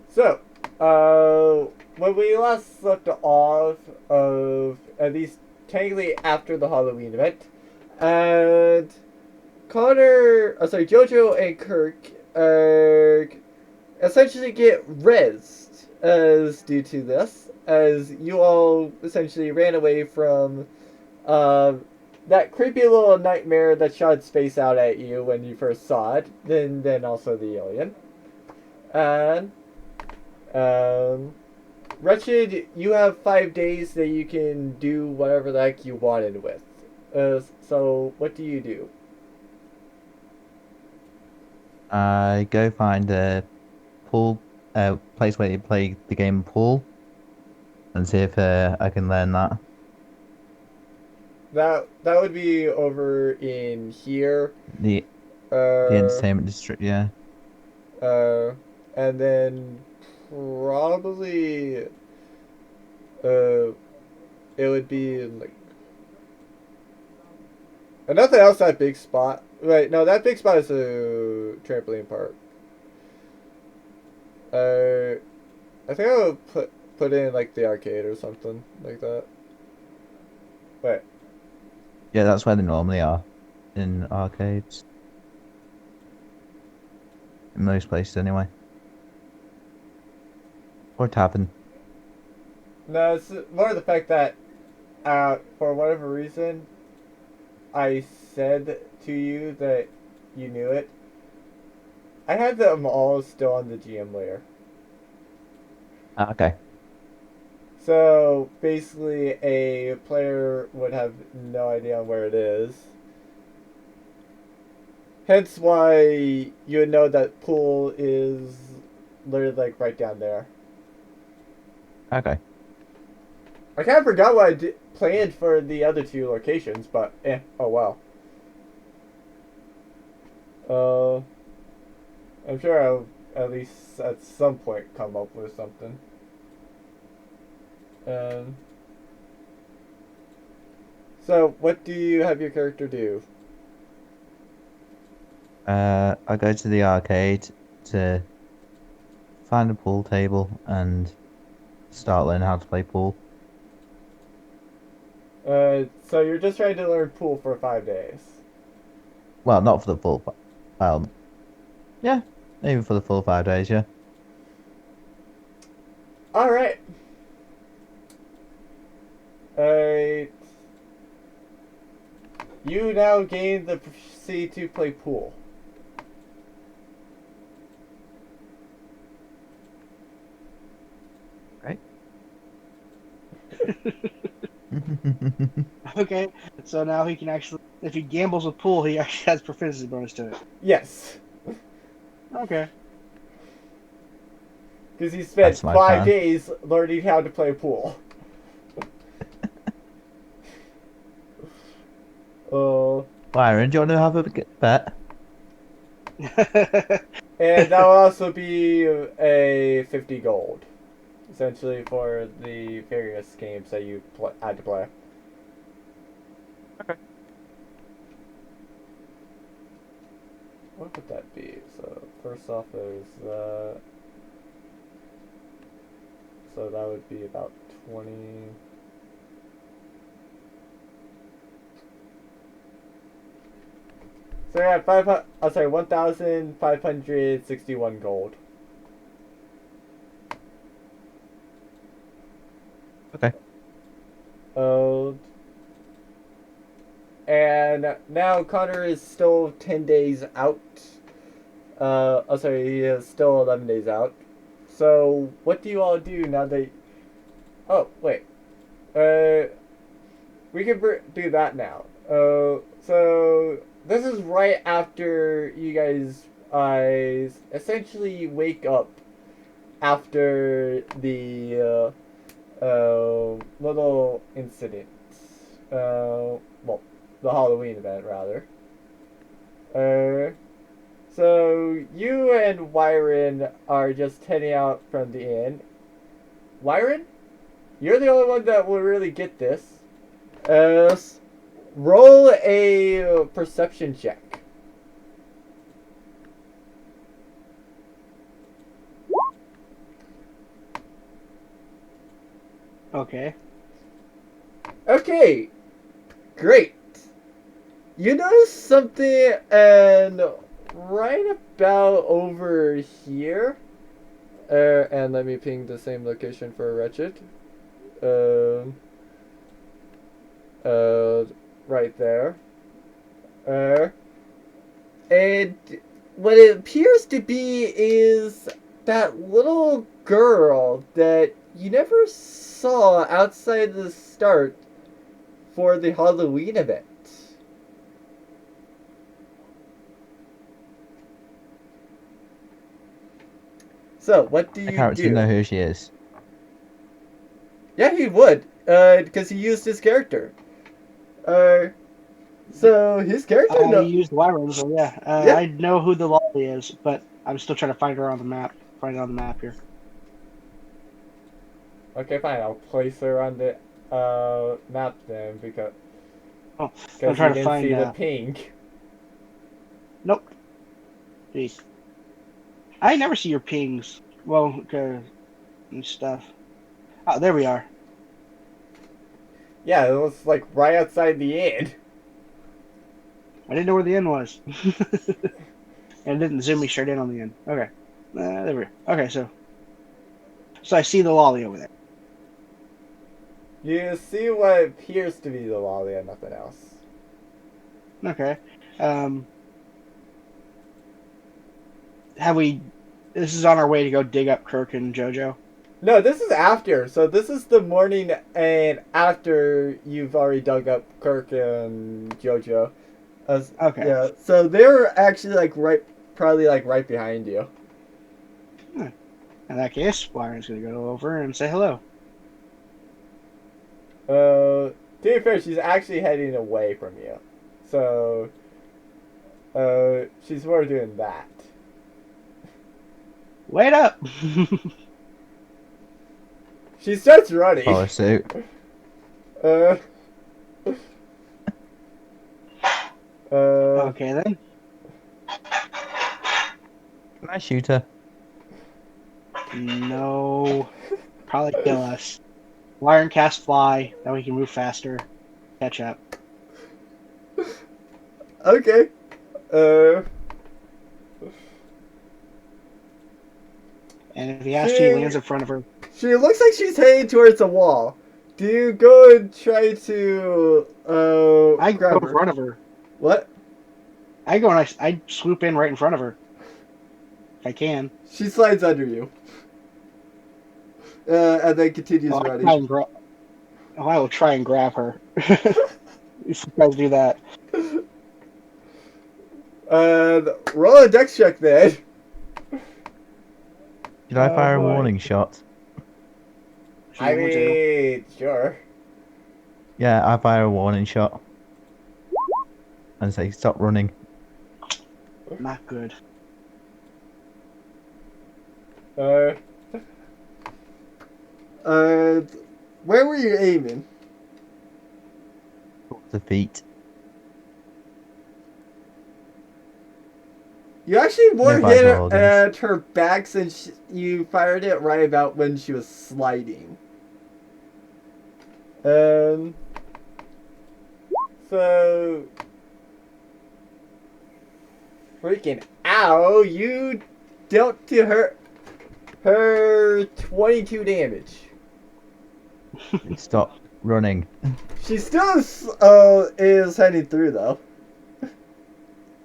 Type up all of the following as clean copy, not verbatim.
So, when we last left off of at least technically after the Halloween event, and Jojo and Kirk essentially get rezzed as due to this, as you all essentially ran away from um, that creepy little nightmare that shot its face out at you when you first saw it, then also the alien. And um, Wretched, you have 5 days that you can do whatever the heck you wanted with. So what do you do? I go find a pool, place where you play the game pool, and see if I can learn that. That would be over in here. The the Uh, entertainment district, yeah. uh, and then probably uh, it would be like nothing else that big spot. Right? No, that big spot is a trampoline park. I think I would put in like the arcade or something like that. Wait, Yeah, that's where they normally are, in arcades, in most places anyway. Or tavern. no, it's more the fact that for whatever reason, I said to you that you knew it. I had them all still on the GM layer. Ah, okay. So basically, a player would have no idea where it is. Hence why you would know that pool is literally like right down there. Okay. I kind of forgot what planned for the other two locations, but oh well. Uh, I'm sure I'll at least at some point come up with something. Um, so what do you have your character do? I go to the arcade to find a pool table and start learning how to play pool. So you're just trying to learn pool for 5 days. Well, not for the full, well, yeah, maybe for the full 5 days, yeah. All right. Uh, you now gain the proficiency to play pool. Right. Okay, so now he can actually, if he gambles with pool, he actually has proficiency bonus to it. Yes, Okay. because he spent That's my five plan. days learning how to play pool. Uh, Byron, do you want to have a bet? and that will also be a 50 gold, essentially for the various games that you had to play. What would that be? So first off, there's so that would be about 20. So yeah, 1,561 gold. Okay. Uh, and now Connor is still 10 days out. He is still 11 days out. So what do you all do now that? Oh wait. Uh, we can do that now. So this is right after you guys essentially wake up after the little incident. Well, the Halloween event rather. Uh, so you and Wyron are just heading out from the inn. Wyron, you're the only one that will really get this. Uh, Roll a perception check. Okay. Okay, great. You notice something, and right about over here, and let me ping the same location for Wretched. Um, uh, right there. Uh, and what it appears to be is that little girl that you never saw outside the start for the Halloween event. So, what do The you character know do? who she is. Yeah, he would, because he used his character. Uh, so his character I no. used Wyvern, so yeah. Yeah. I know who the lolly is, but I'm still trying to find her on the map. Find it on the map here. Okay, fine. I'll place her on the map then because Oh, I'm because you trying to didn't find. see the ping. Nope. Jeez. I never see your pings. Well, okay, and stuff. Oh, there we are. Yeah, it was like right outside the inn. I didn't know where the inn was. And it didn't zoom me straight in on the inn. Okay. There we are. Okay, so I see the lolly over there. You see what appears to be the lolly and nothing else. Okay. Um, have we? This is on our way to go dig up Kirk and JoJo. No, this is after. So this is the morning and after you've already dug up Kirk and JoJo. Okay. Yeah, so they're actually like probably like right behind you. In that case, Byron's gonna go over and say hello. To be fair, she's actually heading away from you. So, she's more doing that. Wait up! She starts running. Follow suit. Uh, Okay then. Can I shoot her? No. Probably kill us. Iron cast fly, that we can move faster. Catch up. okay. Uh, And if he has to, he lands in front of her. she looks like she's heading towards a wall. Do you go and try to, I go grab in her? front of her. What? I go and I swoop in right in front of her. If I can. She slides under you. And then continues running. I will try and grab her. If you guys do that. Roll a dex check then. Did I fire a boy. warning shot? I mean, sure. Yeah, I fire a warning shot. And say, stop running. Not good. Where were you aiming? The feet. You actually more Nearby hit her organs. at her back since you fired it right about when she was sliding. So freaking ow! You dealt to her 22 damage. Stop running. She still is heading through though.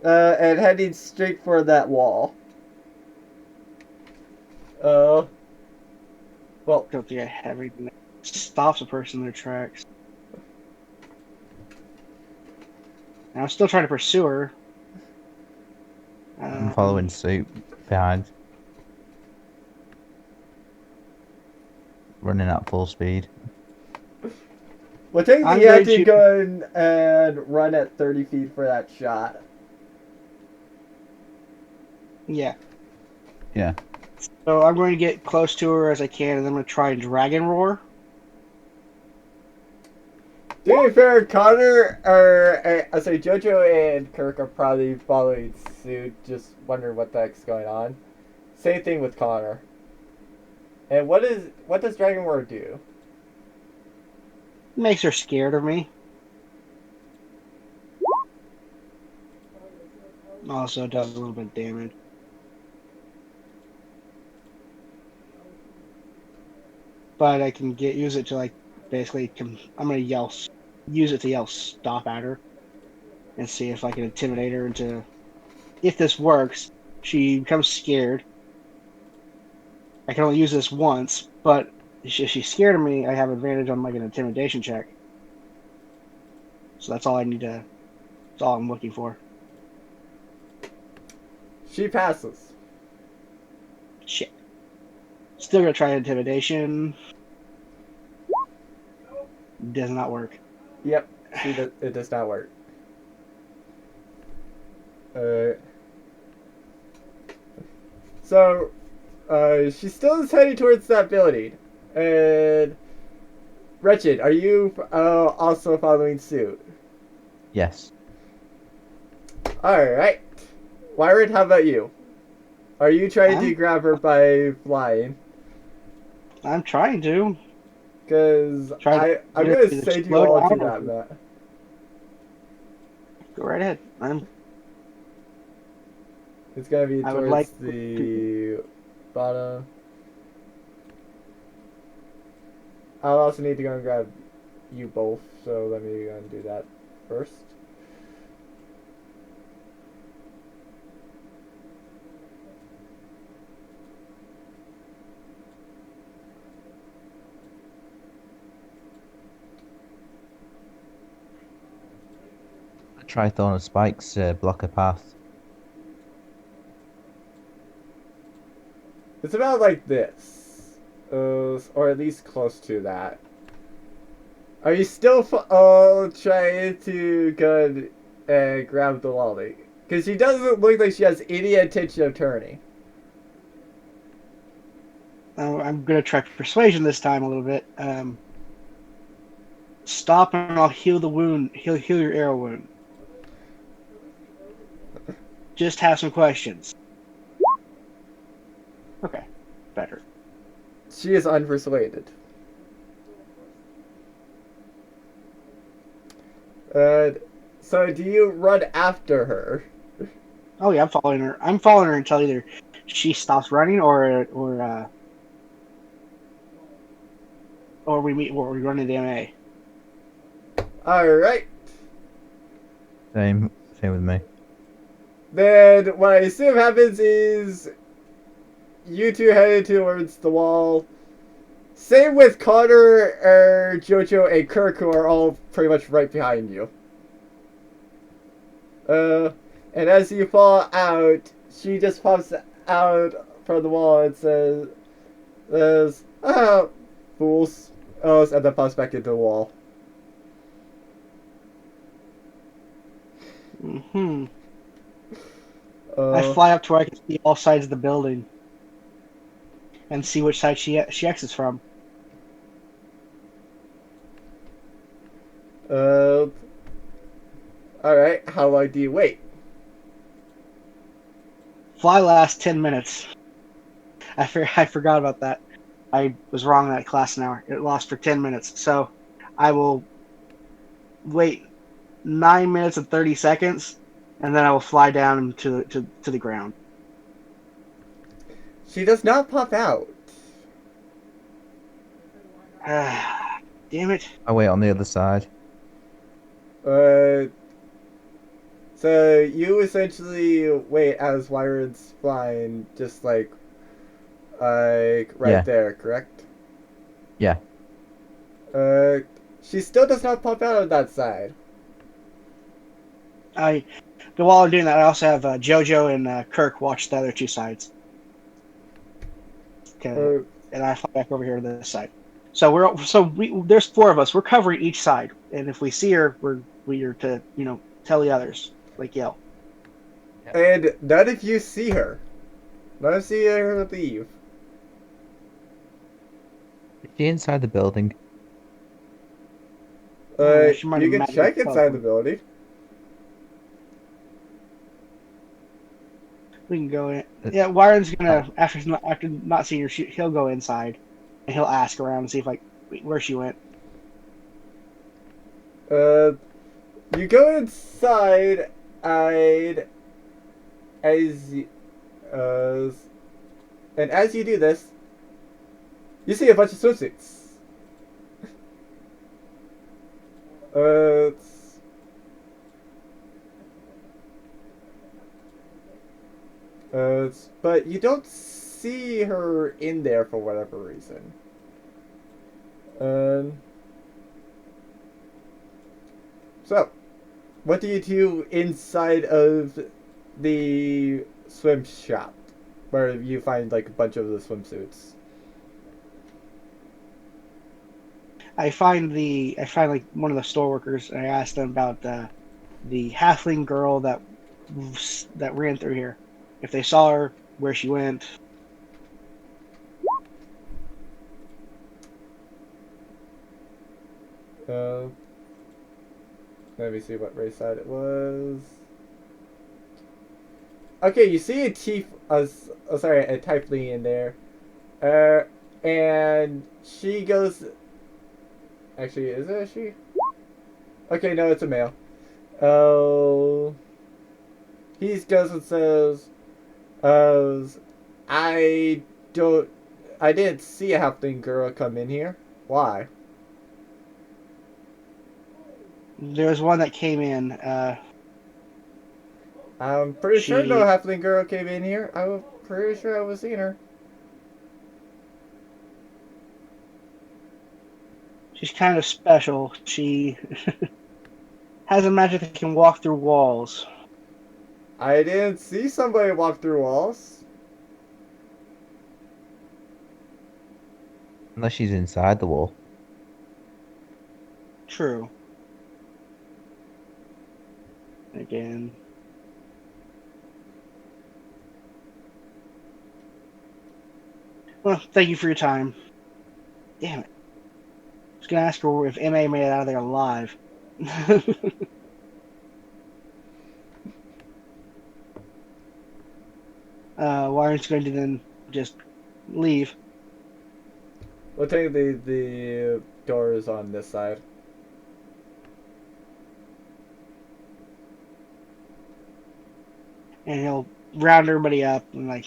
And heading straight for that wall. Well, Don't think I have everything that stops a person in their tracks. And I'm still trying to pursue her. I'm following suit behind. Running at full speed. well, technically I'm you have going to to- go in and run at 30 feet for that shot. Yeah. Yeah. So I'm going to get close to her as I can, and then I'm going to try and dragon roar. To be fair, Connor, or I say JoJo and Kirk are probably following suit, just wondering what the heck's going on. Same thing with Connor. And what does Dragon Roar do? Makes her scared of me. Also does a little bit of damage. But I can use it to like basically. I'm gonna use it to yell stop at her, and see if I can intimidate her into. If this works, she becomes scared. I can only use this once, but if she's scared of me, I have advantage on like an intimidation check. So that's all I need to. That's all I'm looking for. She passes. Shit. Still gonna try intimidation. Does not work. Yep, it does not work. So, she still is heading towards that building. And, Wretched, are you also following suit? Yes. Alright. Wyron, how about you? Are you trying to grab her by flying? I'm trying to. Because I'm going to send you all to that, Matt. Go right ahead. It's going to be I would towards like the bottom. I'll also need to go and grab you both, so let me go and do that first. Try throwing spikes to block a path. It's about like this. Or at least close to that. Are you still trying to go and grab the lolly? Because she doesn't look like she has any intention of turning. I'm gonna try persuasion this time a little bit. Stop and I'll heal the wound. Heal your arrow wound. Just have some questions. Okay, better. She is unpersuaded. So do you run after her? Oh yeah, I'm following her. I'm following her until either she stops running or we run into MA. Alright. Same with me. Then what I assume happens is you two headed towards the wall. Same with Connor, Jojo, and Kirk, who are all pretty much right behind you. And as you fall out, she just pops out from the wall and says, fools. And then pops back into the wall. Mm-hmm. I fly up to where I can see all sides of the building and see which side she exits from. Alright, how long do you wait? Fly lasts 10 minutes. I forgot about that. I was wrong in that class an hour. It lasts for 10 minutes. So I will wait 9 minutes and 30 seconds, and then I will fly down to the ground. She does not pop out. Damn it. I wait on the other side. So you essentially wait as Wyron's flying, just like right Yeah. there, correct? Yeah. She still does not pop out of that side. While I'm doing that, I also have JoJo and Kirk watch the other two sides. Okay, and I fly back over here to this side. So there's four of us. We're covering each side, and if we see her, we are to tell the others, like yell. And none of you see her. None of you see her leave. Is she inside the building? She might You have can check inside the building. We can go in. Yeah, Wyron's gonna after not seeing her, he'll go inside, and he'll ask around and see if where she went. Uh, you go inside, and as y- uh, and as you do this, you see a bunch of swimsuits. Uh, but you don't see her in there for whatever reason. Um, so, what do you do inside of the swim shop, where you find like a bunch of the swimsuits? I find like one of the store workers, and I ask them about the halfling girl that ran through here. If they saw her, where she went. Uh, Let me see what race side it was. Okay, you see a tiefling in there. And she goes. Actually, is it a she? Okay, no, it's a male. Oh, he goes and says, I don't, I didn't see a halfling girl come in here. Why? There was one that came in. I'm pretty sure no She halfling girl came in here. I'm pretty sure I was seeing her. she's kind of special. She has a magic that can walk through walls. I didn't see somebody walk through walls. Unless she's inside the wall. True. Again. Well, thank you for your time. Damn it. I was gonna ask her if MA made it out of there alive. Why aren't you going to then just leave? We'll take the doors on this side. And he'll round everybody up and like,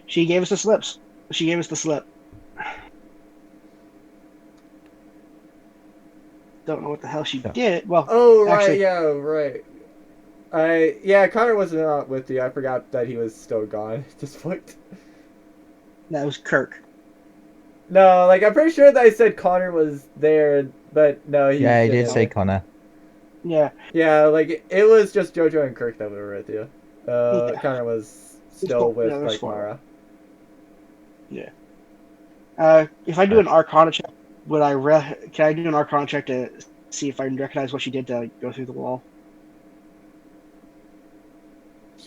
she gave us the slips. She gave us the slip. Don't know what the hell she Yeah. did. Well, Oh right, actually, yeah, right. Connor was not with you. I forgot that he was still gone at this point. that was Kirk. No, like I'm pretty sure that I said Connor was there, but no, he Yeah, he did didn't. say Connor. Yeah. Yeah, like it was just JoJo and Kirk that were with you. Yeah. Connor was There's still four, yeah, with there's like four. Mara. Yeah. If I do an Arcana check, can I do an Arcana check to see if I can recognize what she did to go through the wall?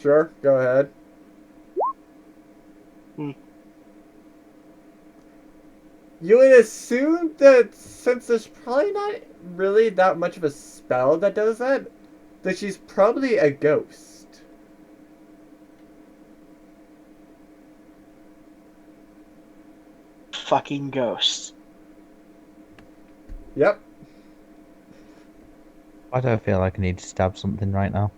Sure, go ahead. Hmm. You would assume that since there's probably not really that much of a spell that does that she's probably a ghost. Fucking ghosts. Yep. Why do I feel like I need to stab something right now?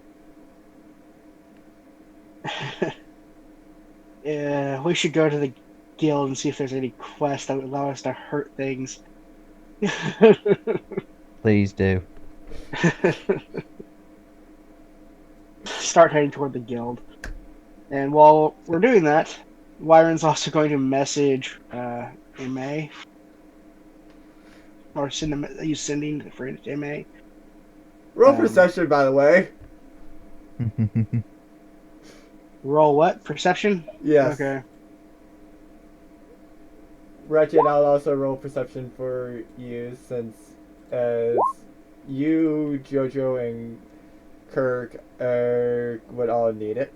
Yeah, we should go to the guild and see if there's any quests that would allow us to hurt things. Please do. Start heading toward the guild. And while we're doing that, Wyron's also going to message MA. Or send him, he's sending for MA. Roll perception, by the way. Roll what? Perception? Yes. Okay. Ratchet, I'll also roll perception for you since as you, Jojo, and Kirk would all need it.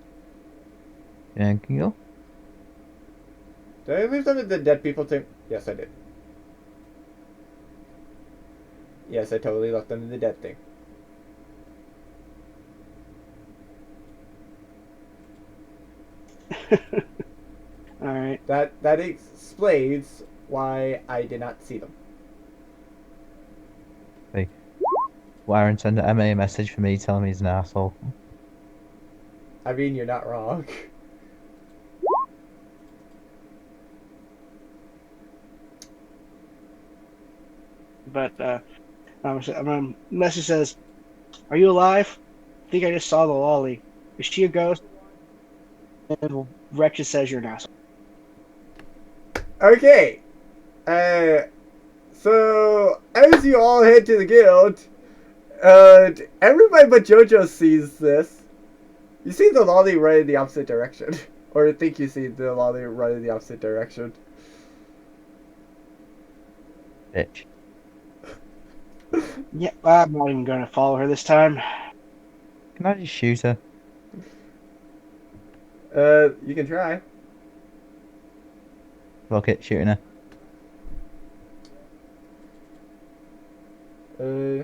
Yeah, can you go? Did I leave them in the dead people thing? Yes, I did. Yes, I totally left them in the dead thing. Alright. That explains why I did not see them. Hey. Warren send Emma a message for me telling me he's an asshole. I mean, you're not wrong. But message says, "Are you alive? I think I just saw the lolly. Is she a ghost?" And Rex just says you're an asshole. Okay. Uh, so as you all head to the guild, everybody but JoJo sees this. You see the lolly run in the opposite direction, or think you see the lolly run in the opposite direction. Bitch. Yeah, I'm not even going to follow her this time. Can I just shoot her? You can try. Fuck it, shooting her. Uh,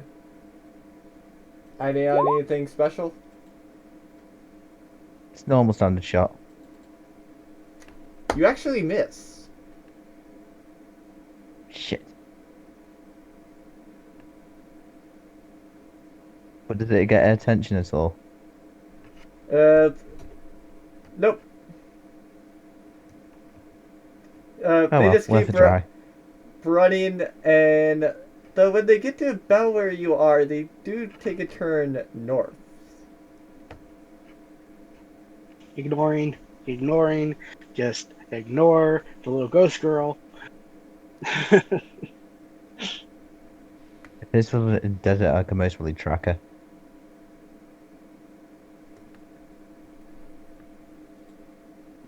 anything special? It's normal standard shot. You actually miss. Shit. But did it get her attention at all? Nope. Oh They well, just worth keep a try. running, and though when they get to about where you are, they do take a turn north. Ignoring, just ignore the little ghost girl. If this was a desert, I could most probably track her.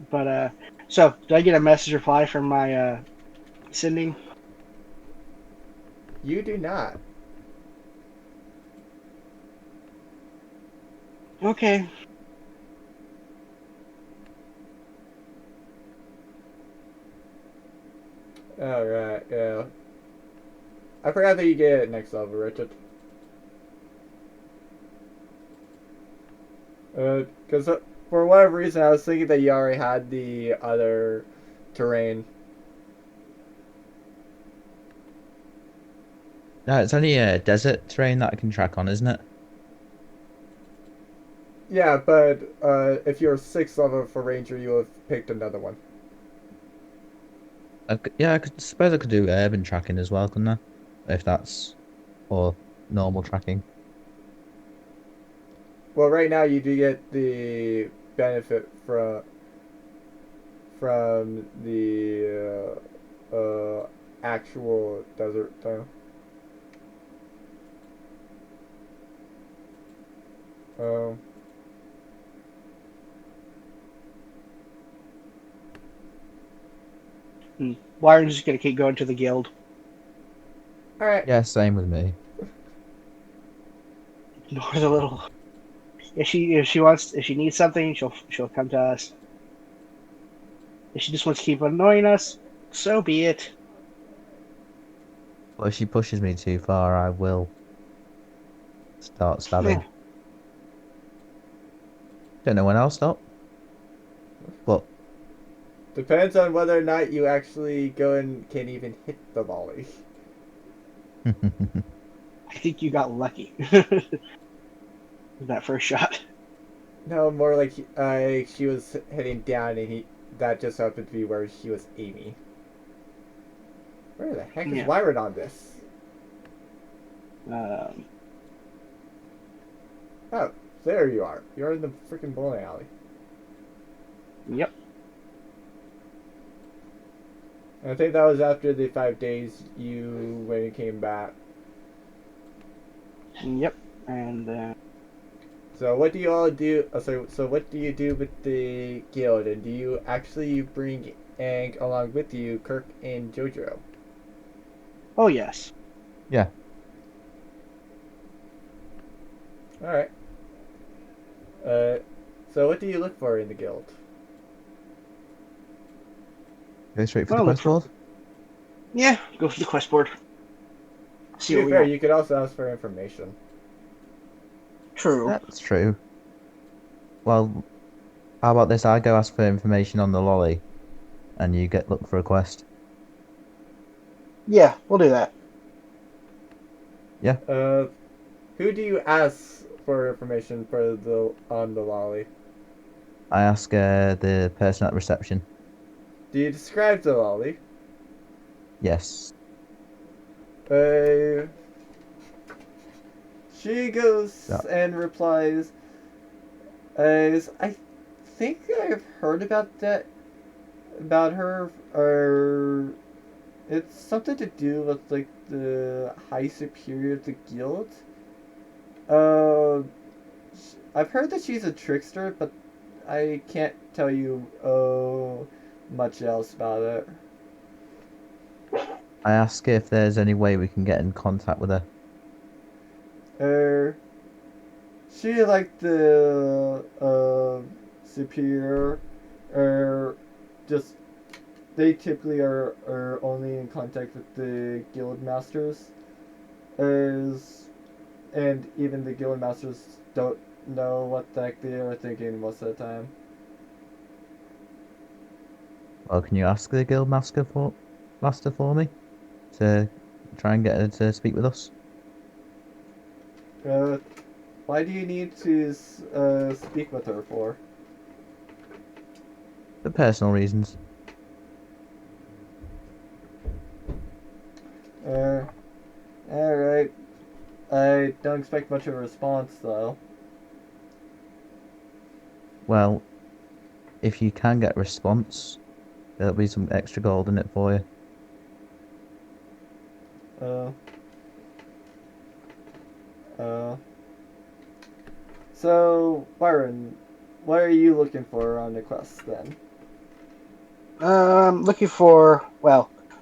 But so did I get a message reply from my sending? You do not. Okay. Alright, yeah. I forgot that you get it next level, Richard. Because for whatever reason, I was thinking that you already had the other terrain. No, it's only a desert terrain that I can track on, isn't it? Yeah, but if you're 6th level for Ranger, you would have picked another one. Yeah, I could suppose I could do urban tracking as well, couldn't I? If that's or normal tracking. Well, right now you do get the benefit from the actual desert though. Um, Byron's just gonna keep going to the guild. all right. Yeah, same with me. Ignore the little. If she needs something, she'll come to us. If she just wants to keep annoying us, so be it. Well, if she pushes me too far, I will start stabbing. Yeah. Don't know when I'll stop. But Depends on whether or not you actually go and can even hit the volley. I think you got lucky. That first shot. No, more like she was heading down, and that just happened to be where she was aiming. Where the heck is Yeah. Wyron on this? Oh, there you are. You're in the freaking bowling alley. Yep. And I think that was after the 5 days when you came back. Yep. And So what do you all do? So what do you do with the guild? And do you actually bring Ang along with you, Kirk and JoJo? oh yes. yeah, All right. So what do you look for in the guild? go straight for Well, the look quest for- board. Yeah. Go for the quest board. See To what be we fair, got. you could also ask for information. True. That's true. Well, how about this? I go ask for information on the lolly, and you look for a quest. Yeah, we'll do that. Uh, Who do you ask for information for on the lolly? I ask the person at reception. Do you describe the lolly? Yes. Uh, she goes Yeah. and replies, as I think I've heard about that, about her, or it's something to do with like the high superior of the guild. Uh, I've heard that she's a trickster, but I can't tell you much else about it. I ask if there's any way we can get in contact with her. Er, she like the superior, or just they typically are only in contact with the guild masters, as and even the guild masters don't know what the heck they are thinking most of the time. Well, can you ask the guild master for me to try and get her to speak with us? Uh, why do you need to speak with her for? For personal reasons. Uh, alright. I don't expect much of a response, though. Well, if you can get a response, there'll be some extra gold in it for you. Uh, uh. So, Byron, what are you looking for on the quest, then?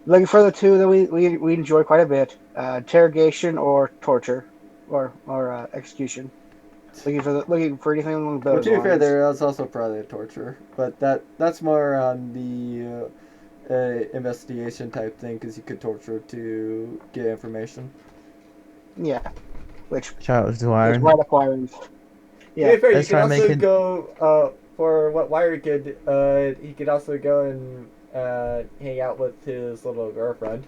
Looking for the two that we enjoy quite a bit: interrogation or torture, or execution. Looking for anything along Well, those to be fair, lines. there is also probably a torture, but that's more on the investigation type thing, because you could torture to get information. Yeah, which Shout out to is Iron. right up Iron's. To be Yeah, fair, you Let's could try and make also it. go for what Wire could. He could also go and hang out with his little girlfriend.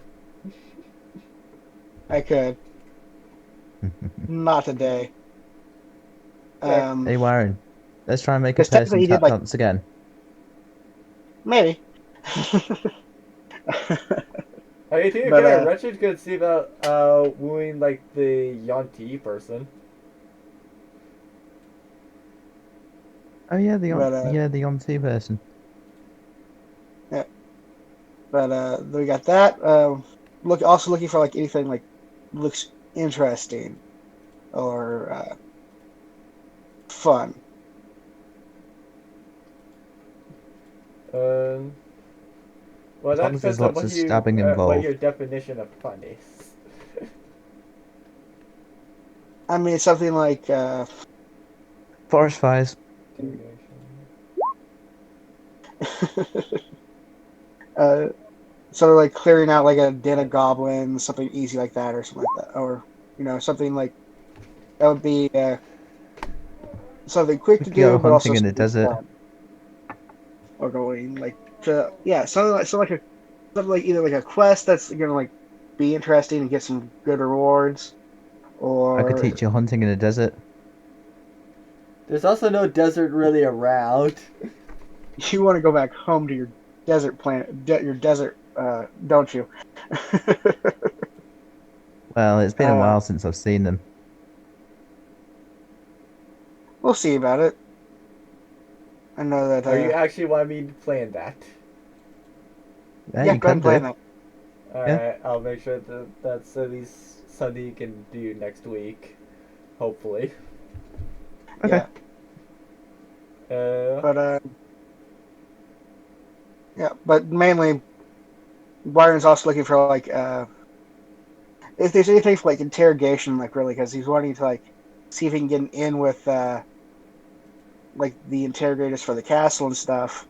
I could. Not today. Fair. Hey, Warren. Let's try and make a Because technically person he did tap like dance again. maybe. I mean, to be But fair, Wretched could see about wooing like the Yanti person. Oh yeah, but the on T person. yeah, but we got that. Looking for like anything like looks interesting or fun. Um, well, As that long as there's depends on lots of stabbing what your involved. definition of fun is. I mean, something like Forest fires. uh, sort of like clearing out like a den of goblins, something easy like that, or something like that, or something like that would be something quick We to could go do, but also hunting in the something desert. fun. Or going like to something like either like a quest that's gonna like be interesting and get some good rewards, I could or teach you hunting in the desert. There's also no desert really around. you want to go back home to your desert your desert, don't you? Well, it's been a uh, while since I've seen them. we'll see about it. I know that. Or you actually want me to plan that? Yeah, Yeah, you go ahead can and plan do. that. Yeah. Alright, I'll make sure that's at least something you can do next week. Hopefully. Okay. Yeah, Uh, but yeah, but mainly Byron's also looking for like if there's anything for like interrogation, like really, because he's wanting to like see if he can get in with like the interrogators for the castle and stuff,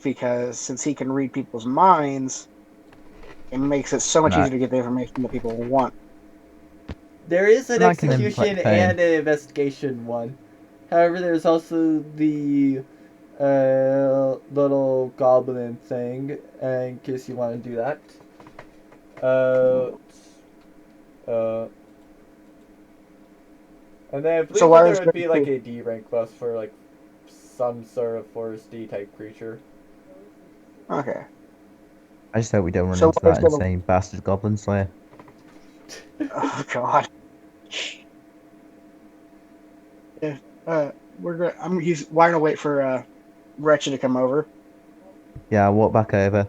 because since he can read people's minds, it makes it so much And I, easier to get the information that people want. there is an and I can execution inflict pain. and an investigation one. However, there's also the little goblin thing, in case you want to do that. Uh, uh, And then I believe So that there Wyron's would be going like to. a D rank buff for like some sort of Forest D type creature. Okay. I just hope we don't run So into Wyron's that going to. insane bastard Goblin Slayer. Oh God. Yeah. We're going. He's Wyron will wait for Wretched to come over. Yeah, I'll walk back over.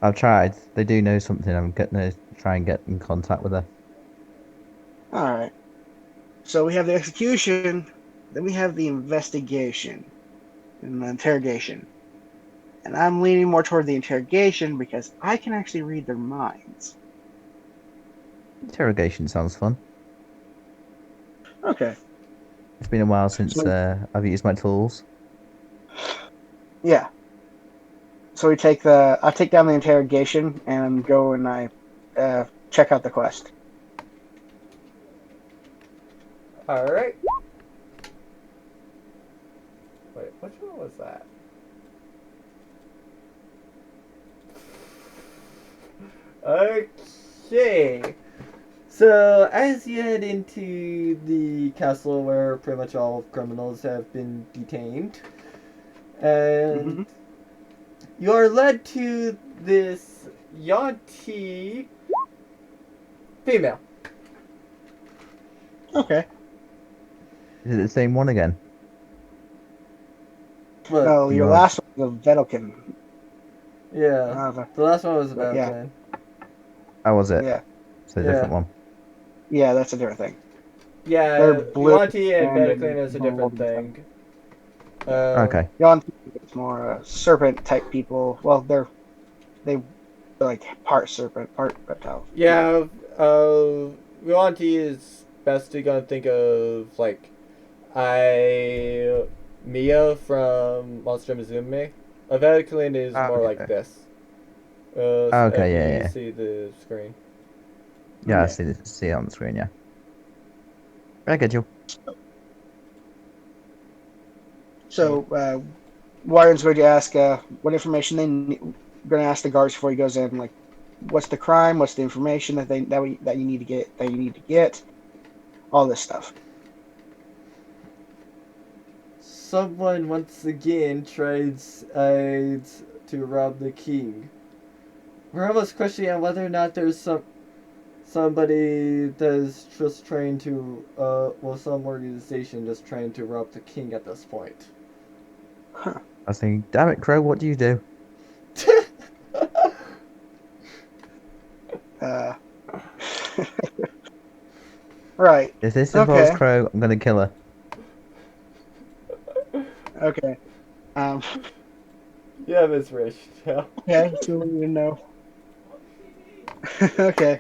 I've tried. They do know something. I'm gonna try and get in contact with her. All right. So we have the execution, then we have the investigation and the interrogation. And I'm leaning more toward the interrogation because I can actually read their minds. Interrogation sounds fun. Okay. It's been a while since So I've used my tools. yeah. So I take down the interrogation and go and I check out the quest. Alright. Wait, which one was that? Okay. So, as you head into the castle where pretty much all criminals have been detained, and Mm-hmm. you are led to this Yanti female. Okay. Is it the same one again? But, No, your No. last one was a Vedokin. yeah. The last one was But about yeah, Glenn. How was it? yeah, It's a Yeah. different one. yeah. That's a different thing. They're Yeah, blue Yuanti and and Betaclan is a different thing. Okay. Yon it's more serpent type people. Well, they're like part serpent, part reptile. Yeah, Yuanti is best to gonna think of like Mia from Monster Musume. Betaclan is Oh, more like okay. this. If Okay, you yeah. see the screen. Yeah, I Yeah. see it on the screen, yeah. I get you. So Warren's going to ask what information they need. Going to ask the guards before he goes in, like, what's the crime? What's the information that you need to get? All this stuff. Someone once again tries to rob the king. We're almost questioning on whether or not there's somebody that's just trying to some organization just trying to rob the king at this point. Huh. I was thinking, damn it, Crow, what do you do? Uh, right. If this involves Okay. Crow, I'm gonna kill her. Okay. Um, Yeah, Miss Rich. Yeah. okay. So we need to know. Okay.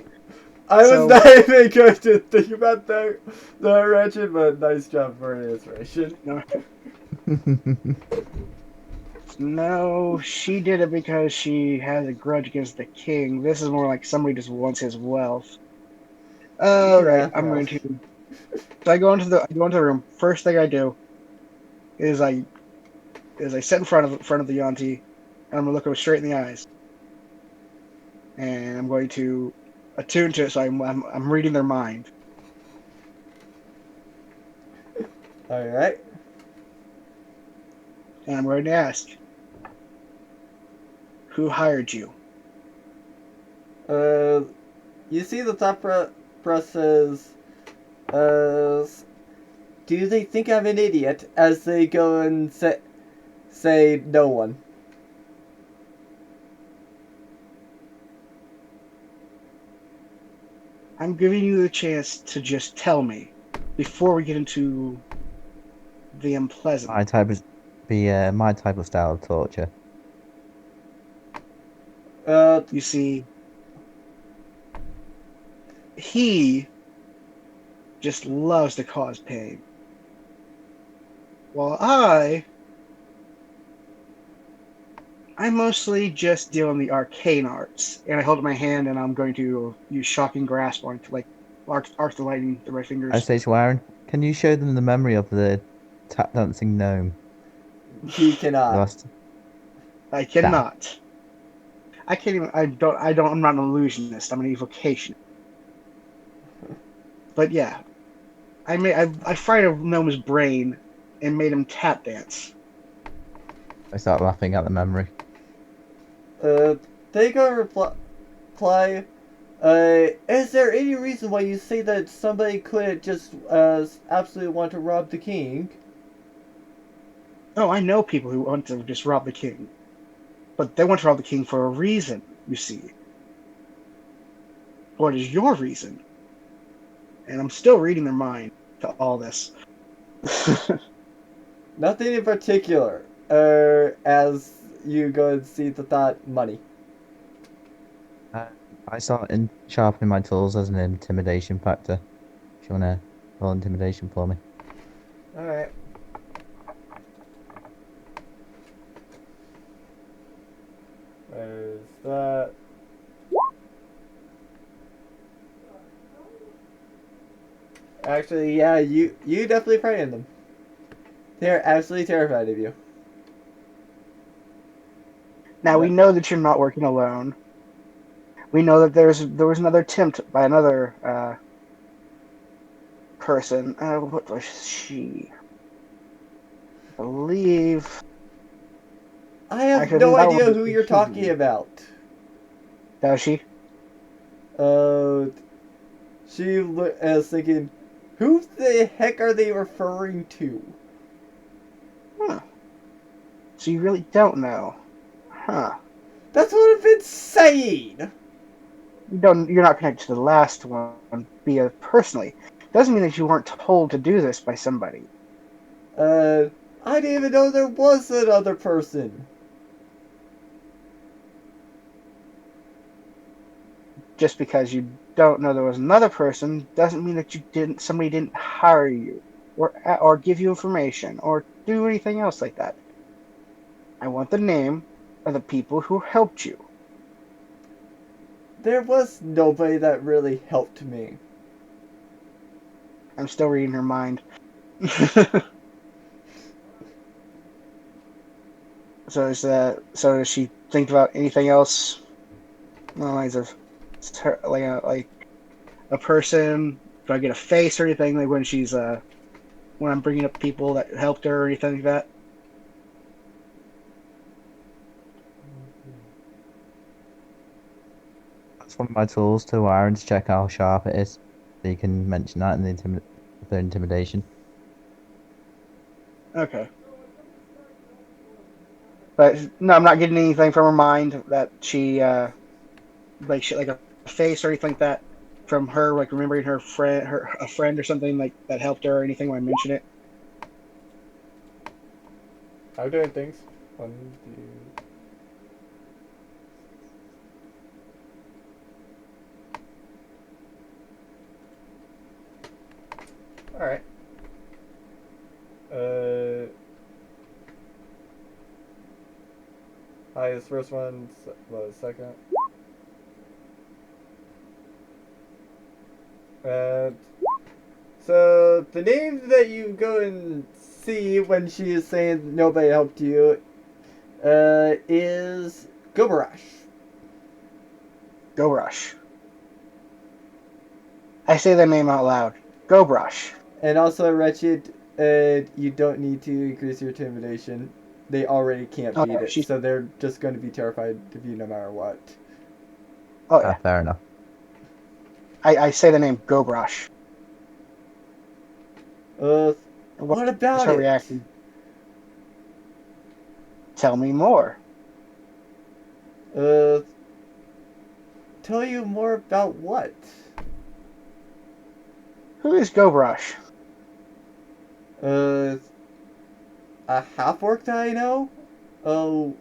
I was So- not even going to think about the wretched, but nice job for an inspiration. No, she did it because she has a grudge against the king. This is more like somebody just wants his wealth. All right, I'm well. going to. So I go into the room. First thing I do is I sit in front of the Yanti, and I'm gonna look him straight in the eyes, and I'm going to attune to it. So I'm reading their mind. All right. And I'm going to ask, who hired you? You see the top press says, do they think I'm an idiot? As they go and say no one. I'm giving you the chance to just tell me before we get into the unpleasant. My type of style of torture. You see, he just loves to cause pain. While I mostly just deal in the arcane arts. And I hold up my hand and I'm going to use shocking grasp on to like arc the lightning through my fingers. I say to Aaron, can you show them the memory of the tap dancing gnome? He cannot. Last... I cannot. I can't even. I'm not an illusionist. I'm an evocationist. But yeah, I fried a gnome's brain and made him tap dance. I start laughing at the memory. They go reply. Is there any reason why you say that somebody couldn't just absolutely want to rob the king? Oh, I know people who want to just rob the king, but they want to rob the king for a reason. You see, what is your reason? And I'm still reading their mind to all this. Nothing in particular. As you go and see the thought money. I start sharpening my tools as an intimidation factor. Do you want to roll intimidation for me? All right. There's that. Actually, yeah, you definitely frightened them. They're absolutely terrified of you. Now we know that you're not working alone. We know that there was another attempt by another person. What was she? I believe. I have Actually, I no think that idea one who was you're talking she. about. Does she? Uh, she is thinking, who the heck are they referring to? Huh. So you really don't know, huh? That's what I've been saying. You're not connected to the last one via personally. Doesn't mean that you weren't told to do this by somebody. Uh, I didn't even know there was another person. Just because you don't know there was another person doesn't mean that somebody didn't hire you or give you information or do anything else like that. I want the name of the people who helped you. There was nobody that really helped me. I'm still reading her mind. So does she think about anything else? No lines of like a person. Do I get a face or anything like when I'm bringing up people that helped her or anything like that? That's one of my tools to iron to check how sharp it is. So you can mention that in the intimidation. Okay. But no, I'm not getting anything from her mind that she like a face or anything like that from her, like remembering a friend or something like that helped her or anything when I mention it. I'm doing things. 1, 2. All right. Highest first one was second. And so the name that you go and see when she is saying nobody helped you is Gobarash. Go Brush. I say the name out loud. Go Brush. And also Wretched, you don't need to increase your intimidation. They already can't Oh beat yeah, it, so they're just going to be terrified of you no matter what. Oh yeah. Fair enough. I say the name Go Brush. What What's about her it? reaction? Tell me more. Uh, tell you more about what? Who is Go Brush? Uh, a half-orc that I know? Oh,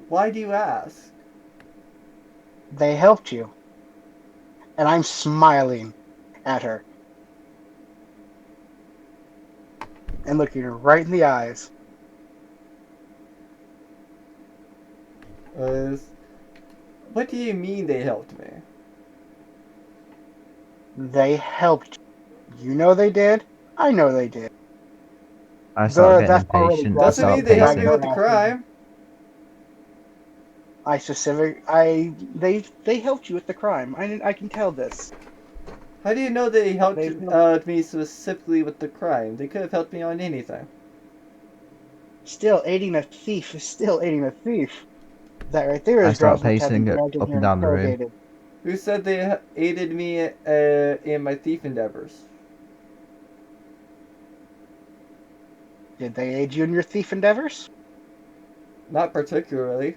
why do you ask? They helped you. And I'm smiling at her and looking her right in the eyes. Uh, what do you mean they helped me? They helped you. You know they did. I know they did. I start getting That's already impatient. I Doesn't grasping mean start they helped at me pacing. with her the asking. crime. They helped you with the crime. I can tell this. How do you know they helped They've me specifically with the crime? They could have helped me on anything. still aiding a thief is still aiding a thief. That right there I is start grounds enough to have you pacing dragged in up here and and down the room. interrogated. Who said they aided me in my thief endeavors? Did they aid you in your thief endeavors? Not particularly.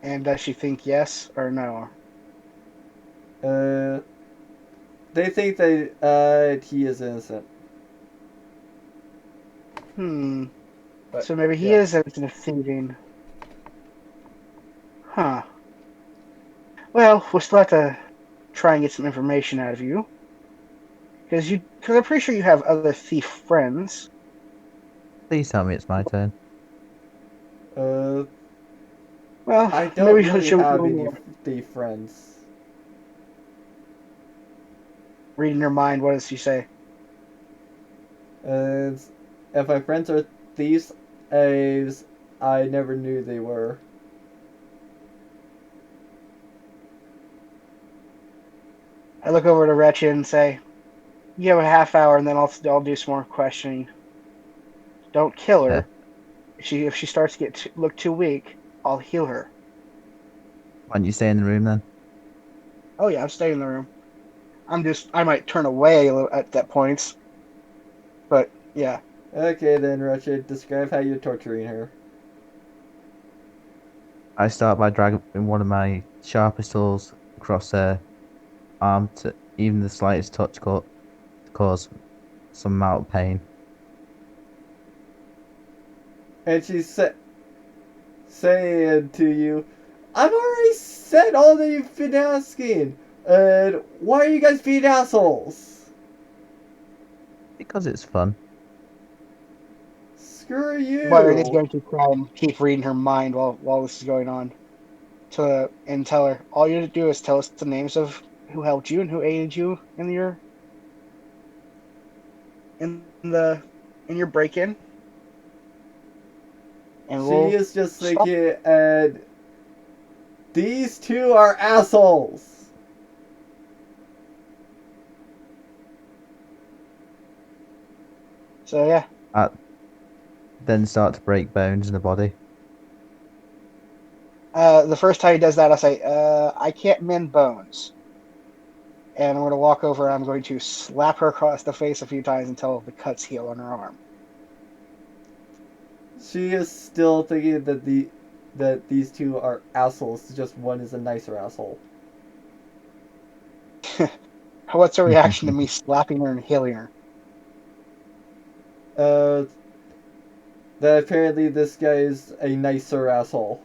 And does she think yes or no? Uh, they think that he is innocent. But So maybe he yeah. is innocent of thieving. Huh. Well, we'll still have to try and get some information out of you. Because I'm pretty sure you have other thief friends. Please tell me it's my turn. Uh, Well, I don't maybe really she'll have know any more. thief friends. Reading your mind, what does she say? If my friends are thieves, as I never knew they were. I look over to Wretched and say, you have a half hour and then I'll do some more questioning. Don't kill Uh, her. If she starts to look too weak, I'll heal her. why don't you stay in the room then? Oh yeah, I'm staying in the room. I might turn away a little at that point, but yeah. Okay then, Wretched, describe how you're torturing her. I start by dragging one of my sharpest tools across her arm to even the slightest touch to cause some amount of pain. And she's saying to you, I've already said all that you've been asking. And why are you guys being assholes? Because it's fun. Screw Byron is you. going to try and keep reading her mind while this is going on. And tell her all you have to do is tell us the names of who helped you and who aided you in the in your break-in, and She we'll is just stop. thinking, and these two are assholes. So yeah, I then start to break bones in the body. the first time he does that, I'll say, I can't mend bones, and I'm going to walk over and I'm going to slap her across the face a few times until the cuts heal on her arm. She is still thinking that these two are assholes. Just one is a nicer asshole. What's her reaction to me slapping her and healing her? Uh, that apparently this guy is a nicer asshole.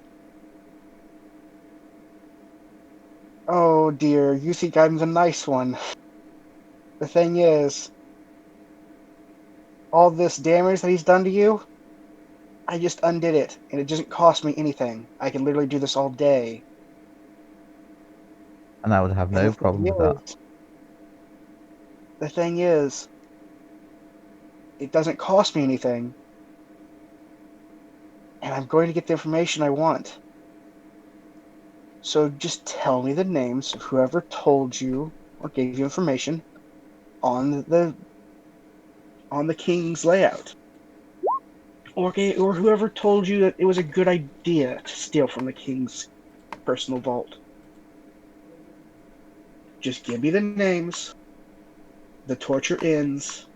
Oh dear, you think I'm the nice one. The thing is, all this damage that he's done to you, I just undid it, and it doesn't cost me anything. I can literally do this all day. And I would have And no problem with that. the thing is, it doesn't cost me anything, and I'm going to get the information I want. So just tell me the names of whoever told you or gave you information on the king's layout, or whoever told you that it was a good idea to steal from the king's personal vault. Just give me the names. The torture ends,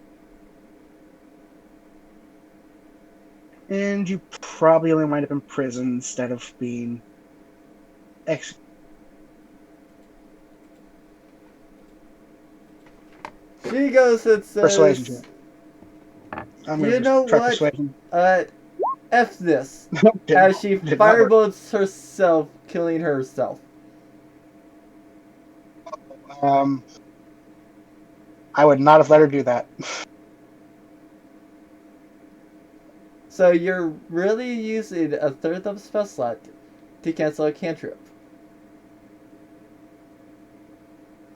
and you probably only wind up in prison instead of being executed. She goes and Persuasion says, check. I'm "You going to know try what? persuasion. F this." did, As she did not work. firebolts herself, killing herself. Um, I would not have let her do that. So you're really using a third of a spell slot to cancel a cantrip.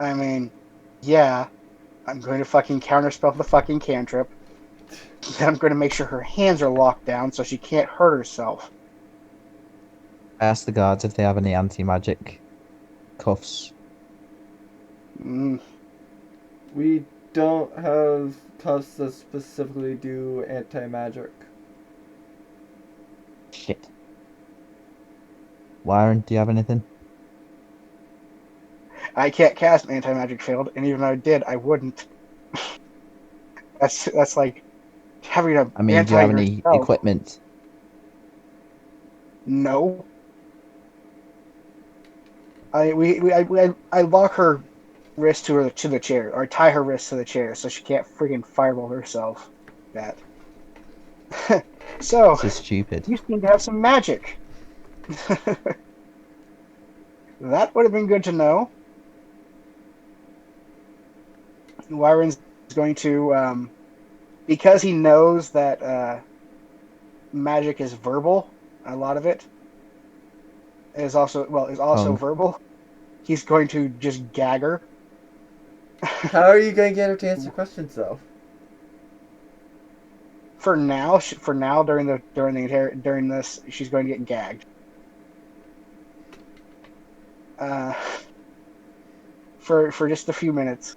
I mean, yeah, I'm going to fucking counterspell the fucking cantrip. Then I'm going to make sure her hands are locked down so she can't hurt herself. I ask the guards if they have any anti-magic cuffs. Mm, We don't have tufts that specifically do anti-magic. Shit. Wyron, do you have anything? I can't cast an anti-magic field, and even if I did, I wouldn't. That's like having an I mean, do you anti have any yourself. equipment? No. I lock her wrist to the chair, or tie her wrist to the chair, so she can't freaking fireball herself. That. So This is stupid. you seem to have some magic. That would have been good to know. Wyron's going to, because he knows that magic is verbal. A lot of it is also Tongue. verbal. He's going to just gag her. How are you going to get her to answer questions, though? For now, during this, she's going to get gagged. Uh, for just a few minutes,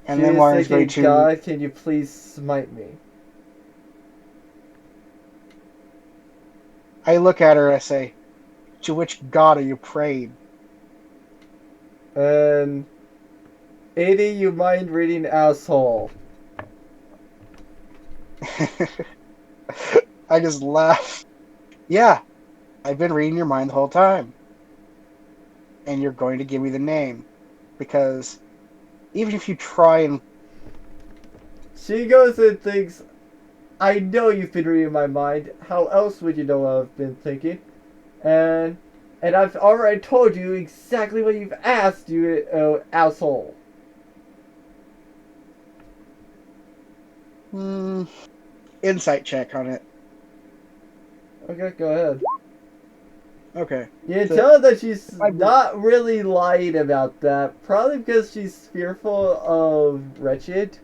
and She then is Wyron's going thinking, to. God, can you please smite me? I look at her. I say, "To which god are you praying?" And 80, you mind reading asshole. I just laugh. Yeah, I've been reading your mind the whole time, and you're going to give me the name, because even if you try and She goes and thinks, I know you've been reading my mind. How else would you know what I've been thinking? And I've already told you exactly what you've asked, you asshole. insight check on it. Okay, go ahead. Okay. You can So tell that she's I not really lying about that. Probably because she's fearful of Wretched.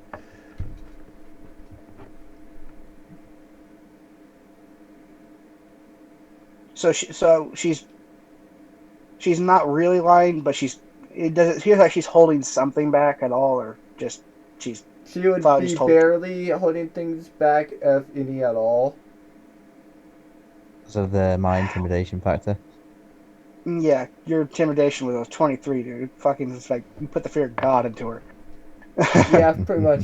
she's not really lying, but it doesn't feel like she's holding something back at all, or just she's She would probably be just told. barely holding things back, if any at all. Because of my intimidation factor. Yeah, your intimidation was a 23, dude. Fucking, it's like you put the fear of God into her. Yeah, pretty much.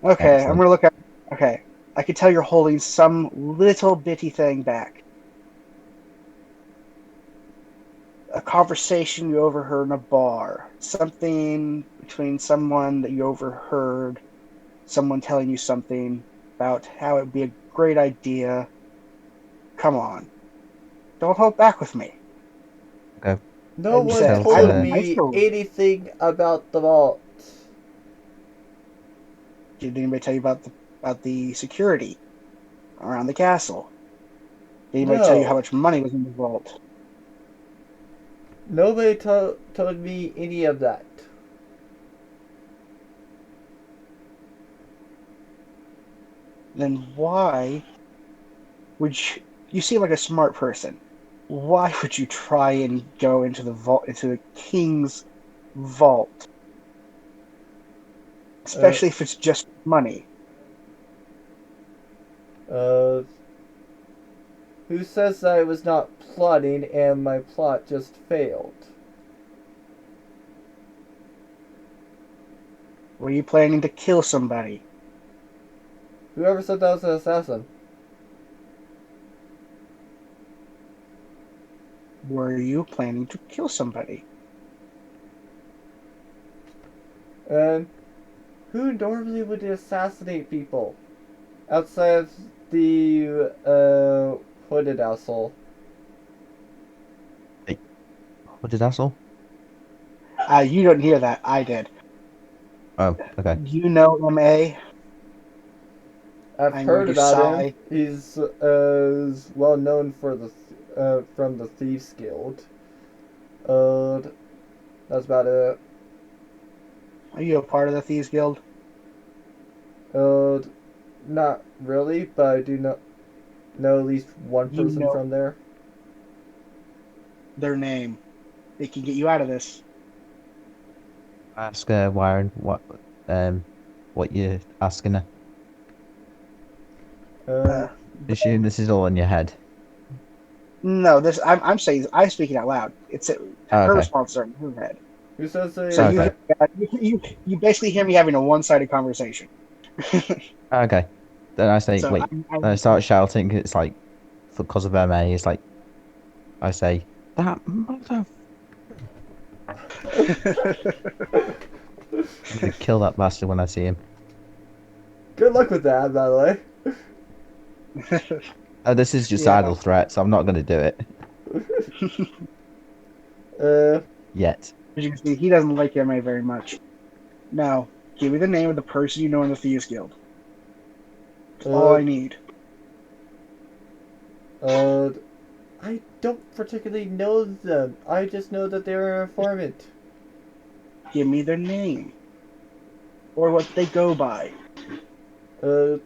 Okay, I'm Excellent. gonna look at. Okay, I can tell you're holding some little bitty thing back. A conversation you overheard in a bar. Something between someone that you overheard. Someone telling you something about how it would be a great idea. Come on, don't hold back with me. Okay. No And you one said Tell I have told a to nice me room. anything about the vault. Did anybody tell you about the security around the castle? Did anybody tell you how No. much money was in the vault? Nobody told me any of that. Then why would you seem like a smart person? Why would you try and go into the vault, into the king's vault, Uh, especially if it's just money? uh, who says I was not plotting and my plot just failed? Were you planning to kill somebody? Whoever said that was an assassin? Were you planning to kill somebody? And who normally would assassinate people? Outside of the, hooded asshole. Hey, what did asshole? You didn't hear that. I did. Oh, okay. You know M.A. I've I'm going heard to about him. sigh. He's well known for the from the Thieves Guild. Uh, that's about it. Are you a part of the Thieves Guild? Uh, not really, but I do know at least one You person know from there. their name. They can get you out of this. Ask Warren what you're asking her. Uh, Uh, Assume this is all in your head. no, this I'm saying I'm speaking out loud. It's Oh, her okay. response are in her head. who says So they? you Okay. hear, you basically hear me having a one-sided conversation. Okay. Then I say, So wait. Then I I'm start shouting. It's like, because of MA. It's like, I say, that mother. I'm gonna kill that bastard when I see him. Good luck with that, by the way. Oh, this is just yeah. idle threat, so I'm not gonna do it Uh, yet. As you can see, he doesn't like MA very much. Now, give me the name of the person you know in the Thieves Guild. That's all uh, I need. uh, I don't particularly know them. I just know that they're an informant. Give me their name or what they go by. Uh,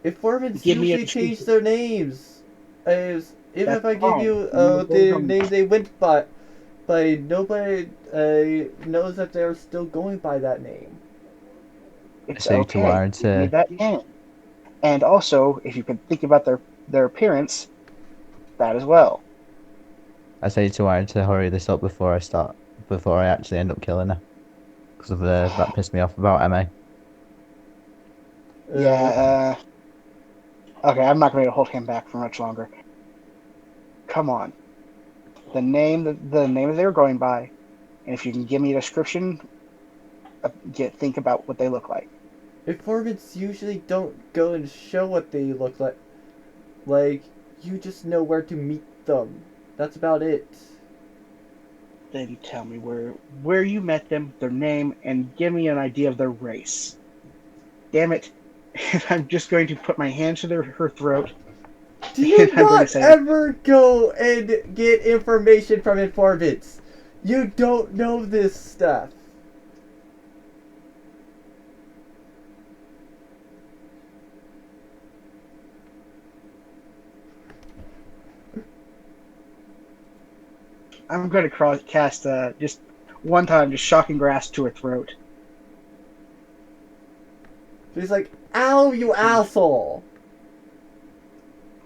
informants Give me a usually change description. their names. As even That's if I give fine. you Give me what they're the going by. name they went by, nobody knows that they're still going by that name. I It's say to okay. Warren Give me to, that name. And also, if you can think about their appearance, that as well. hurry this up before I actually end up killing her. Because of that pissed me off about MA. Uh, Yeah. Okay, I'm not going to hold him back for much longer. Come on. The name that they were going by, and if you can give me a description, think about what they look like. informants usually don't go and show what they look like. Like, you just know where to meet them. That's about it. Then tell me where you met them, their name, and give me an idea of their race. Damn it! I'm just going to put my hand to her throat, Do and you I'm going to not say, ever go and get information from informants? You don't know this stuff. I'm going to cast just one time, just shocking grass to her throat. She's like, ow, you asshole.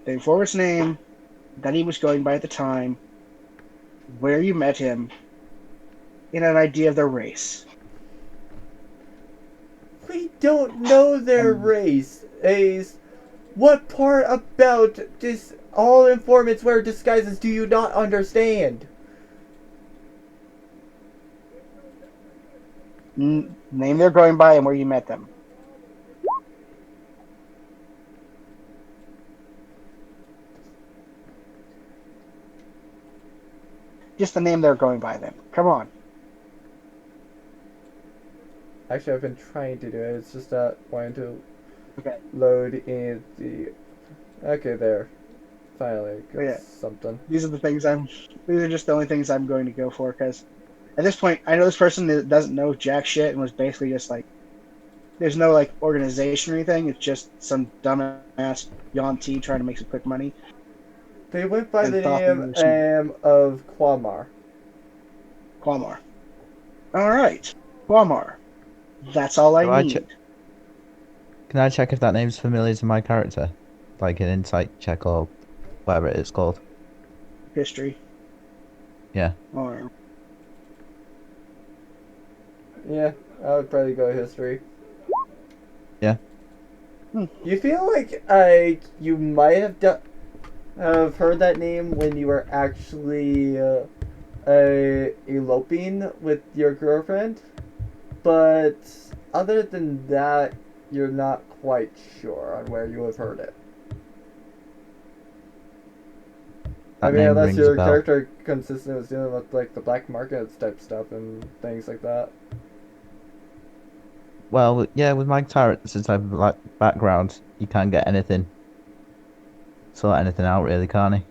The informant's name, that he was going by at the time, where you met him, and an idea of their race. We don't know their And race. Ace, what part about this all informants wear disguises do you not understand? name they're going by and where you met them. Just the name they're going by then. Come on. Actually, I've been trying to do it. It's just not wanting to Okay. load in the. Okay, there. Finally, Oh, got yeah. something. These are just the only things I'm going to go for, because at this point, I know this person that doesn't know jack shit and was basically just like, there's no like organization or anything. It's just some dumbass Yon T trying to make some quick money They went by and the thought they name were smart. of Quamar. Quamar. All right, Quamar. That's all I Do I check? need. Can I check if that name's familiar to my character? Like an insight check or whatever it is called. History. Yeah. Or Yeah, I would probably go history. Yeah. You feel like you might have heard that name when you were actually eloping with your girlfriend, but other than that, you're not quite sure on where you have heard it. I That mean, name unless rings a your bell. character consistently was dealing with like the black markets type stuff and things like that. Well, yeah, with my character's type of like background, you can't get anything, sort anything out really, can't he?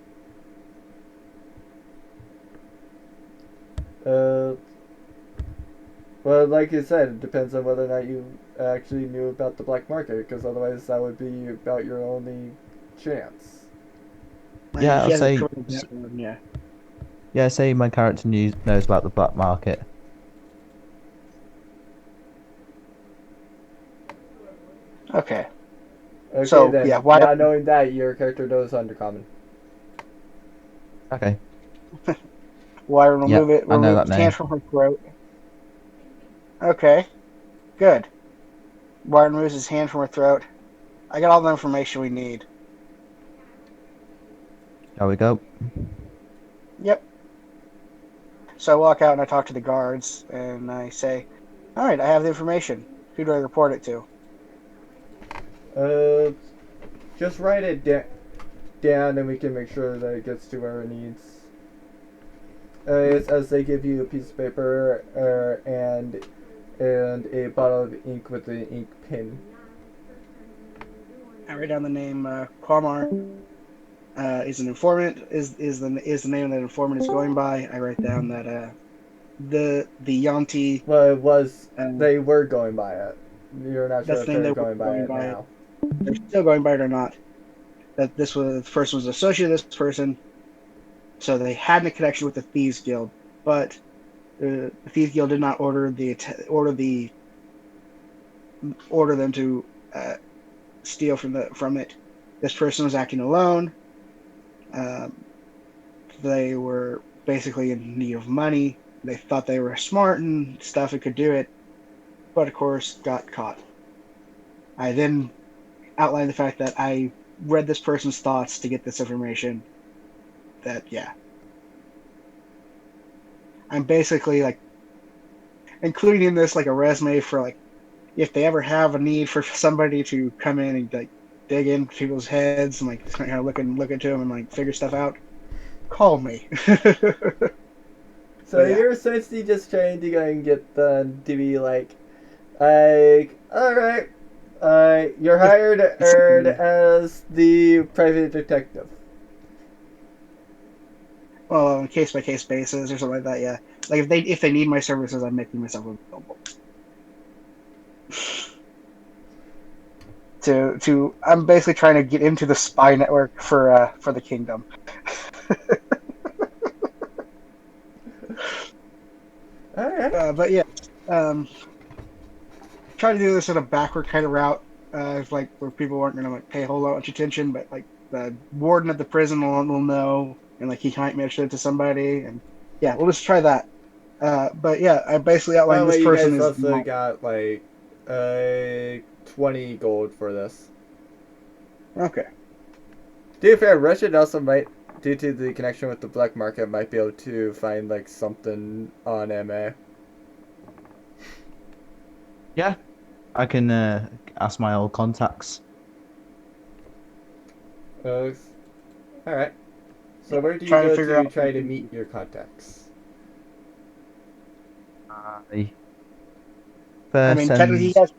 Uh, well, like you said, it depends on whether or not you actually knew about the black market, because otherwise that would be about your only chance. Yeah, he I'll has a say, criminal background. Yeah. yeah, say my character knows about the black market. Okay. Okay, So then. yeah, why? Now knowing that, your character knows Undercommon. Okay. Why Yep, I know remove that its hand name. from her throat? Okay, good. Why removes his hand from her throat? I got all the information we need. Shall we go? Yep. So I walk out and I talk to the guards and I say, "All right, I have the information. Who do I report it to?" Uh, just write it down and we can make sure that it gets to where it needs. It's as they give you a piece of paper and a bottle of ink with the ink pen. I write down the name Kwamar. Is an informant. Is the name that informant is going by. I write down that the Yanti. Well, it was. Uh, They were going by it. You're not sure that's if the name they're they were going by going it by. now. They're still going by it or not. That this person was associated with this person, so they had a connection with the Thieves Guild, but the Thieves Guild did not order them to steal from it. This person was acting alone. Um, they were basically in need of money. They thought they were smart and stuff and could do it, but of course got caught. I then outlined the fact that I read this person's thoughts to get this information. That yeah, I'm basically like including in this like a resume for like if they ever have a need for somebody to come in and like dig in people's heads and like kind of look into them and like figure stuff out, call me. So But yeah, you're essentially just trying to go and get them to be all right, you're if, hired as the private detective. well, on a case by case basis or something like that. Yeah, like if they need my services, I'm making myself available. I'm basically trying to get into the spy network for the kingdom. All right. But yeah, um, try to do this in a backward kind of route, like where people aren't going to like pay a whole lot of attention, but like the warden of the prison will know, and like he might mention it to somebody, and yeah, we'll just try that. But yeah, I basically By outlined the this way, you person guys is also not got 20 gold for this. okay. To be fair, Russia also might, due to the connection with the black market, might be able to find like something on MA. Yeah, I can ask my old contacts. Uh, all right. So where do you Trying to go figure to out. try to meet your contacts? I I first mean, technically, send.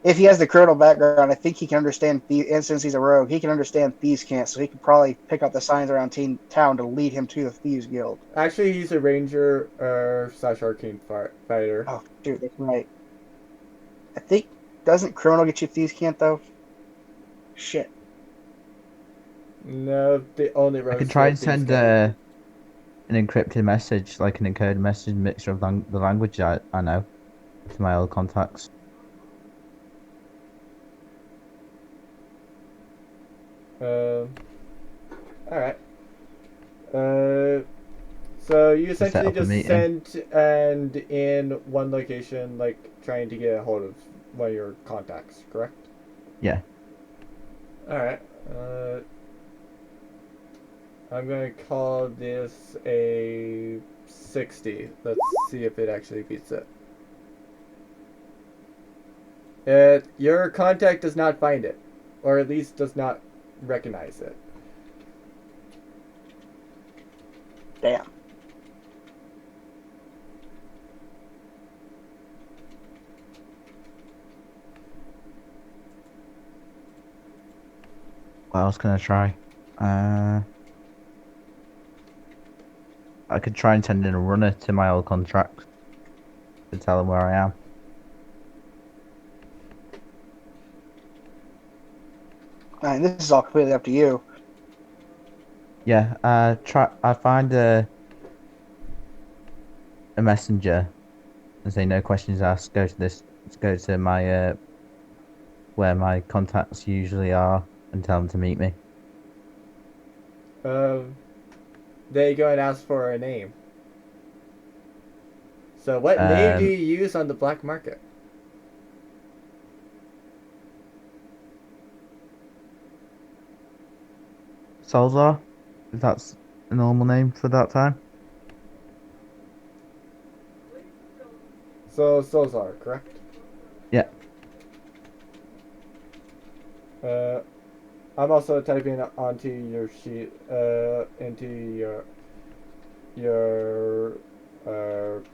if he has the criminal background, I think he can understand and since he's a rogue, he can understand thieves' can't, so he could probably pick up the signs around town to lead him to the thieves guild. Actually, he's a ranger slash arcane fighter. Oh, shoot, that's right. I think doesn't criminal get you thieves can't though? Shit. No, the only I can rogues try get and these send can. an encrypted message, like an encoded message mixture of the language I know, to my old contacts. Uh, all right. Uh, so you To set essentially up a just meeting. sent and in one location, like trying to get a hold of one of your contacts, correct? Yeah. All right. I'm gonna call this a 60. Let's see if it actually beats it. Your contact does not find it, or at least does not recognize it. Damn. What else can I try? Uh, I could try and send in a runner to my old contract to tell them where I am. I mean, this is all completely up to you. Yeah. Try. I find a messenger and say no questions asked. Go to this. Go to my where my contacts usually are and tell them to meet me. Um, they go and ask for a name. So, what name do Um, you use on the black market? Salzar, if that's a normal name for that time. So, Sozar, correct? Yeah. Uh, I'm also typing onto your sheet, into your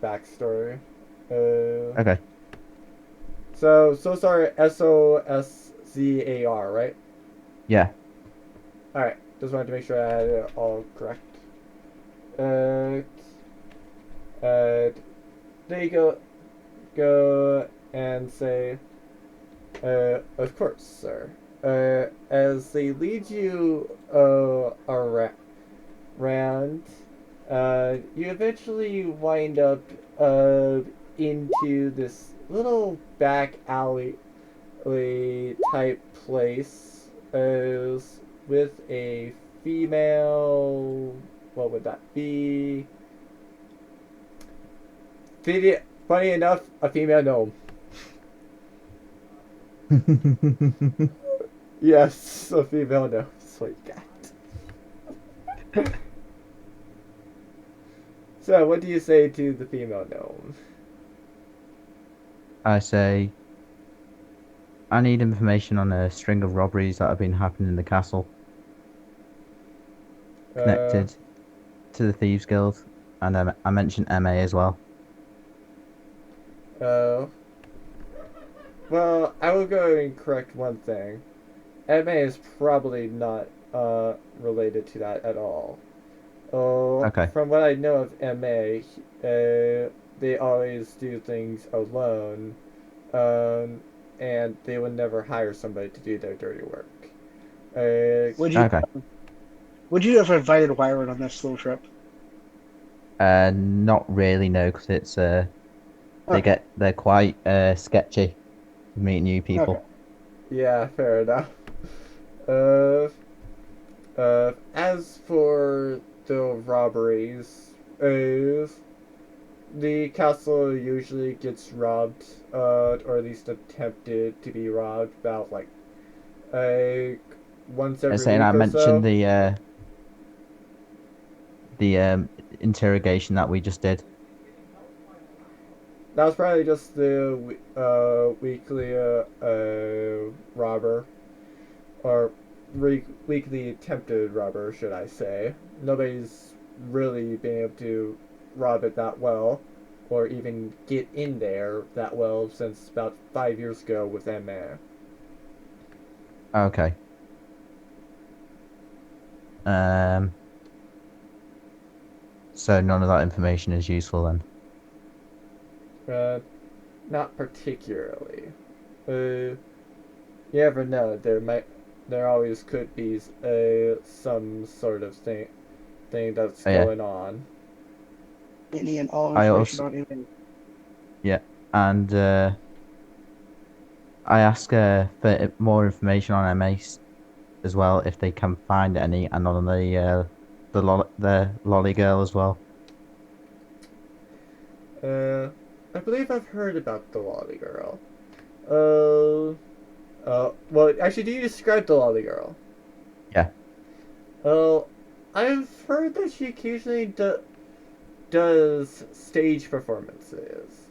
backstory. Uh, Okay. so Sozar, Soszar, right? Yeah. All right. Just wanted to make sure I had it all correct. Uh, they go and say, of course, sir. As they lead you around, you eventually wind up into this little back alley type place with a female. What would that be? Funny enough, a female gnome. Yes, a female gnome. Sweet cat. So, what do you say to the female gnome? I say, I need information on a string of robberies that have been happening in the castle Uh, connected to the Thieves Guild. And I mentioned MA as well. uh, well, I will go and correct one thing. MA is probably not related to that at all. Oh, Okay. from what I know of MA, they always do things alone, um, and they would never hire somebody to do their dirty work. Uh, Would you Okay. would you have invited Wyron on this little trip? Not really, no, because Okay. they're quite sketchy meeting new Okay. people. yeah, fair enough. Uh, as for the robberies, the castle usually gets robbed, or at least attempted to be robbed, about uh, once I every saying I week or mentioned so. the interrogation that we just did. That was probably just the weekly robber, or weekly attempted robber, should I say. Nobody's really been able to rob it that well, or even get in there that well since about 5 years ago with MA. Okay. Um. So none of that information is useful then. Uh, not particularly. You never know. There always could be some sort of thing that's Oh, yeah. going on. Any and all I information also on him. Yeah, and I ask for more information on MAs as well if they can find any, and on the lolly girl as well. Uh, I believe I've heard about the Lolly Girl. Uh, well, actually, do you describe the Lolly Girl? Yeah. Well, I've heard that she occasionally does stage performances.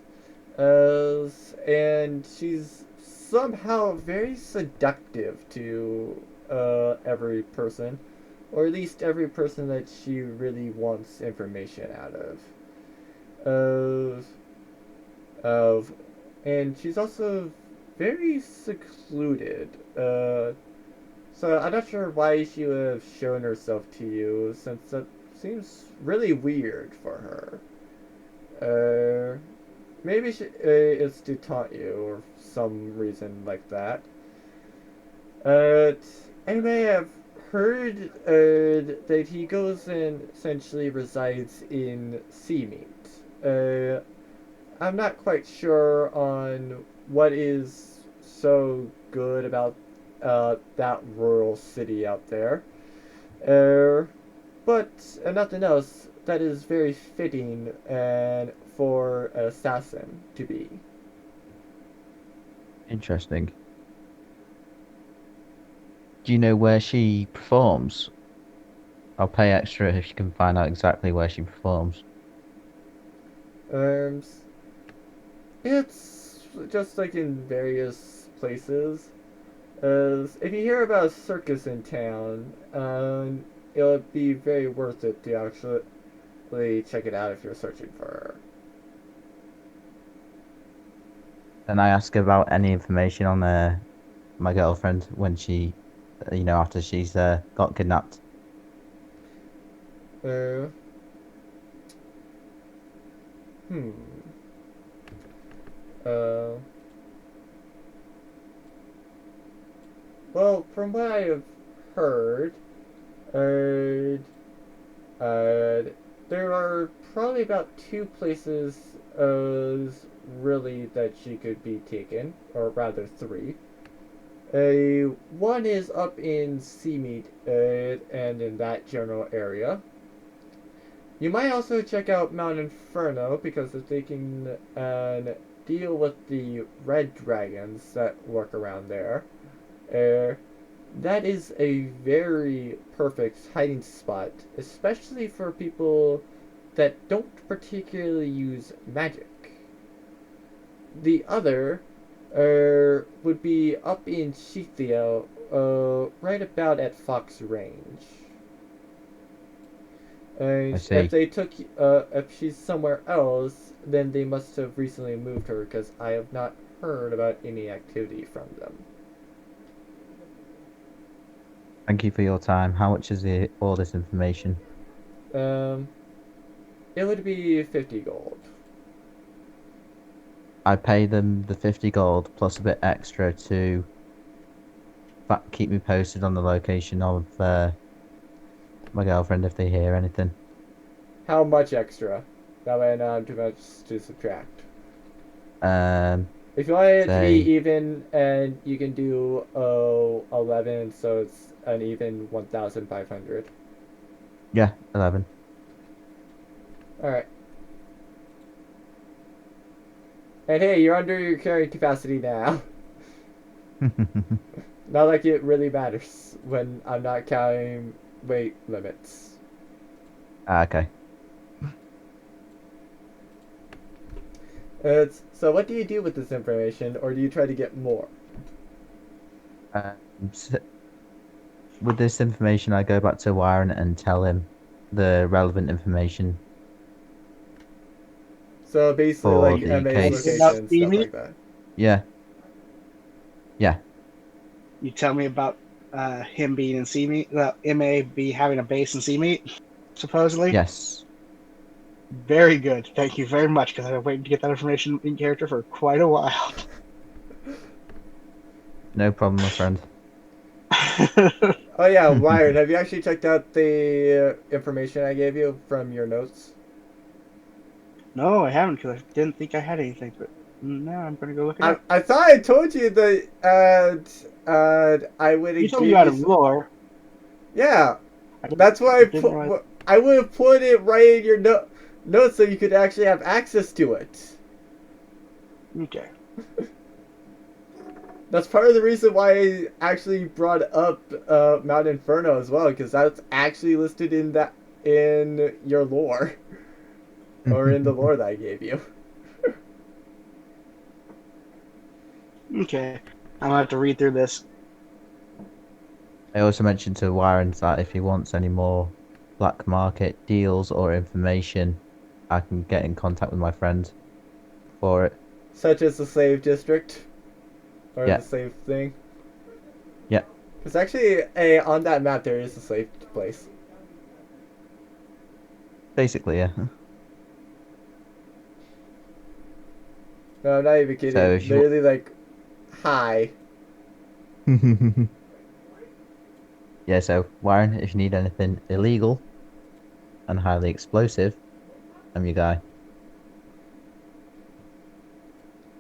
And she's somehow very seductive to every person, or at least every person that she really wants information out of. Uh, of, and she's also very secluded. So I'm not sure why she would have shown herself to you, since that seems really weird for her. Maybe it's to taunt you or some reason like that. Uh, anyway, I've heard that he goes and essentially resides in Seameat. I'm not quite sure on what is so good about that rural city out there. Er, but nothing else that is very fitting and for an assassin to be. Interesting. Do you know where she performs? I'll pay extra if you can find out exactly where she performs. Um, it's just like in various places. As if you hear about a circus in town, it'll be very worth it to actually check it out if you're searching for her. And I ask about any information on my girlfriend when she, after she's got kidnapped. Uh, hmm. Uh, well, from what I have heard, uh, there are probably about two places, really that she could be taken, or rather three. One is up in Seamead, and in that general area. You might also check out Mount Inferno because if they can deal with the red dragons that lurk around there, uh, that is a very perfect hiding spot, especially for people that don't particularly use magic. The other would be up in Shithia, right about at Fox Range. I And if see. they took, if she's somewhere else, then they must have recently moved her because I have not heard about any activity from them. Thank you for your time. How much is all this information? Um, it would be 50 gold. I pay them the 50 gold plus a bit extra to keep me posted on the location of my girlfriend if they hear anything. How much extra? That way I don't have too much to subtract. Um, If you want it to be say, even, and you can do 11, so it's an even 1,500. yeah, 11. Alright. And hey, you're under your carrying capacity now. Not like it really matters when I'm not counting weight limits. Okay. So what do you do with this information, or do you try to get more? Um, s with this information, I go back to Warren and tell him the relevant information So basically, for like the MA's Tell me case. about location, stuff Steamy. like that. Yeah, yeah, You tell me about him being in Sea Meat. MA be having a base in Sea Meat, supposedly. yes. Very good. Thank you very much, because I've been waiting to get that information in character for quite a while. No problem, my friend. Oh yeah, Wired. Have you actually checked out the information I gave you from your notes? No, I haven't, because I didn't think I had anything, but now I'm going to go look it up. I thought I told you that I would You have told me you gave had you. a lore. Yeah, I that's why I didn't realize. I would have put it right in your notes so you could actually have access to it. Okay. That's part of the reason why I actually brought up Mount Inferno as well, because that's actually listed in your lore, or in the lore that I gave you. Okay. I'm going to have to read through this. I also mentioned to Warren that if he wants any more black market deals or information, I can get in contact with my friend for it. Such as the slave district, or the Yeah, slave thing. yeah, Because actually, on that map there is a slave place. basically, yeah. No, I'm not even So kidding. if you Literally, like, hi. yeah, so Warren, if you need anything illegal and highly explosive, I'm your guy.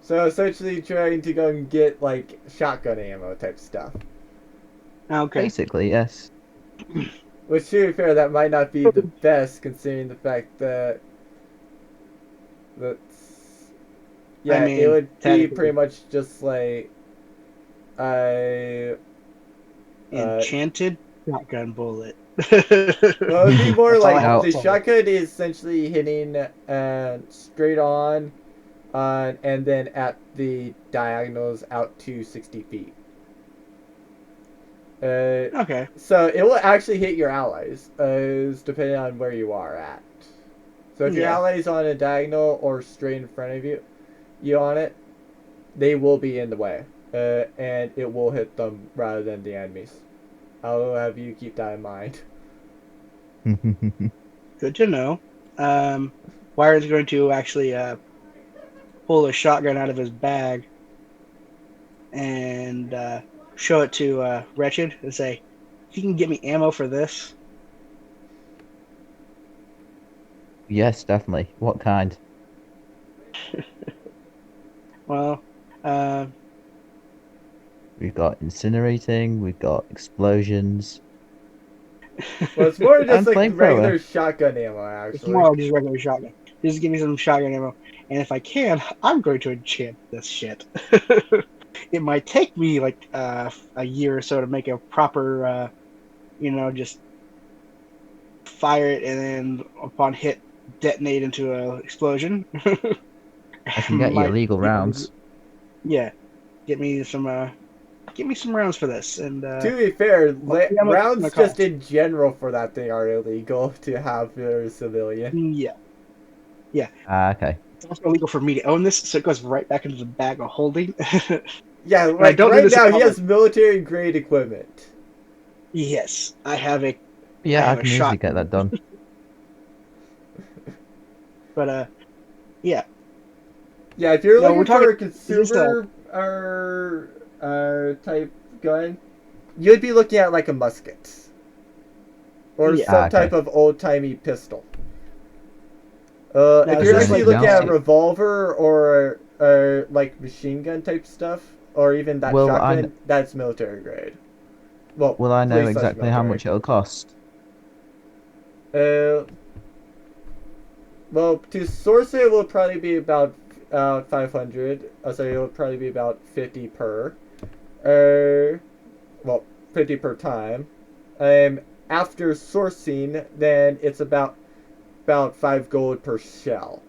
So essentially trying to go and get like shotgun ammo type stuff. Okay. Basically, yes. Which to be fair, that might not be the best considering the fact that that's I yeah, it mean, would be pretty technically, much just like I enchanted shotgun bullet. well, it'd be more That's all I like have Now, to the say. shotgun is essentially hitting straight on, and then at the diagonals out to 60 feet. Uh, Okay. so it will actually hit your allies, depending on where you are at. So if your Yeah. allies on a diagonal or straight in front of you on it, they will be in the way, and it will hit them rather than the enemies. I'll have you keep that in mind. Good to know. Wiren's going to actually pull a shotgun out of his bag and show it to Wretched and say, "If you can get me ammo for this." yes, definitely. What kind? Well, uh, We've got incinerating, we've got explosions, Well, it's more just and like flamethrower. regular shotgun ammo, it's actually. more like just regular shotgun. Just give me some shotgun ammo, and if I can, I'm going to enchant this shit. It might take me like a year or so to make a proper, just fire it and then upon hit detonate into a explosion. I can get you Might illegal take rounds. yeah, get me some rounds for this, and To be fair, how much it's gonna rounds just cost. in general for that thing are illegal to have for a civilian. Yeah, yeah. Ah, okay. It's also illegal for me to own this, so it goes right back into the bag of holding. And Yeah, I like don't do right this in now he public. has military grade equipment. Yes, I Yeah, I have a can easily shot, get that done. but yeah. Yeah, if you're No, we're looking talking. for a Is this a consumer type gun, you'd be looking at like a musket or yeah? Ah, some type okay. of old timey pistol. Now If is Is you're there this actually like anything looking else? at a revolver or like machine gun type stuff, or even that Will I shotgun, that's military grade. Well, will I know police slash exactly how military. much it'll cost? Uh, well, to source it will probably be about 500. So it'll probably be about 50 per. Uh, well, 50 per time. After sourcing, then it's about 5 gold per shell.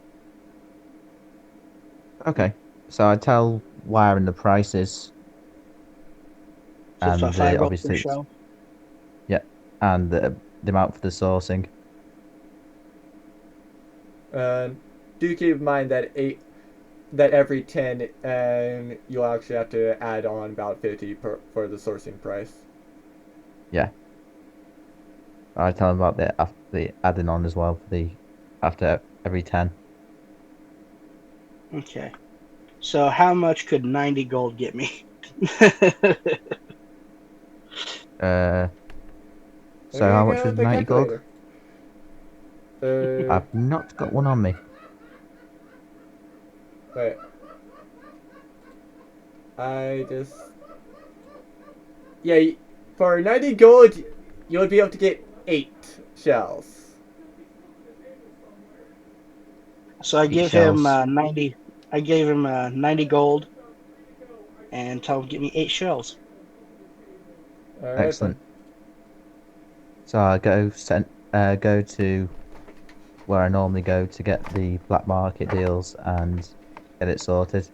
Okay. So I tell Wire the prices so it's and about 5 gold per obviously it's shell? yeah, and the amount for the sourcing. Uh, do keep in mind that that every 10, you'll actually have to add on about 50 for the sourcing price. Yeah. I tell them about the adding on as well for the after every 10. Okay. So how much could 90 gold get me? Uh, Let so me how get much out was the 90 gold? calculator. Uh, I've not got one on me. wait. I just yeah. For 90 gold, you would be able to get 8 shells. So I 8 gave him shells. 90. I gave him 90 gold and tell him to get me 8 shells. All right then. Excellent. So I go to where I normally go to get the black market deals and get it sorted.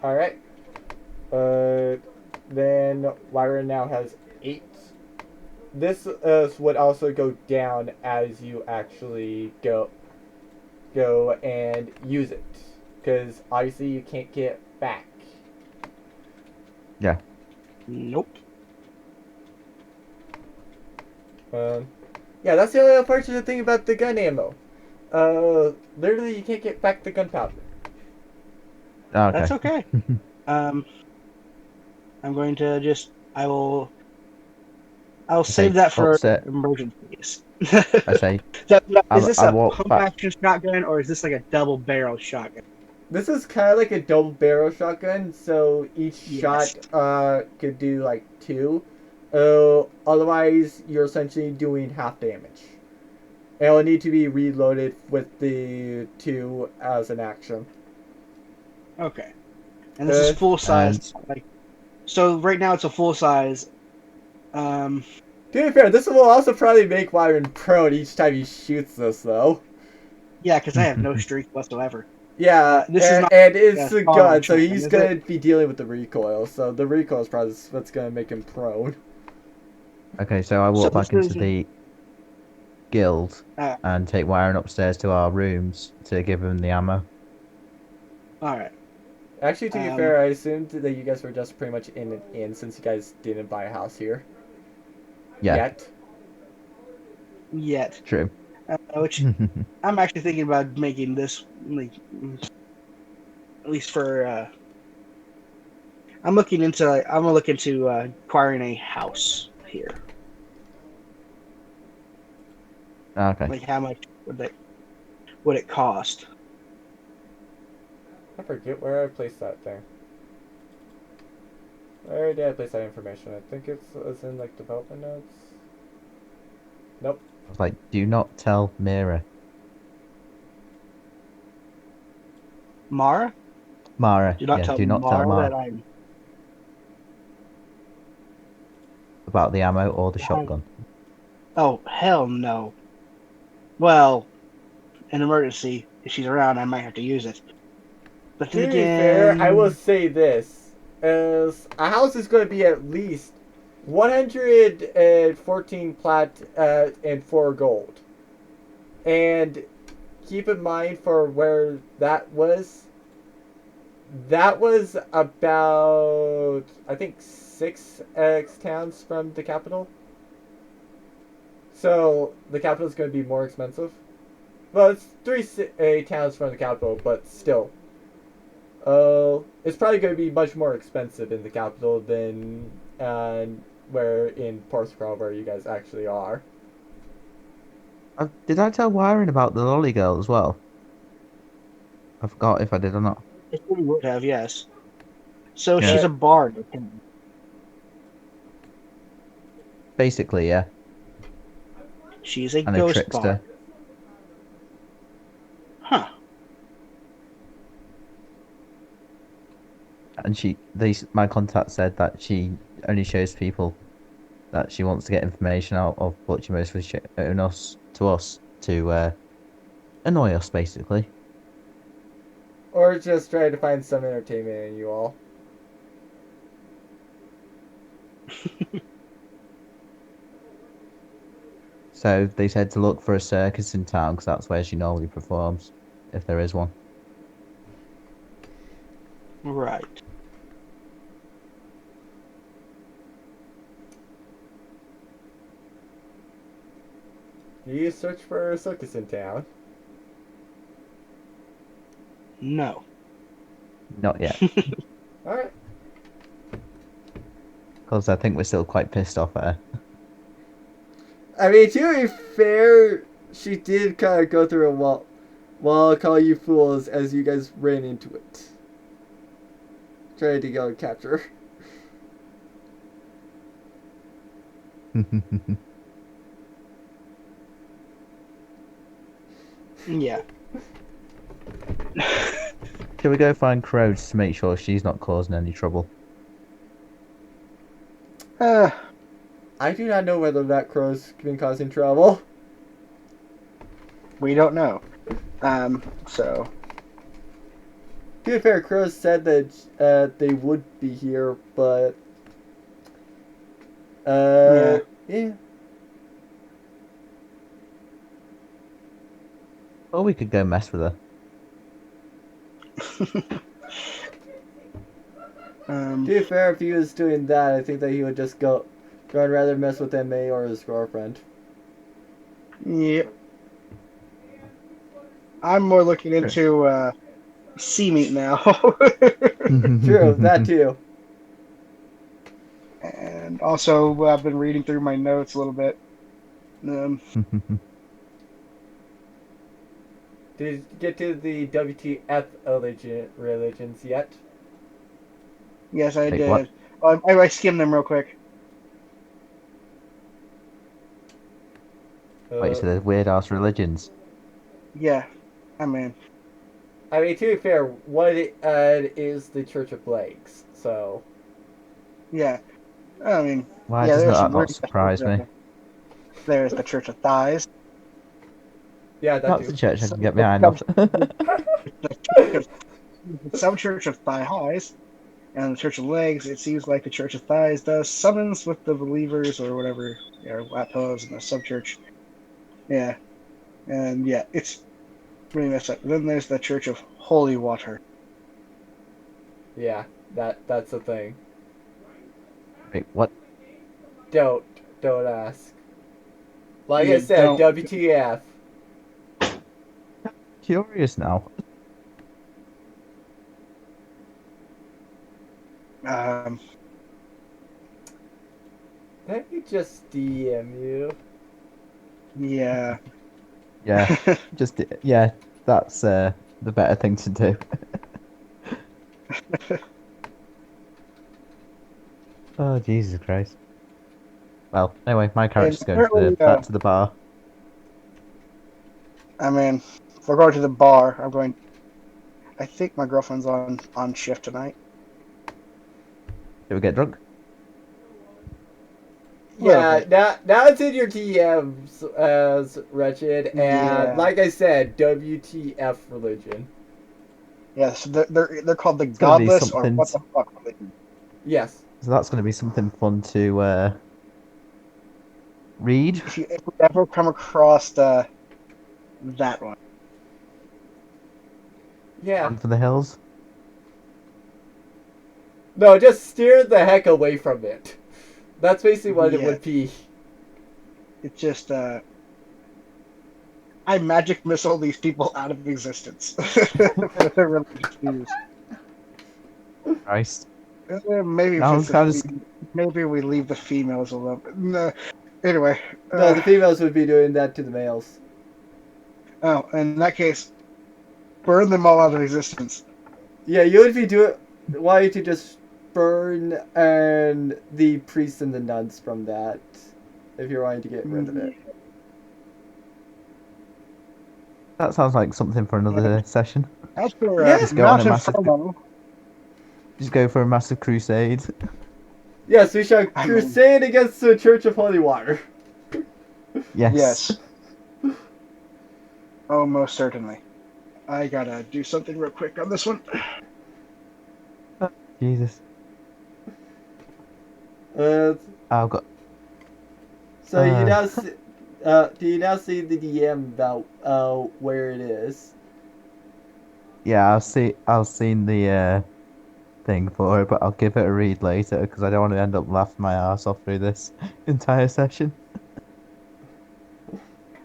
All right. Uh, then Lyra now has 8. This would also go down as you actually go and use it, because obviously you can't get back. Yeah. Nope. Um, yeah, that's the only unfortunate thing about the gun ammo. Literally you can't get back the gunpowder. Oh, That's okay. okay. Um, I'm going to I will I'll say save that for upset. emergencies. I say So, is this I a walk pump back. action shotgun or is this like a double barrel shotgun? This is kind of like a double barrel shotgun, so each Yes. shot could do like 2. Otherwise, you're essentially doing half damage. It'll need to be reloaded with the 2 as an action. Okay. And this is full size. And Like, so right now it's a full size. Um, To be fair, this will also probably make Wyron prone each time he shoots this, though. yeah, because I have no streak whatsoever. Yeah, This is not and it's a a firearm gun, so shotgun, he's is going it? to be dealing with the recoil. So the recoil is probably what's going to make him prone. okay, so I So walk this back into is the guild uh, and take Wyron upstairs to our rooms to give him the ammo. all right. Actually, to be fair, I assumed that you guys were just pretty much in and in since you guys didn't buy a house here. Yeah, Yet. Yet, true. which I'm actually thinking about making this like at least for. I'm gonna look into acquiring a house here. Okay. Like how much would it cost? I forget where I placed that thing. Where did I place that information? I think it's in like development notes. Nope. I was like, do not tell Mira. Mara? Mara, Do not yeah, tell do not tell Mara Mara that I'm. about the ammo or the shotgun. Oh hell no! Well, in an emergency, if she's around, I might have to use it. But then To be fair, I will again, say this: is a house is going to be at least 114 plat and 4 gold. And keep in mind for where that was about I think 6 towns from the capital. So the capital is going to be more expensive. Well, it's 3 towns from the capital, but still. It's probably going to be much more expensive in the capital than where in Portugal where you guys actually are. Did I tell Wyron about the lolly girl as well? I forgot if I did or not. it really would have, yes. So she's Yeah. a bard. Basically, yeah. She's a And a ghost bard. trickster. Huh. And my contact said that she only shows people that she wants to get information out of, but she mostly shows us to annoy us, basically. Or just try to find some entertainment in you all. So they said to look for a circus in town because that's where she normally performs, if there is one. Right. Do you search for a circus in town? No. Not yet, Alright. because I think we're still quite pissed off at her. I mean, to be fair, she did kind of go through a wall while call you fools as you guys ran into it. Trying to go and capture her. Yeah. Shall we go find Crows to make sure she's not causing any trouble? I do not know whether that crow's been causing trouble. We don't know. So. To be fair, crows said that they would be here, but yeah. Or we could go mess with her. To be fair, if he was doing that, I think that he would just go and rather mess with MA or his girlfriend. Yep. I'm more looking into sea meat now. True, that too. And And also, I've been reading through my notes a little bit. Did you get to the WTF religions yet? Yes, I Wait, what? did. I skimmed them real quick. Wait, so there's weird ass religions. Yeah, I mean, I mean, to be fair, what is the Church of Legs? So yeah. I mean, Why yeah, does there's that some not weird surprise me? There's the Church of Thighs. yeah, that That's a too. church I can get behind. Some, some Church of Thigh Highs. And the Church of Legs, it seems like the Church of Thighs does summons with the believers or whatever, or Lapos in the sub-church. Yeah. And yeah, it's really messed up. Then there's the Church of Holy Water. Yeah, that's the thing. Wait, what? Don't don't ask. Like I You said, don't. WTF. Curious now. Um, Let me just DM you. yeah. Yeah, yeah. That's the better thing to do. Oh Jesus Christ. Well, anyway, my And character's going to apparently, back to the bar. I mean, if we're going to the bar, I think my girlfriend's on shift tonight. Did we get drunk? Little Yeah, bit. now it's in your DMs as Wretched, and Yeah. like I said, WTF religion. Yeah, so they're called the It's going to be Godless or something. what the fuck religion. Yes. So that's going to be something fun to read. If you ever come across that one. Yeah. Run for the hills. No, just steer the heck away from it. That's basically what it Yeah. would be. It's just I magic missile these people out of existence for their religious views. Christ. Maybe if Now it's it's kind of maybe we leave the females alone. No. Anyway. No, the females would be doing that to the males. Oh, in that case, burn them all out of existence. Yeah, you would be doing. Why to just burn and the priests and the nuns from that, if you're wanting to get rid of it. that sounds like something for another session. As for Yeah. Just go on a Mount massive. Inferno, Just go for a massive crusade. Yes, we shall I mean- crusade against the Church of Holy Water. Yes. Oh, most certainly. I gotta do something real quick on this one. Jesus. I've got. So you now see, do you now see the DM about where it is? Yeah, I've seen the thing for it, but I'll give it a read later because I don't want to end up laughing my ass off through this entire session.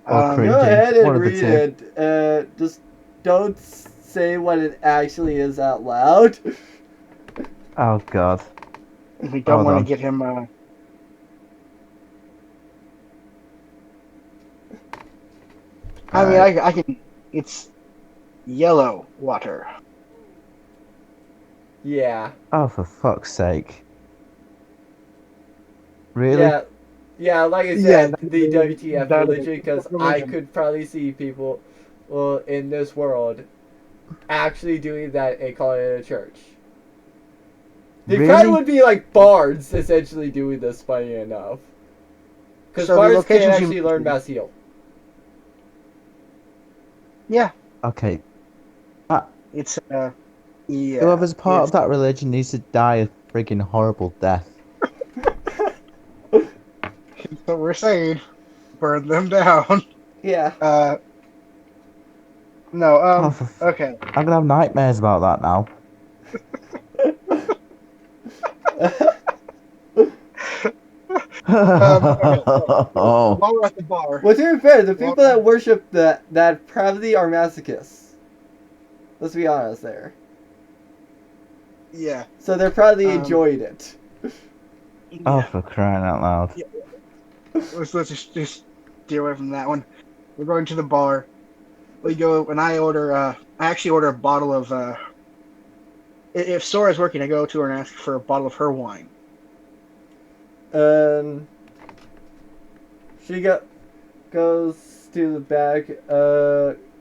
Or Um, cringing. Go ahead One and of the read two. it. Just don't say what it actually is out loud. Oh God. We don't Hold want on. to get him. I mean, Alright. I can. It's yellow water. Yeah. Oh, for fuck's sake. Really? Yeah. Yeah, like I Yeah, said, that- the WTF that- religion, because I religion. could probably see people, well, in this world, actually doing that and calling it a church. They probably Really? would be like bards, essentially doing this, funny enough. Because So the bards can't locations you actually learn mentioned- Mass Heal. Yeah, Okay. it's yeah. Whoever's part it's- of that religion needs to die a friggin' horrible death. So we're saying, burn them down. Yeah. No. Oh, Okay. I'm gonna have nightmares about that now. Oh. While we're at the bar, Well, to be fair, the people Well- that worship that probably are masochists. Let's be honest there. yeah. So they're probably Um, enjoying it. Oh, Yeah. for crying out loud. Yeah. Let's just stay away from that one. We're going to the bar. We go and I order. I actually order a bottle of. If Sora's working, I go to her and ask for a bottle of her wine. And she goes to the back,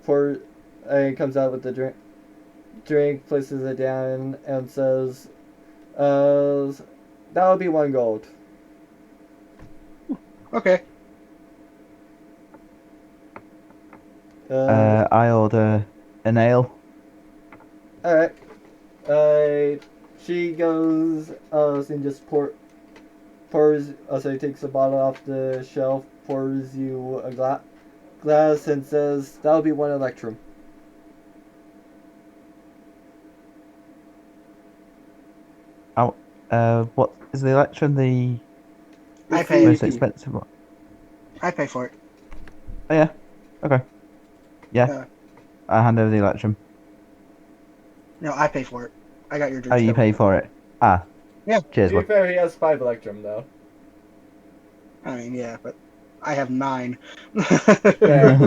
for, and comes out with the drink, places it down, and says, that would be 1 gold. Okay. I order an ale. Alright. She goes, and just pours, so takes a bottle off the shelf, pours you a glass, and says, that'll be 1 electrum. What is the Electrum? The I It's pay. most the AP. expensive one? I pay for it. Oh yeah. Okay. Yeah. Uh, I hand over the Electrum. no, I pay for it. I got your Oh, drinks you covered. pay for it. Ah. Yeah. Cheers, To be bud. fair, he has 5 electrum, though. I mean, yeah, but I have 9. Fair.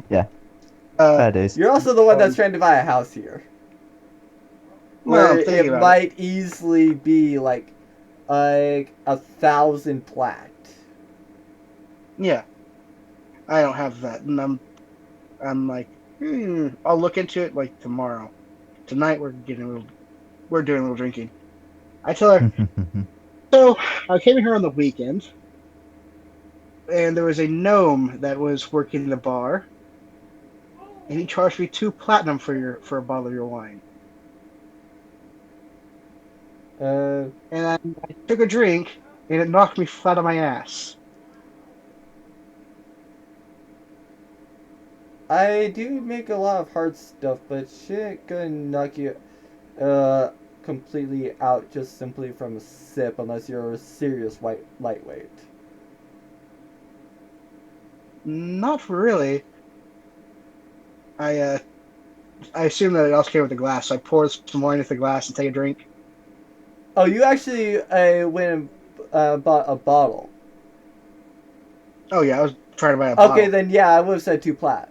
Yeah. uh, Fair dues. You're also the one that's um, trying to buy a house here. well, Where I'm thinking it about it. might easily be like 1,000 plat. Yeah, I don't have that, and I'm like, I'll look into it like tomorrow. Tonight we're doing a little drinking. I tell her, so I came here on the weekend, and there was a gnome that was working the bar, and he charged me 2 platinum for a bottle of your wine. Uh, And I took a drink, and it knocked me flat on my ass. I do make a lot of hard stuff, but shit gonna knock you completely out just simply from a sip unless you're a serious lightweight. Not really. I uh, I assume that it also came with a glass, so I poured some wine into the glass and take a drink. Oh, you actually went and bought a bottle. Oh yeah, I was trying to buy a Okay, bottle. then yeah, I would have said 2 plat.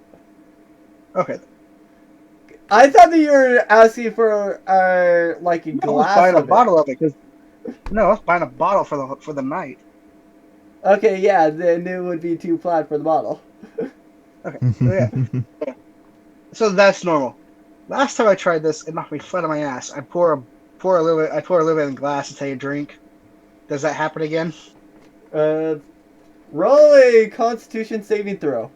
Okay, I thought that you were asking for like a no, I was glass buying a of it. bottle of it because no, I was buying a bottle for the night. Okay, yeah, then it would be 2 plat for the bottle. Okay, so yeah, so that's normal. Last time I tried this, it knocked me flat on my ass. Pour a little bit. I pour a little bit in the glass and take a drink. Does that happen again? Uh, roll a Constitution saving throw.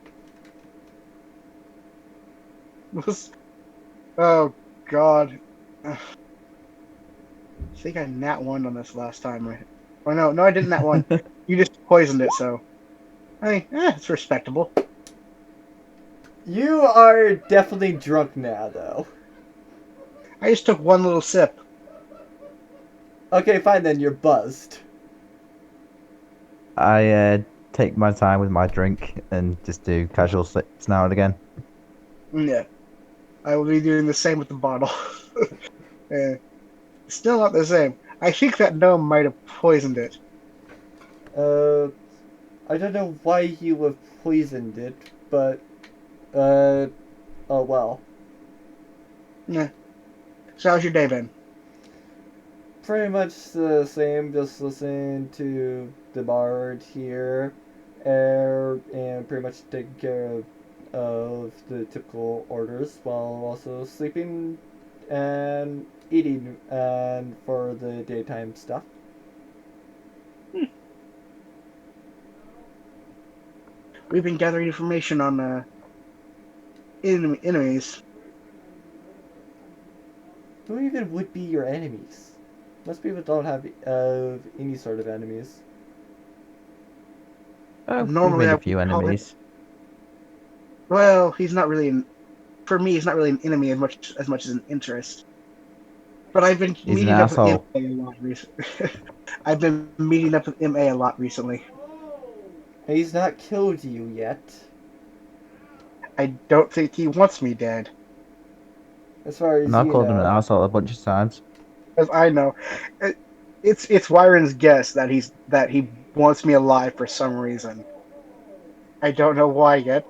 Oh God. I think I nat one on this last time, right? Oh no, I didn't nat one. You just poisoned it, so I mean, it's respectable. You are definitely drunk now, though. I just took one little sip. Okay, fine then. You're buzzed. I take my time with my drink and just do casual sips now and again. Yeah, I will be doing the same with the bottle. Yeah, still not the same. I think that gnome might have poisoned it. Uh, I don't know why you have poisoned it, but uh, oh well. Yeah. So how's your day been? Pretty much the same. Just listening to the bard here, and pretty much taking care of the typical orders while also sleeping and eating and for the daytime stuff. We've been gathering information on enemies. Who even would be your enemies? Most people don't have any sort of enemies. Oh, we've Normally, made I a would few call it. enemies. Well, he's not really for me. He's not really an enemy as much as an interest. But I've been He's an meeting up with asshole. MA a lot recently. I've been meeting up with MA a lot recently. He's not killed you yet. I don't think he wants me dead, As far as And I've you called him an know. asshole a bunch of times. as I know. It's Wyron's guess that he wants me alive for some reason. I don't know why yet,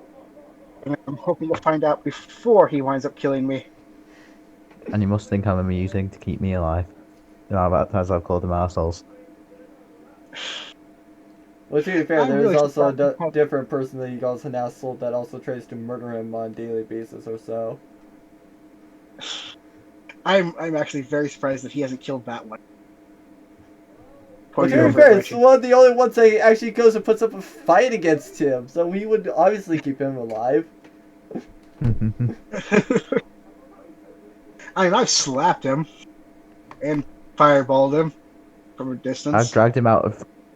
and I'm hoping to find out before he winds up killing me. And you must think I'm amusing to keep me alive. You know, as I've called them arseholes. Well, to be fair, I'm there is really also a surprised. different person that you also now sold that also tries to murder him on a daily basis or so. I'm actually very surprised that he hasn't killed that one. Well, Pointing to be over at fair, it's Wretched. one of the only ones that actually goes and puts up a fight against him, so we would obviously keep him alive. I mean, I've slapped him and fireballed him from a I've distance. dragged him out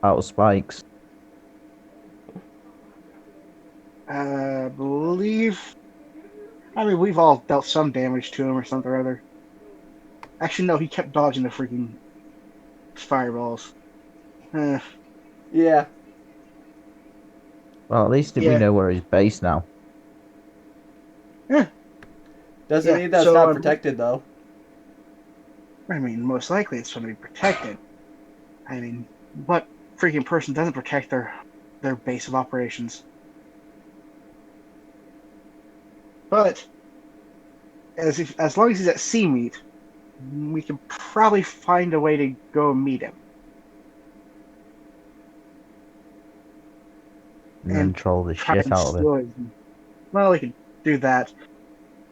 of spikes. Believe. I mean, we've all dealt some damage to him or something or other. Actually, no, he kept dodging the freaking fireballs. Uh, Yeah. Well, at least we yeah, know where he's based now. yeah, Doesn't yeah. mean that's So, not protected, though. I mean, most likely it's going to be protected. I mean, what freaking person doesn't protect their base of operations? But as long as he's at sea meat, we can probably find a way to go meet him And then and troll the try shit and out of him. steal his. Well, we could do that.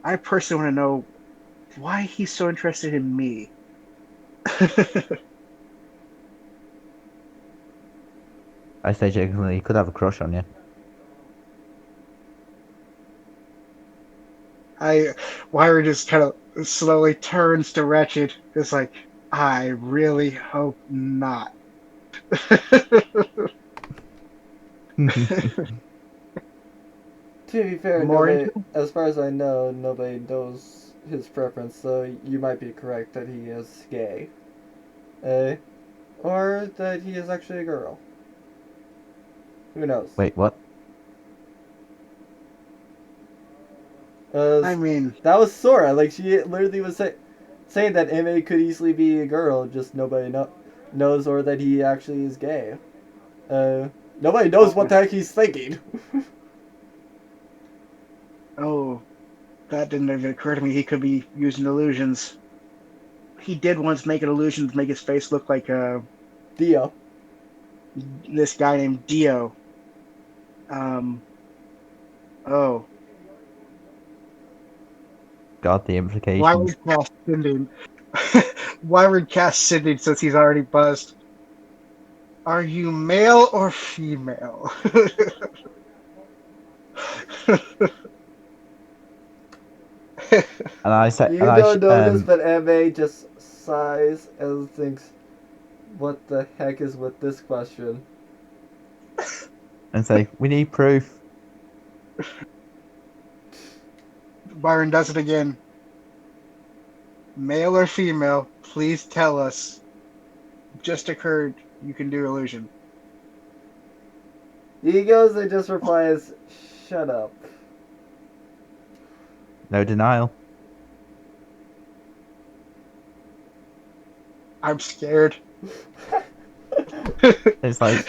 I personally want to know why he's so interested in me. I say genuinely, he could have a crush on you. Wyra just kind of slowly turns to Wretched, just like, I really hope not. To be fair, More nobody, into. as far as I know, nobody knows his preference, so you might be correct that he is gay. Or that he is actually a girl. Who knows? Wait, what? I mean, That was Sora. Like, she literally was saying that MA could easily be a girl, just nobody knows, or that he actually is gay. Nobody knows what the heck he's thinking. oh, that didn't even occur to me. He could be using illusions. He did once make an illusion to make his face look like Dio. this guy named Dio. Um, oh, God, the why implications. would cast sending? Why would cast sending since he's already buzzed? Are you male or female? And I said, You don't know this, but MA just sighs and thinks, what the heck is with this question? and say, we need proof. Byron does it again. Male or female, please tell us. Just occurred, you can do illusion. He goes and just replies, shut up. No denial. I'm scared. It's like,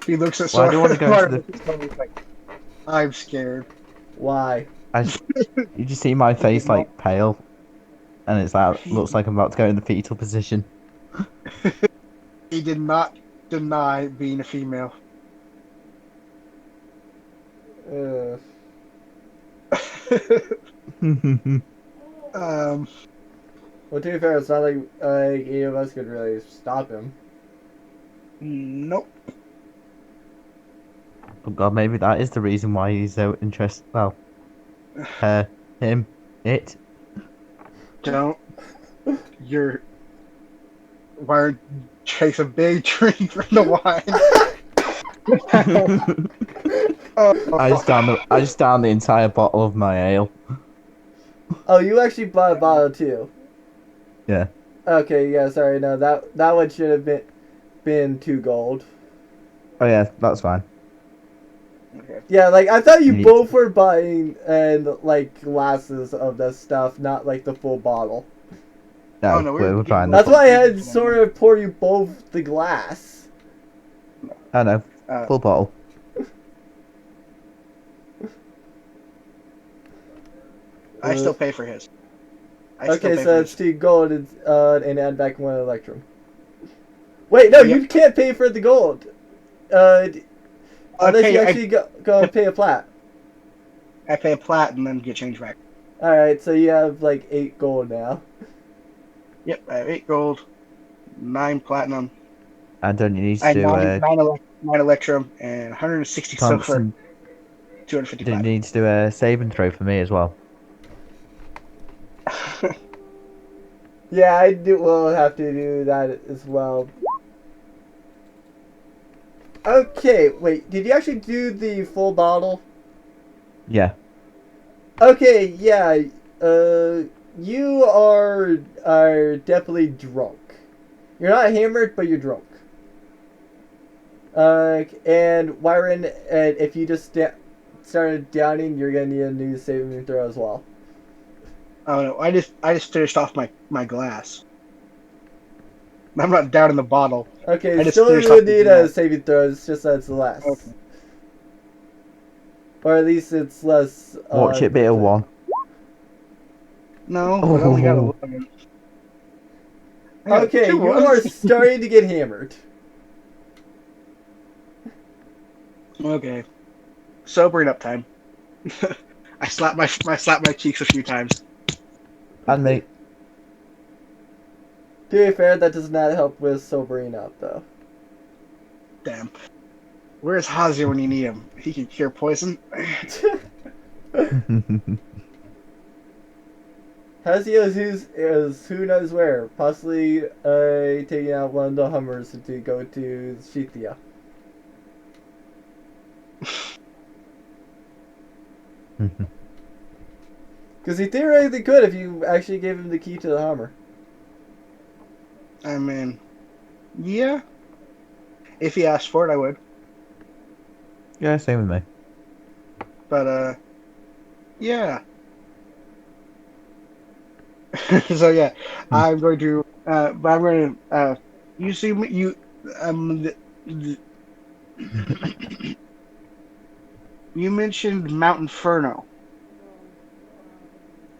He looks at well, I don't want to go into the. Like, I'm scared. Why? you just see my face like pale, and it's like looks like I'm about to go in the fetal position. He did not deny being a female. um, Well, to be fair, it's not like any of us could really stop him. nope. Oh God, maybe that is the reason why he's so interested. Well, him, it. Don't. You're. Why chase a big drink from the wine? Oh, I just downed the entire bottle of my ale. Oh, you actually bought a bottle too. Yeah. Okay, yeah, sorry, no, that one should have been 2 gold. Oh yeah, that's fine. okay. Yeah, like I thought you Neat. both were buying and like glasses of this stuff, not like the full bottle. No, Oh no, we're fine. That's why I had Sora pour you both the glass. I know. Full bottle. I still pay for his. Okay, so it's 2 gold and add back 1 electrum. Wait, no, you can't pay for the gold. Unless you actually go and pay a plat. I pay a plat and then get change back. Alright, so you have like 8 gold now. Yep, I have 8 gold, 9 platinum. And don't you need to do 9 electrum and 160 silver. 250 do you platinum. need to do a save and throw for me as well? Yeah, I will have to do that as well. Okay, wait, did you actually do the full bottle? Yeah. Okay, yeah, you are definitely drunk. You're not hammered, but you're drunk. And Wyron, if you just started downing, you're gonna need a new saving throw as well. Oh no, I just finished off my glass. I'm not down in the bottle. Okay, still would need a saving throw, it's just that it's less. Okay. Or at least it's less... Watch it be a 1. No, but I only got 11. Okay, you are starting to get hammered. Okay. Sobering up time. I slapped my cheeks a few times. And me. To be fair, that does not help with sobering up, though. Damn. Where's Hazio when you need him? He can cure poison. Hazio is who knows where. Possibly taking out one of the Hummers to go to Shithia. Because he theoretically could if you actually gave him the key to the Hummer. I mean, yeah. If he asked for it, I would. Yeah, same with me. But, yeah. So, yeah. I'm going to, you see, you mentioned Mount Inferno.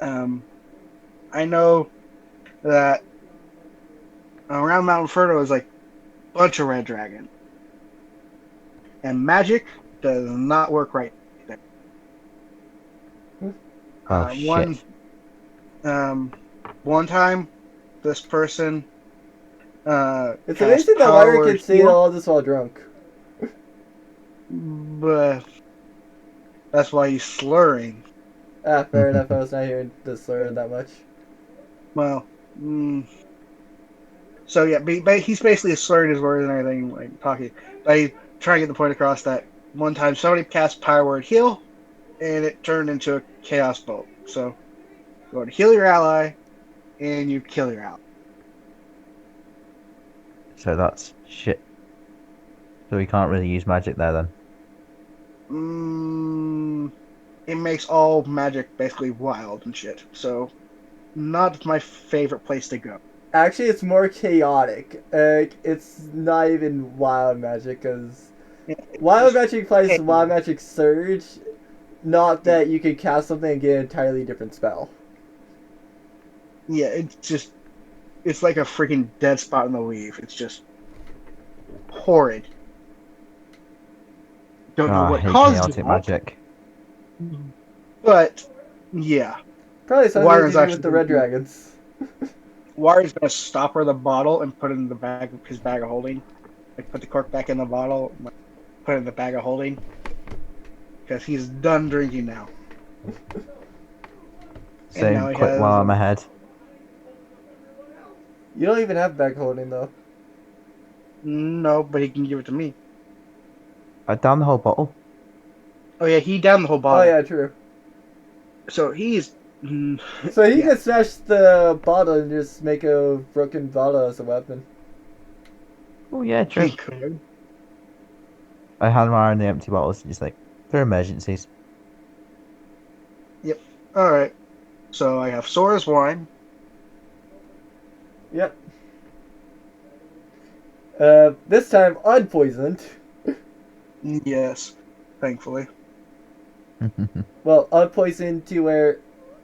I know that around Mount Inferno is like a bunch of red dragon. And magic does not work right there. Shit. One time, this person it's amazing that Lyra can say all this while drunk. But that's why he's slurring. Ah, fair enough. I was not hearing the slur that much. Well, so yeah, but he's basically slurring his words and everything, like talking. But he's trying to get the point across that one time somebody cast Power Word Heal, and it turned into a Chaos Bolt. So you go to heal your ally, and you kill your ally. So that's shit. So we can't really use magic there then. It makes all magic basically wild and shit. So, not my favorite place to go. Actually, it's more chaotic. It's not even wild magic, because wild magic plays wild magic surge, not that you can cast something and get an entirely different spell. Yeah, it's like a freaking dead spot in the leaf. It's just horrid. Don't know what caused chaotic magic. But yeah, probably something to do with the red dragons. Warrior's gonna stop her the bottle and put it in the bag, his bag of holding. Like put the cork back in the bottle, put it in the bag of holding, because he's done drinking now. Same. Quick while I'm ahead. You don't even have bag holding though. No, but he can give it to me. I downed the whole bottle. Oh yeah, he downed the whole bottle. Oh yeah, true. So he's. So he can smash the bottle and just make a broken bottle as a weapon. Oh yeah, true. He could. I had my in the empty bottles, just like for emergencies. Yep. All right. So I have Sora's wine. Yep. This time unpoisoned. Yes, thankfully. Well, unpoisoned to where.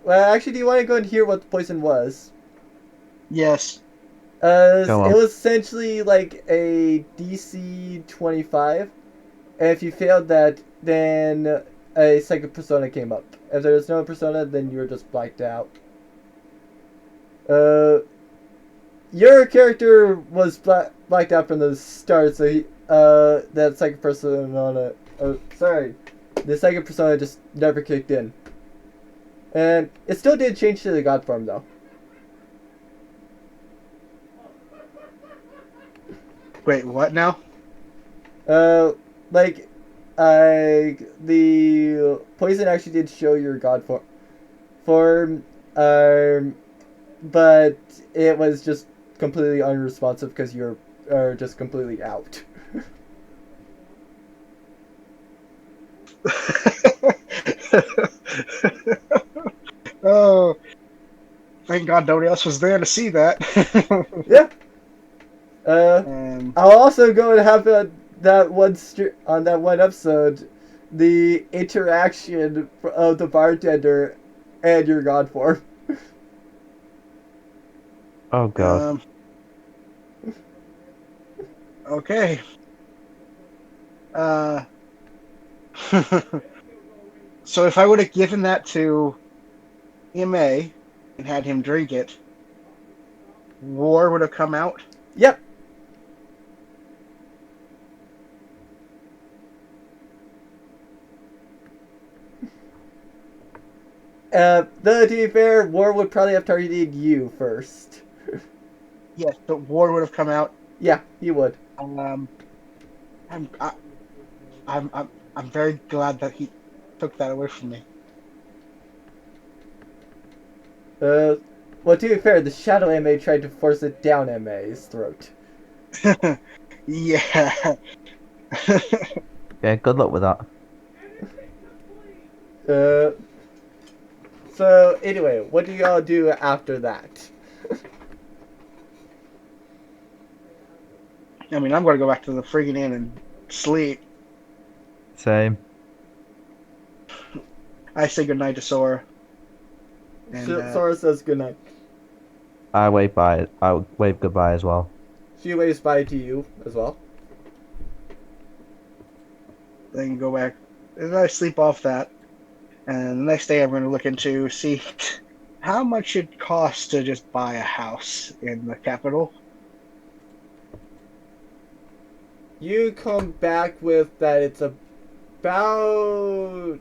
Well, actually, do you want to go and hear what the poison was? Yes. Go It on. was essentially like a DC 25. And if you failed that, then a second persona came up. If there was no persona, then you were just blacked out. Uh, your character was blacked out from the start, so that second persona. Sorry, the second persona just never kicked in, and it still did change to the god form though. Wait, what now? Uh, like, the poison actually did show your god form, but it was just completely unresponsive because you're just completely out. Oh, thank God nobody else was there to see that. Yeah. Uh, um, I'll also go and have that one on that one episode, the interaction of the bartender and your god form. Oh god. um, okay. Uh, so if I would have given that to MA and had him drink it, war would have come out. Yep. Though to be fair, War would probably have targeted you first. Yes, but war would have come out. Yeah, he would. Um, I'm, I, I'm very glad that he took that away from me. Well, to be fair, the Shadow MA tried to force it down MA's throat. Yeah. Yeah, good luck with that. Uh, so anyway, what do y'all do after that? I mean, I'm going to go back to the friggin' inn and sleep. Same. I say goodnight to Sora. And, Sora says goodnight. I wave bye. I wave goodbye as well. She waves bye to you as well. then go back. And I sleep off that. And the next day I'm going to look into, see how much it costs to just buy a house in the capital. You come back with that it's about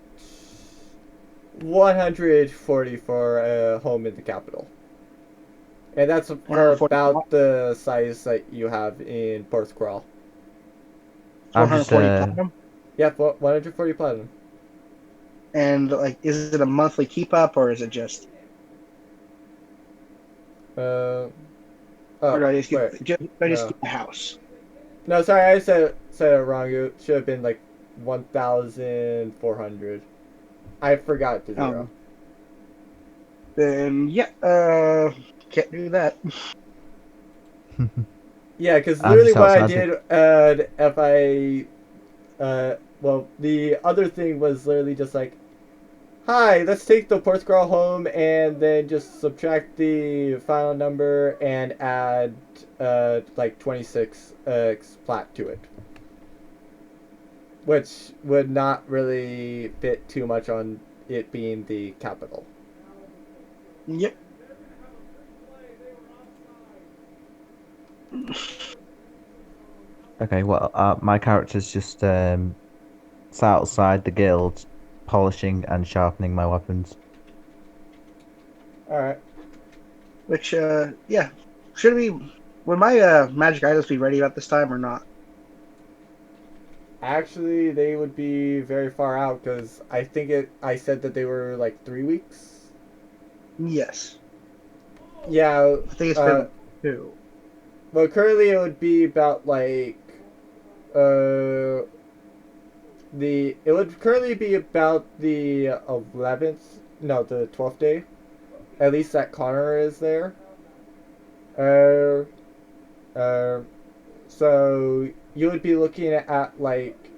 140 for a home in the capital. And that's for 140 about the size that you have in Porthcrawl. I'm just 140 platinum. Yep, 140 platinum. And, like, is it a monthly keep up or is it just. Oh, Or do I just wait. get, I just No. get the house? No, sorry, I said it wrong. It should have been like 1,400. I forgot the zero. Then, yeah, can't do that. Yeah, because I'm literally just what I outside did, if well, the other thing was literally just like, hi, let's take the Porthcrawl home and then just subtract the final number and add, like 26 plat to it. Which would not really fit too much on it being the capital. Yep. Okay, well, my character's just sat outside the guild, polishing and sharpening my weapons. Alright. Which, yeah. Should we. Would my magic items be ready about this time or not? Actually, they would be very far out because I said that they were like 3 weeks. Yes. Yeah. I think it's been 2. Well, currently it would be about like it would currently be about the 11th, no, the 12th day. At least that Connor is there. Uh, uh, so you would be looking at like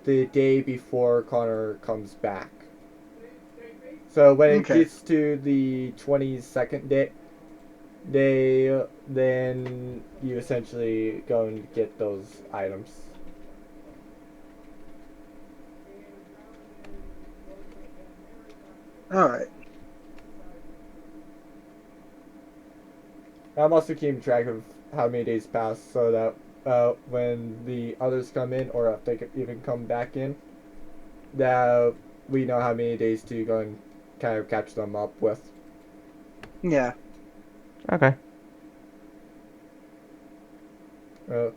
the day before Connor comes back. So when it Okay. gets to the 22nd then you essentially go and get those items. All right. I'm also keeping track of how many days pass so that when the others come in, or if they even come back in, that we know how many days to go and kind of catch them up with. Yeah. Okay. Uh,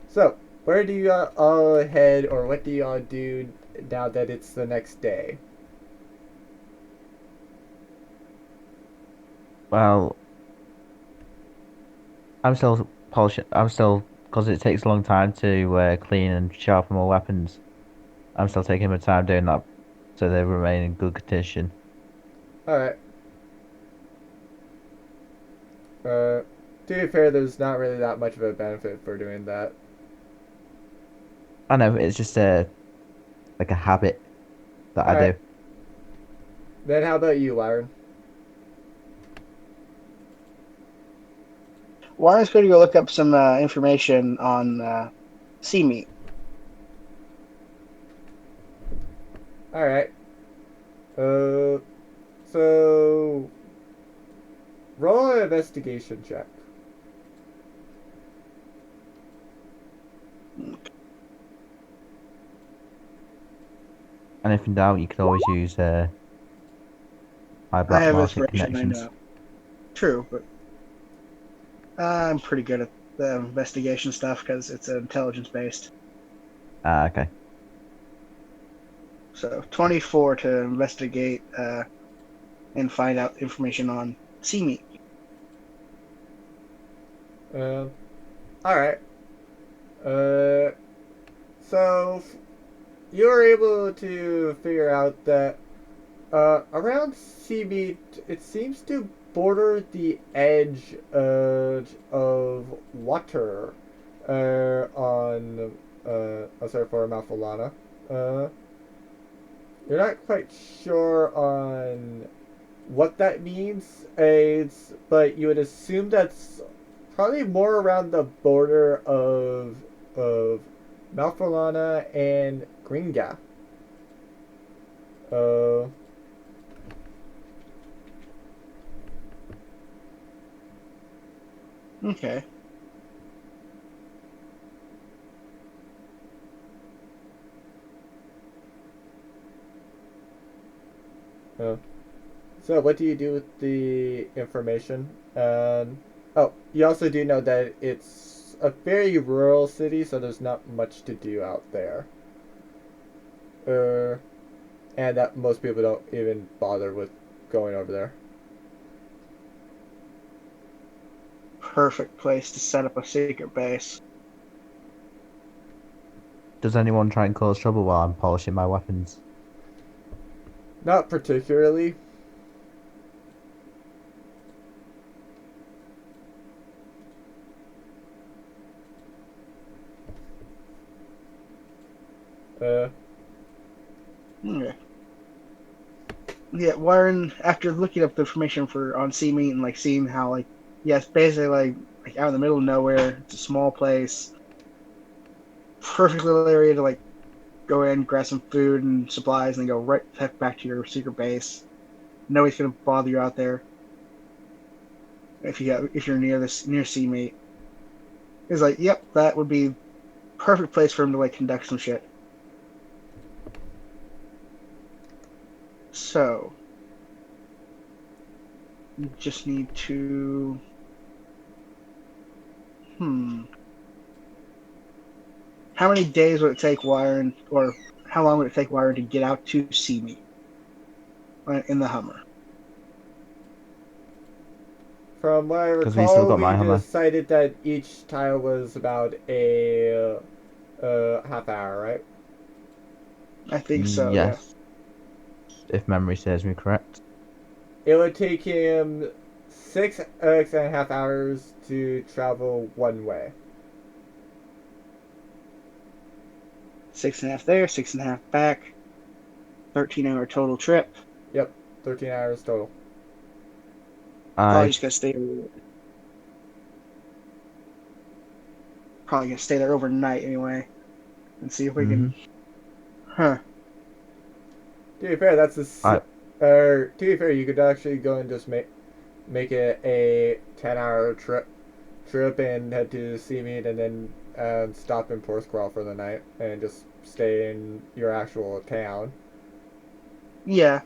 so, where do you all head, or what do you all do now that it's the next day? Well, I'm still polishing. I'm still because it takes a long time to clean and sharpen my weapons. I'm still taking my time doing that, so they remain in good condition. Alright. To be fair, there's not really that much of a benefit for doing that. I know it's just a like a habit that I Alright. do. Then how about you, Lyron? Warren's going to go look up some information on sea meat. Alright. Uh, so roll an investigation check. And if in doubt, you can always use my I black have market inspiration, I connections. know. True, but I'm pretty good at the investigation stuff because it's intelligence based. Ah, okay. So 24 to investigate and find out information on sea meat. Uh, Alright. Uh, so you were able to figure out that around Seabeat, it seems to border the edge of water on sorry, for Malfolana. Uh, you're not quite sure on what that means, but you would assume that's probably more around the border of Malfolana and Gringa. Uh, Okay. uh, so what do you do with the information? Oh, you also do know that it's a very rural city, so there's not much to do out there. Uh, and that most people don't even bother with going over there. Perfect place to set up a secret base. Does anyone try and cause trouble while I'm polishing my weapons? Not particularly. Uh, Okay. Yeah, Warren, after looking up the information for on sea meat and like seeing how like yeah, it's basically like out in the middle of nowhere. It's a small place, perfect little area to like go in, grab some food and supplies, and then go right heck back to your secret base. Nobody's gonna bother you out there if you're near sea meat. It's like, yep, that would be perfect place for him to like conduct some shit. So you just need to hmm. How many days would it take Warren, or how long would it take Warren to get out to see me in the Hummer? from what I Because we still recall, got we my Hummer. decided that each tile was about a half hour, right? I think so. Yeah. Yes, if memory serves me correct. It would take him. 6.5 hours to travel one way. 6.5 there, 6.5 back. 13-hour total trip. Yep, 13 hours total. Probably I just gonna stay. Probably gonna stay there overnight anyway, and see if we can. Huh. To be fair, that's I to be fair, you could actually go and just make it a 10-hour trip and head to Seamead and then stop in Porthcrawl for the night and just stay in your actual town. Yeah.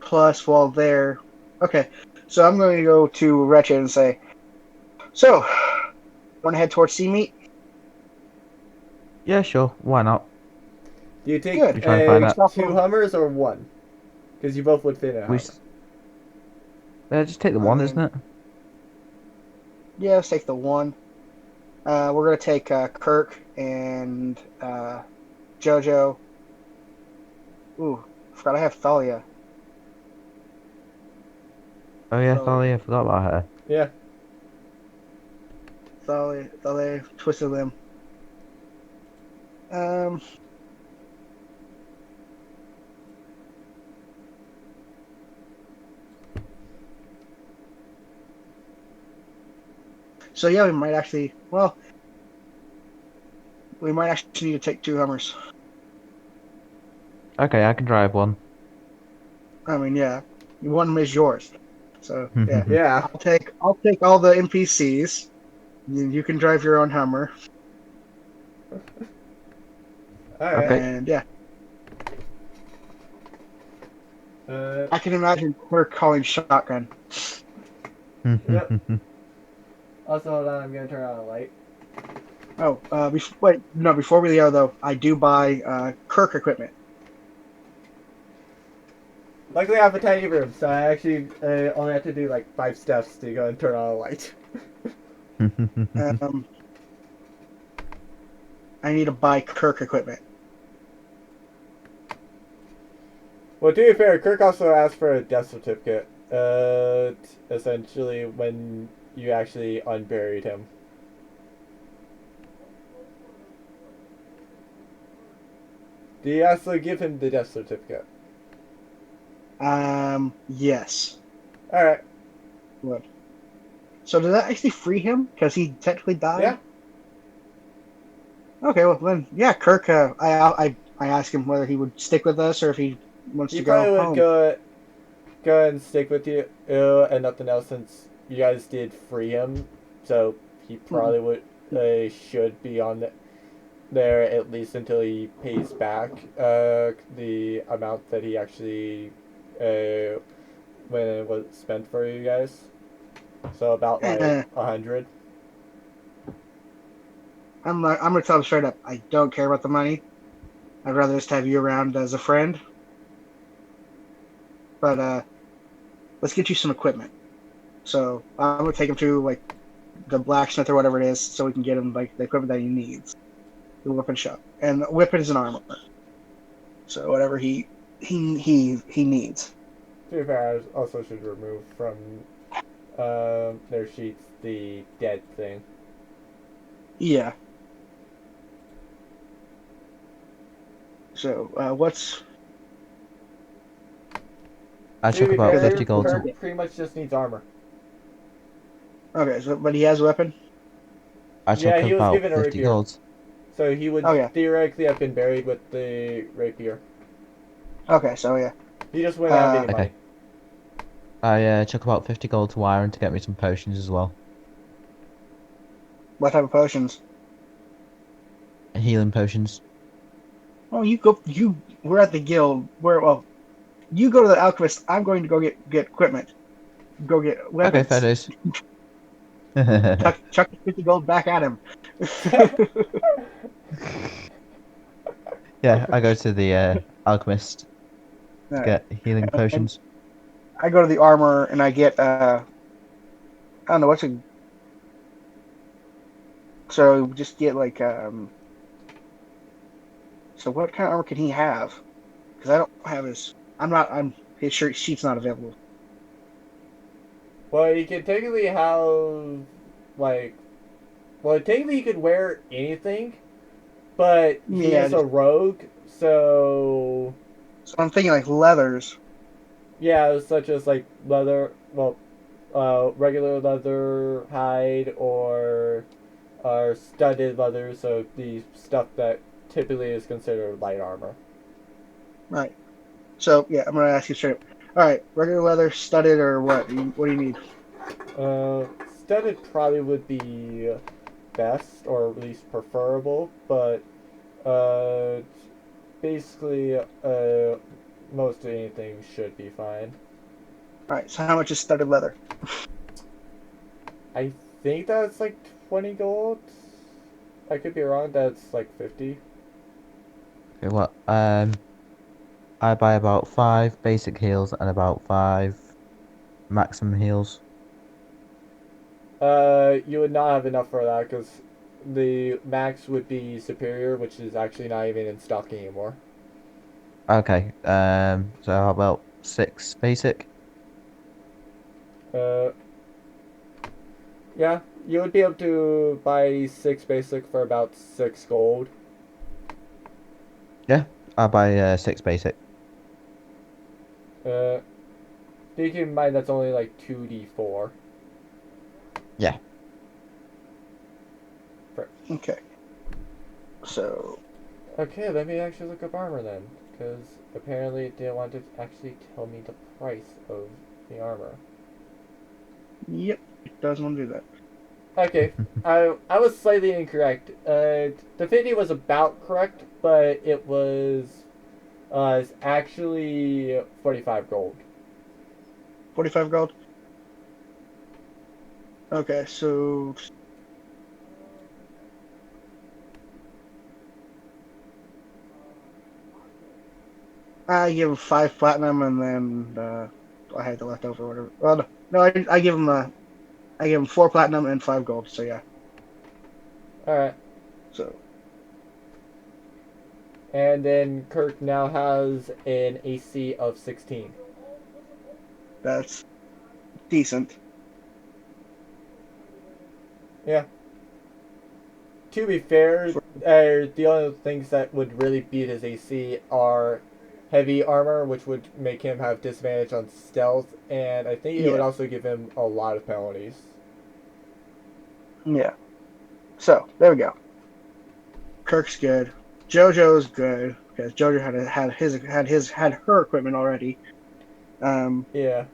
Plus, while there. Okay, so I'm going to go to Wretched and say, so, want to head towards Sea Meat? yeah, sure. Why not? Do you take Good. We try and find out. two Hummers or one? Because you both would fit in a We Hummer. just take the I one, mean, isn't it? yeah, let's take the one. We're going to take Kirk and JoJo. Ooh, forgot I have Thalia. Oh yeah, So, sorry, I forgot about her. Yeah. Thalia, Twisted Limb. Um, so yeah, we might actually need to take two Hummers. Okay, I can drive one. I mean, yeah, one is yours. So yeah, Yeah. I'll take all the NPCs. You can drive your own Hummer, All right. Okay. and yeah, Uh, I can imagine her calling shotgun. yep. Also, hold on. I'm gonna turn on a light. Oh, wait, no, before we go though, I do buy Kirk equipment. Luckily, I have a tiny room, so I actually only have to do like 5 steps to go and turn on a light. Um, I need to buy Kirk equipment. Well, to be fair, Kirk also asked for a death certificate. Essentially, when you actually unburied him. Do you also give him the death certificate? Yes. All right. Good. So does that actually free him? Because he technically died. Yeah. Okay, well then, yeah, Kirk. I asked him whether he would stick with us or if he wants He to go probably would home. go and stick with you and nothing else since you guys did free him. So he probably would should be on there at least until he pays back the amount that he actually when it was spent for you guys. So about like Eh, 100. I'm gonna tell him straight up. I don't care about the money. I'd rather just have you around as a friend. But let's get you some equipment. So I'm gonna take him to like the blacksmith or whatever it is, so we can get him like the equipment that he needs. The weapon shop, and the weapon is an armor. So whatever he needs. To be fair, I also should remove from their sheets the dead thing. Yeah. So what's I To chuck be about because 50 fair, gold. Kirk pretty much just needs armor. okay? So but he has a weapon. I chuck Yeah, he was about given a 50 rapier. gold. So he would Oh yeah. theoretically have been buried with the rapier. Okay. So yeah. He just wouldn't have any Okay. money. I chuck about 50 gold to Wyron to get me some potions as well. What type of potions? Healing potions. Oh, you go. We're at the guild. You go to the alchemist. I'm going to go get equipment. Go get Okay, fair weapons. days. Chuck the 50 gold back at him. Yeah, I go to the alchemist to Alright. get healing And potions. I go to the armor and I get I don't know what's a so just get like so what kind of armor can he have? Because I don't have his. I'm not. I'm his shirt sheet's not available. Well, you can technically have, like, well, technically you could wear anything, but he Yeah, is a rogue, so so I'm thinking like leathers. yeah, such as like leather, well, regular leather, hide, or studded leather, so the stuff that typically is considered light armor. Right. So yeah, I'm gonna ask you straight. All right, regular leather, studded, or what? What do you need? Studded probably would be best, or at least preferable, but uh, basically, most anything should be fine. All right. So how much is studded leather? I think that's like 20 gold. I could be wrong. That's like 50. Okay, what? I buy about 5 basic heals and about 5 maximum heals. You would not have enough for that because the max would be superior, which is actually not even in stock anymore. Okay. So how about 6 basic? Uh, yeah, you would be able to buy 6 basic for about 6 gold. Yeah, I buy 6 basic. Uh, keep in mind that's only like 2d4. Yeah. Okay. So Okay, let me actually look up armor then, because apparently it didn't want to actually tell me the price of the armor. yep, it does want to do that. Okay, I was slightly incorrect. The 50 was about correct, but it was it's actually 45 gold. 45 gold. Okay, so I give him 5 platinum, and then I had the leftover whatever. Well, no, I give him I give him 4 platinum and 5 gold. So yeah, Alright, so and then Kirk now has an AC of 16. that's decent. Yeah. To be fair, For, the only things that would really beat his AC are heavy armor, which would make him have disadvantage on stealth, and I think it would yeah, also give him a lot of penalties. yeah. So there we go. Kirk's good. JoJo's good because JoJo had her equipment already. Um. Yeah.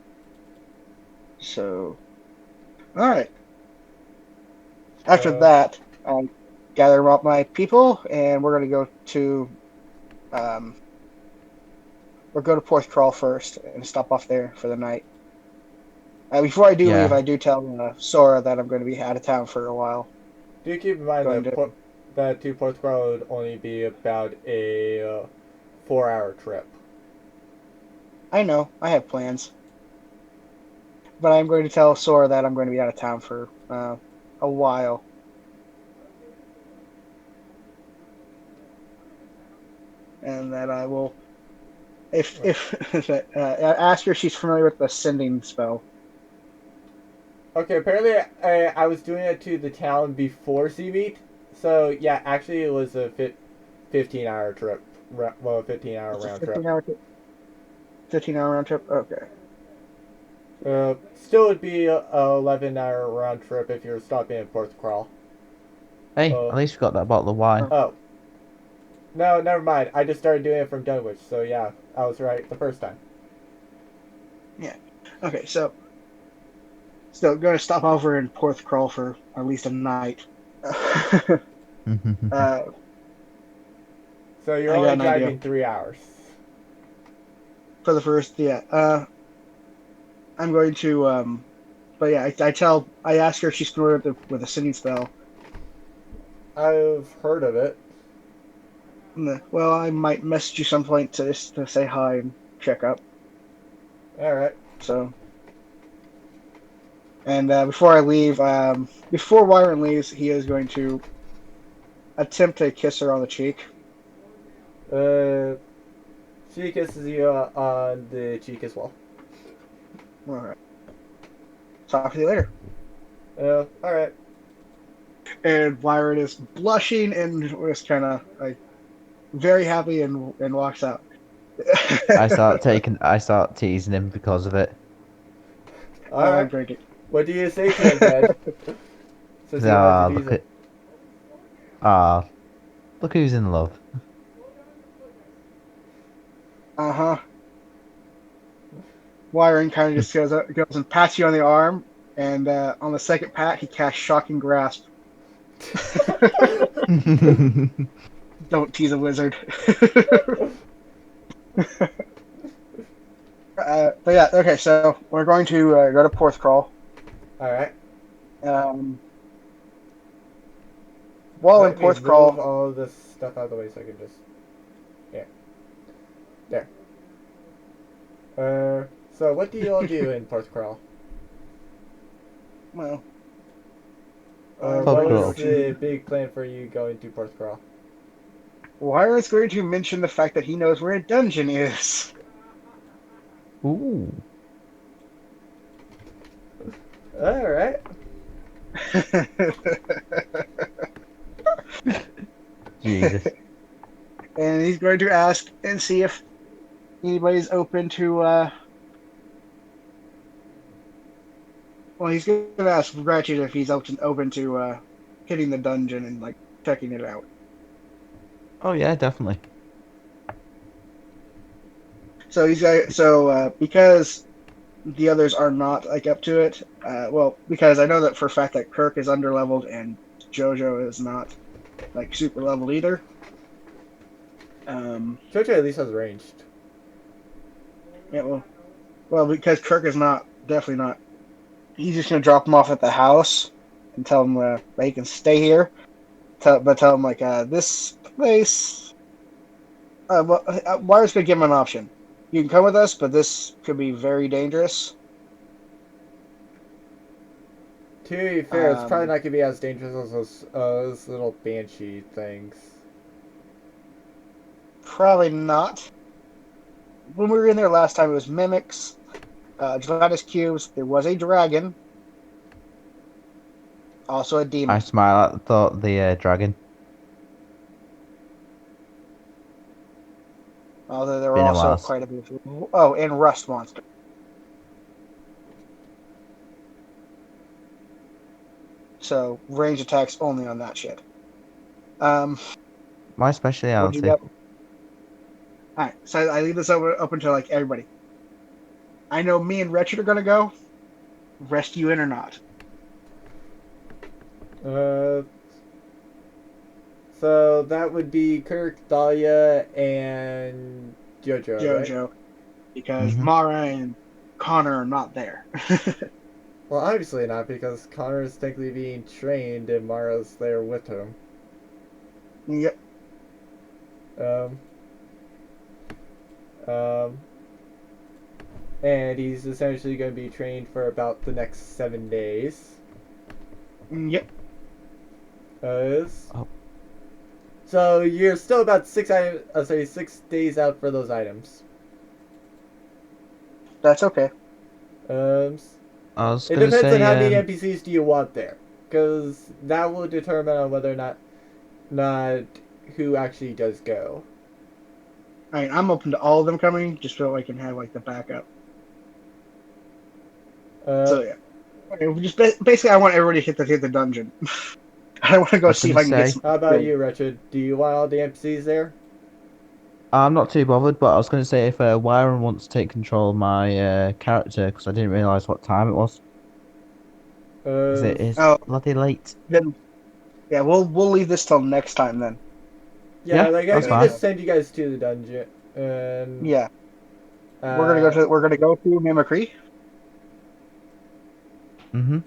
So all right. After Uh, that, I gather up my people, and we're gonna go to um. We'll go to Porth Crawl first and stop off there for the night. Before I do leave, Yeah. I do tell Sora that I'm going to be out of town for a while. do keep in mind Going that to. that to Portugal would only be about a 4-hour trip. I know I have plans, but I'm going to tell Sora that I'm going to be out of town for a while, and that I will. If ask her if she's familiar with the sending spell. Okay, apparently I was doing it to the town before Seameet, so yeah, actually it was a 15-hour trip. Well, a 15-hour It's a round trip. 15 hour round trip. Okay. Still would be a 11-hour round trip if you're stopping at Porthcrawl. Hey, Oh, at least we got that bottle of wine. oh, no, never mind. I just started doing it from Dunwich, so yeah, I was right the first time. Yeah. Okay. So still going to stop over in Porth Crawl for at least a night. uh, So you're I got only an idea driving 3 hours. for the first. Yeah. I'm going to. But yeah, I ask her if she's familiar with the sending spell. I've heard of it. Well, I might message you some point to say hi and check up. All right. So, and before I leave, before Wyron leaves, he is going to attempt to kiss her on the cheek. Uh, she kisses you on the cheek as well. All right. talk to you later. All right. And Byron is blushing and just kind of like very happy and walks out. I start teasing him because of it. All right. Great. What do you say to him, Ted? Since you wanted Ah, to tease look him. at ah, look who's in love. Uh-huh. Wyron kind of just goes and pats you on the arm, and on the second pat, he casts Shocking Grasp. Don't tease a wizard. But yeah, okay, so we're going to go to Porthcrawl. All right. While in Let me move Porthcrawl, all this stuff out of the way so I can just. Yeah. There. So what do you all do in Porthcrawl? well, What was Porthcrawl. the big plan for you going to Porthcrawl? Wyron's going to mention the fact that he knows where a dungeon is. Ooh, All right. Jesus. And he's going to ask and see if anybody's open to. Well, he's going to ask Ratchet if he's open to hitting the dungeon and like checking it out. Oh yeah, definitely. So because the others are not like up to it. Well, because I know that for a fact that Kirk is underleveled and JoJo is not like super leveled either. Jojo at least has ranged. Yeah, well, because Kirk is definitely not. He's just gonna drop him off at the house and tell him they can stay here. Tell him like this place. Wire's gonna give him an option. You can come with us, but this could be very dangerous. To be fair, it's probably not gonna be as dangerous as those little banshee things. Probably not. When we were in there last time, it was mimics, gelatinous cubes. There was a dragon, also a demon. I smile at the thought of the dragon. Although there were Been a also while. quite a bit of and rust monster. So range attacks only on that shit. My What you speciality. got? All right, so I leave this open to like everybody. I know me and Wretched are gonna go. Rest you in or not? So that would be Kirk, Dahlia, and JoJo. JoJo, Right? because Mhm. Mara and Connor are not there. Well, obviously not, because Connor is technically being trained and Mara's there with him. Yep. And he's essentially going to be trained for about the next 7 days. Yep. Oh. So you're still about 6 days out for those items. That's okay. I was It gonna depends say, on how many NPCs do you want there, because that will determine on whether or not who actually does go. I mean, I'm open to all of them coming, just so I can have like the backup. So yeah. Okay, just basically, I want everybody to hit the dungeon. I want to go I was see if I gonna can get say- some. How about you, Richard? Do you want all the NPCs there? I'm not too bothered, but I was gonna say if Wyron wants to take control of my character, because I didn't realise what time it was. 'Cause it is Oh. bloody late. Then, yeah, we'll leave this till next time then. Yeah, Yeah, like I that's can fine. just send you guys to the dungeon, and Yeah, we're gonna go to Mimicry. Mhm.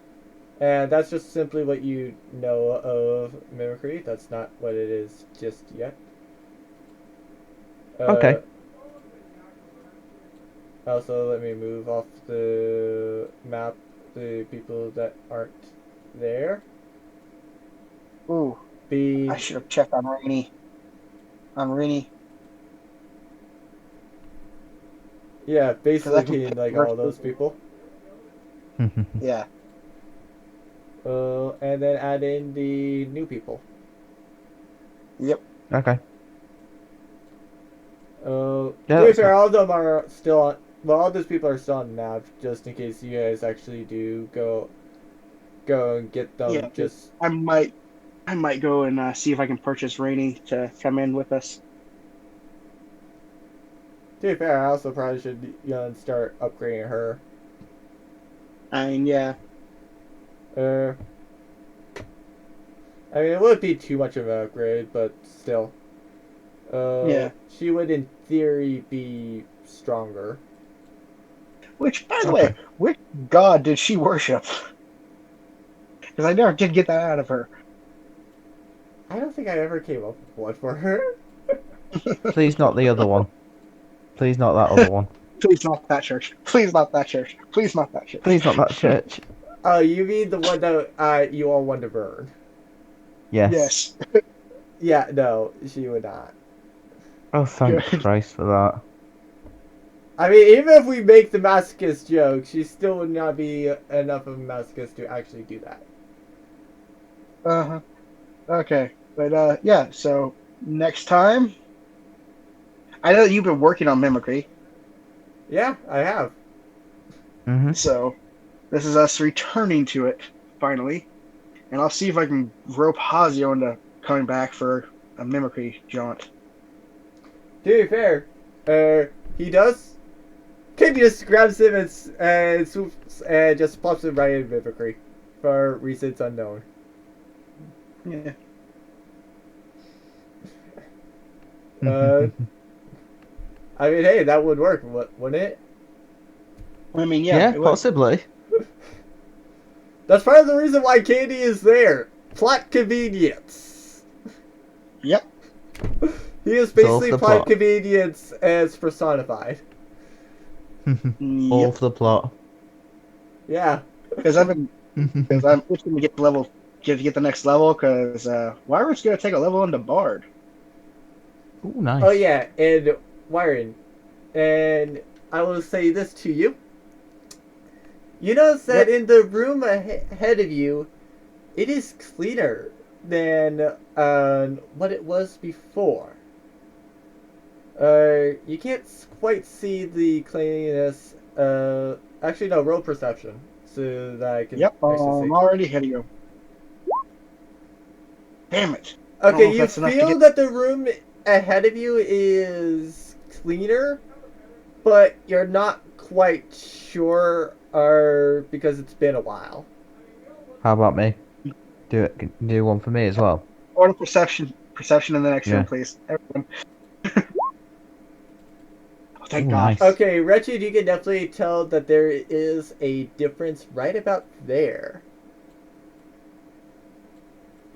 and that's just simply what you know of mimicry. That's not what it is just yet. Okay. Also, let me move off the map the people that aren't there. Ooh, Be I should have checked on Rainy. yeah, I basically can being like all those people. Yeah, And then add in the new people. Yep. Okay. To Yeah, be that's fair, fine. all of them are still on. Well, all those people are still on the map, just in case you guys actually do go and get them. Yeah. Just I might go and see if I can purchase Rainy to come in with us. to be fair, I also probably should start upgrading her. I mean, yeah. Uh, I mean, it wouldn't be too much of an upgrade, but still. Yeah. She would in theory be stronger. Which, by the Okay. way, which god did she worship? Because I never did get that out of her. I don't think I ever came up with one for her. Please not the other one. Please not that other one. Please not that church. Please not that church. Please not that church. Please not that church. Oh, you mean the one that you all want to burn? Yes. Yes. Yeah, no, she would not. Oh, thank Good. Christ for that. I mean, even if we make the masochist joke, she still would not be enough of a masochist to actually do that. Uh-huh. Okay. But yeah, so next time. I know that you've been working on mimicry, Yeah, I have. Mm-hmm. so this is us returning to it finally. And I'll see if I can rope Hazio into coming back for a mimicry jaunt. To be fair, he does. Kid just grabs him and swoops and just plops him right in mimicry for reasons unknown. Yeah. Uh, I mean, hey, that would work, wouldn't it? I mean, yeah, Yeah, it would. possibly. That's part of the reason why Candy is there. Plot convenience. Yep. He is Solve basically the plot plot. convenience as personified. All Yep. for the plot. Yeah. Because I'm itching to get the level, get the next level. Because Wyron's gonna take a level into Bard. Ooh, nice. Oh yeah, and Wyron, and I will say this to you. You notice that Yep. in the room ahead of you, it is cleaner than what it was before. You can't quite see the cleanliness. Actually, no, roll perception, so that I can Yep. actually I'm see. already hitting you. Damn it. I don't know Okay, if you that's enough to feel get. that the room ahead of you is cleaner, but you're not quite sure, or because it's been a while. How about me? Do one for me as well. Order perception in the next room, Yeah. please. Everyone. Oh, Ooh, thank God. nice. Okay, Wretched, you can definitely tell that there is a difference right about there.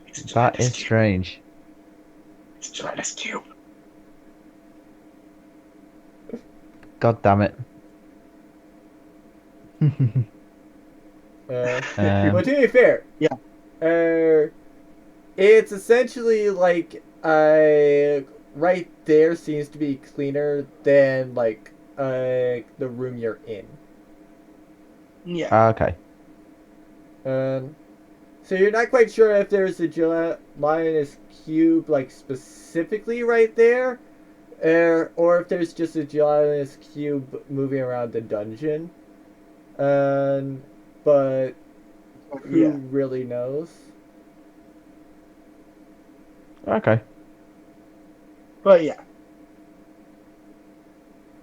It's a That gelatinous is cube. strange. It's a gelatinous cube. God damn it. Well, um, to be fair, Yeah. it's essentially like right there seems to be cleaner than like the room you're in. Yeah. okay. So you're not quite sure if there's a gelatinous cube like specifically right there, or if there's just a gelatinous cube moving around the dungeon. But who Yeah. really knows? Okay. But yeah.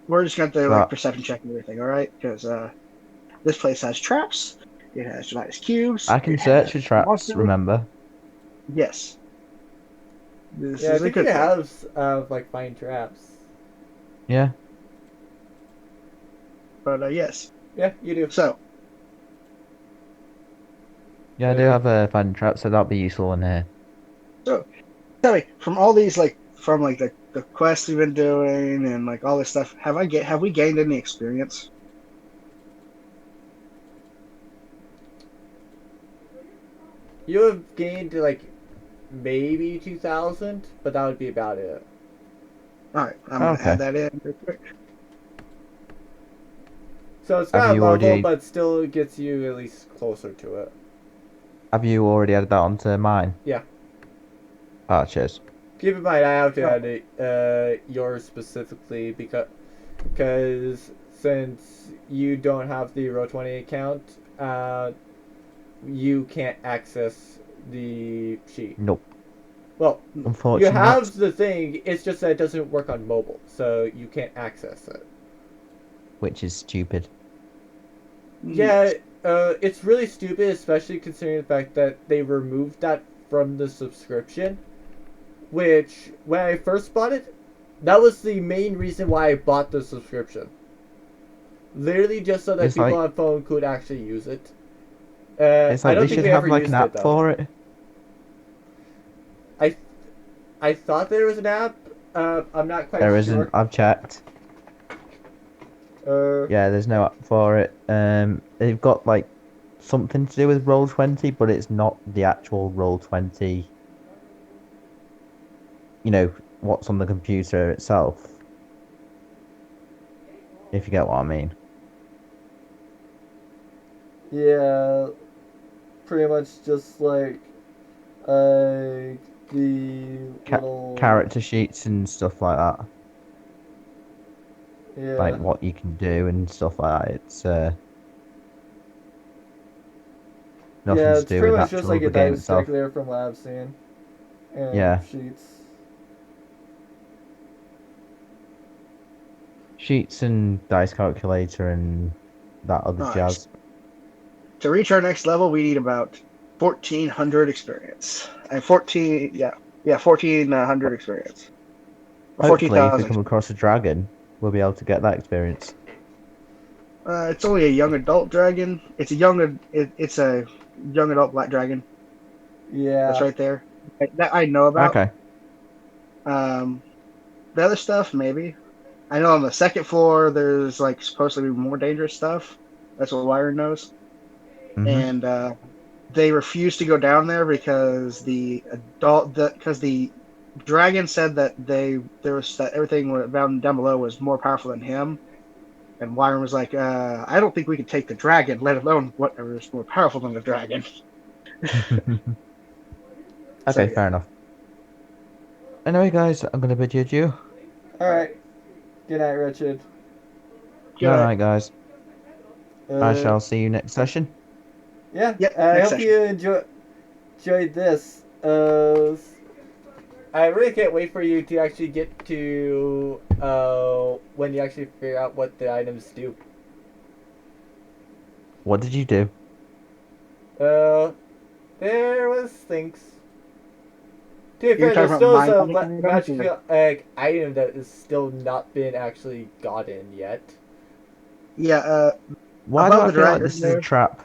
We're just gonna have to like That perception check and everything, alright? Because this place has traps, it has gelatinous cubes, I can it search has for traps, monsters. remember? Yes. This Yeah, I is a think you good thing. have like fine traps. Yeah. But yes. Yeah, you do. So Yeah, I do have a finding trap, so that'll be useful in here. tell me, from all these from the quests we've been doing and like all this stuff, have we gained any experience? You have gained like maybe 2,000, but that would be about it. Alright, I'm gonna Okay. add that in real quick. So it's Have not a you level, already... but still gets you at least closer to it. Have you already added that onto mine? Yeah. Ah, cheers. Keep in mind, I have to Oh. add yours specifically because since you don't have the Roll20 account, you can't access the sheet. Nope. Well, you Unfortunately, have the thing. It's just that it doesn't work on mobile, so you can't access it. which is stupid. Yeah, it's really stupid, especially considering the fact that they removed that from the subscription. Which, when I first bought it, that was the main reason why I bought the subscription. Literally just so that It's people like on phone could actually use it. it's I like don't they think should we have ever like an used it app though. for it. I I thought there was an app. I'm not quite There sure. isn't. I've checked. Uh, Yeah, there's no app for it. They've got like something to do with Roll20, but it's not the actual Roll20. You know what's on the computer itself. If you get what I mean. yeah, pretty much just like the little Character sheets and stuff like that. Like yeah. what you can do and stuff like that. It's nothing Yeah, to it's do pretty with much just actual like a the game dice itself. calculator from what I've seen. And Yeah. Sheets and dice calculator and that other Nice. jazz. To reach our next level, we need about 1,400 experience. And 1,400 experience. Or Hopefully, if we 14,000. come across a dragon, we'll be able to get that experience. It's only a young adult dragon. It's a young adult black dragon. That's Yeah. right there. That I know about. Okay. Um, the other stuff maybe. I know on the second floor there's like supposed to be more dangerous stuff. That's what Wyron knows. Mhm. And they refused to go down there because the dragon said that that everything down below was more powerful than him. And Wyron was like, I don't think we can take the dragon, let alone whatever is more powerful than the dragon. So Okay, yeah. fair enough. Anyway, guys, I'm gonna bid you adieu. All All right. right. Good night, Richard. Good All night. right, guys. I Uh, shall see you next session. yeah. Yep. I Next hope session. you enjoyed this. I really can't wait for you to actually get to when you actually figure out what the items do. What did you do? Uh, there was things. To be You're fair, talking there about still is my a magic items, or magical item that is still not been actually gotten yet. yeah. Why do Above I the feel like dragon this is a there. trap?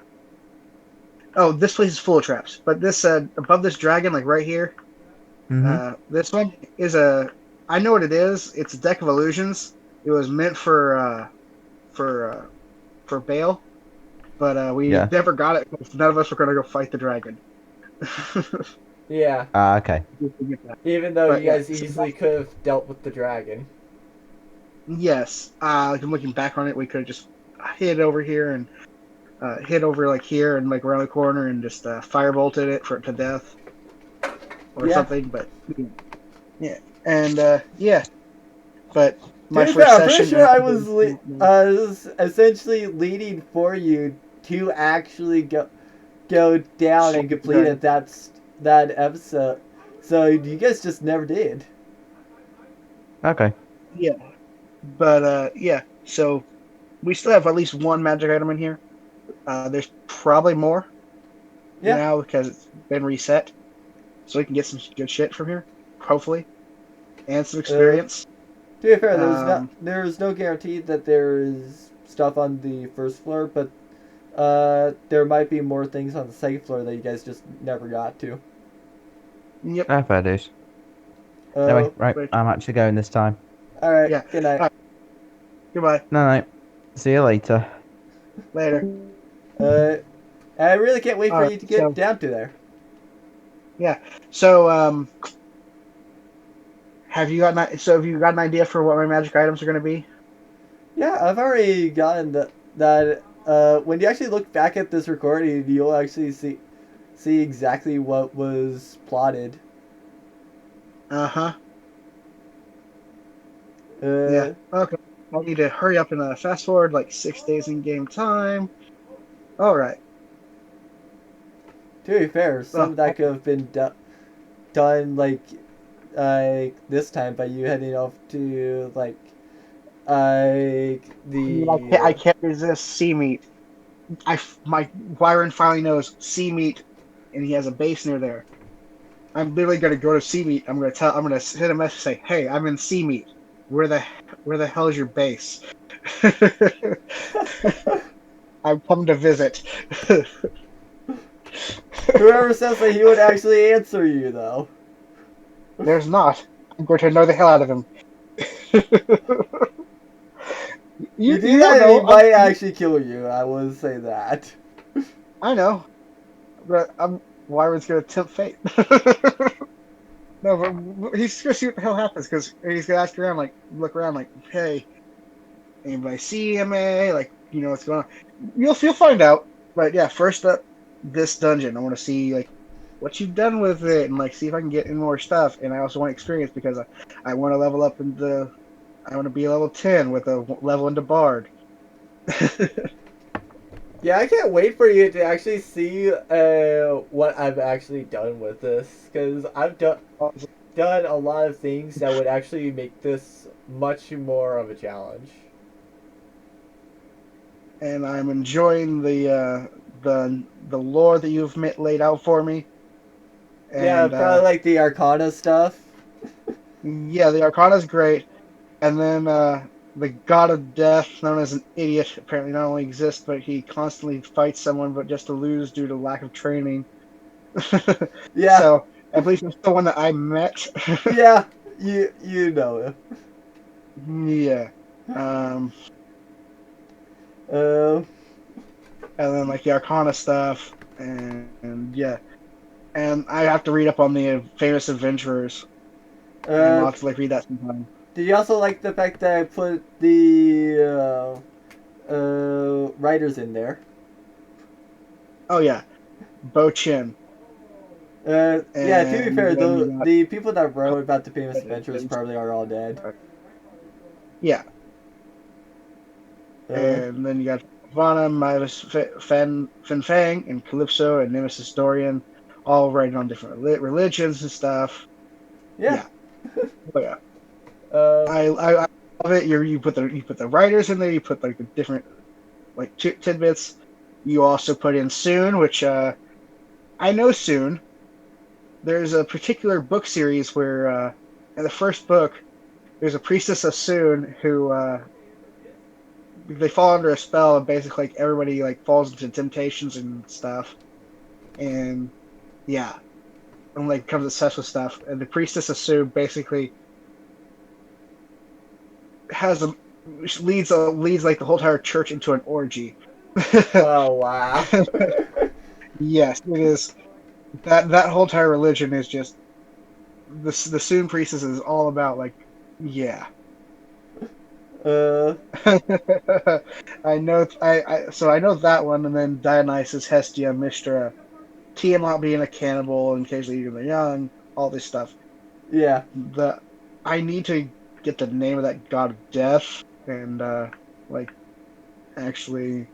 Oh, this place is full of traps. But this above this dragon, like right here, Mm-hmm. this one is a. I know what it is. It's a deck of illusions. It was meant for for Bale, but we Yeah. never got it because none of us were going to go fight the dragon. Yeah, Ah, okay. even though But you yeah, guys so easily could have dealt with the dragon. yes. Like I'm looking back on it, we could have just hid over here and hid over like here and like around the corner and just firebolted it for to death or Yeah. something. But yeah, and yeah, but To my be fair, first I'm pretty session. sure I was essentially leading for you to actually go down and complete it. That episode. So you guys just never did. Okay. Yeah, but yeah. So we still have at least one magic item in here. There's probably more Yeah. now because it's been reset, so we can get some good shit from here, hopefully, and some Uh, experience. to be fair, Um, there's no guarantee that there is stuff on the first floor, but there might be more things on the second floor that you guys just never got to. yep. Ah, fair dues. Uh, Anyway, right. But, I'm actually going this time. all right. yeah. Good night. All right, goodbye. No, no. See you later. Later. Uh, I really can't wait All for right. you to get down to there. Yeah. So have you got an idea for what my magic items are going to be? Yeah, I've already gotten that. When you actually look back at this recording, you'll actually see see exactly what was plotted. Uh-huh. Yeah. Uh, Okay. I need to hurry up and fast forward like 6 days in game time. All right. to be fair, some Oh, of that could have been done like this time by you heading off to I mean, I the can't resist sea meat. My Byron finally knows sea meat, and he has a base near there. I'm literally gonna go to sea meat. I'm gonna send a message say, "Hey, I'm in sea meat. Where the where the hell is your base? I've come to visit." whoever says that he would actually answer you though. There's not. I'm going to annoy the hell out of him. You do You don't that and he know. might actually kill you. I would say that. I know. But Wyron's gonna tempt fate. No, but he's gonna see what the hell happens because he's gonna ask around, like, look around, like, hey, anybody see MA? Like, what's going on? You'll find out. But yeah, first up, this dungeon. I want to see like what you've done with it, and like see if I can get in more stuff. And I also want experience because I want to level up into. I want to be level 10 with a level into Bard. Yeah, I can't wait for you to actually see what I've actually done with this because I've done a lot of things that would actually make this much more of a challenge. And I'm enjoying the lore that you've laid out for me. Yeah, And probably like the Arcana stuff. yeah, the Arcana is great. And then the God of Death, known as an idiot, apparently not only exists, but he constantly fights someone, but just to lose due to lack of training. Yeah, So I believe it's the one that I met. yeah, you know Yeah. Um, him. and then like the Arcana stuff, and yeah, and I have to read up on the famous adventurers, and Uh, I'll have to like read that sometime. did you also like the fact that I put the writers in there? Oh yeah, Bo Chin, Yeah, to be and fair, then the you got the people that wrote about the famous adventures probably are all dead. yeah, Uh, and then you got Vanna, Midas, Fin Fang, and Calypso, and Nemesis Dorian, all writing on different religions and stuff. yeah. Yeah, oh yeah. Uh, I love it. You put the writers in there. You put like the different like tidbits. You also put in Soon, which I know Soon. There's a particular book series where in the first book there's a priestess of Soon who they fall under a spell and basically like everybody like falls into temptations and stuff. And yeah, and like becomes obsessed with stuff. And the priestess of Soon basically has a leads like the whole entire church into an orgy. oh wow. Yes, it is. That whole entire religion is just the Soon priestess is all about like yeah. uh, I know I know that one, and then Dionysus, Hestia, Mystra, Tiamat being a cannibal and occasionally eating the young, all this stuff. yeah. The I need to get the name of that god of death and like actually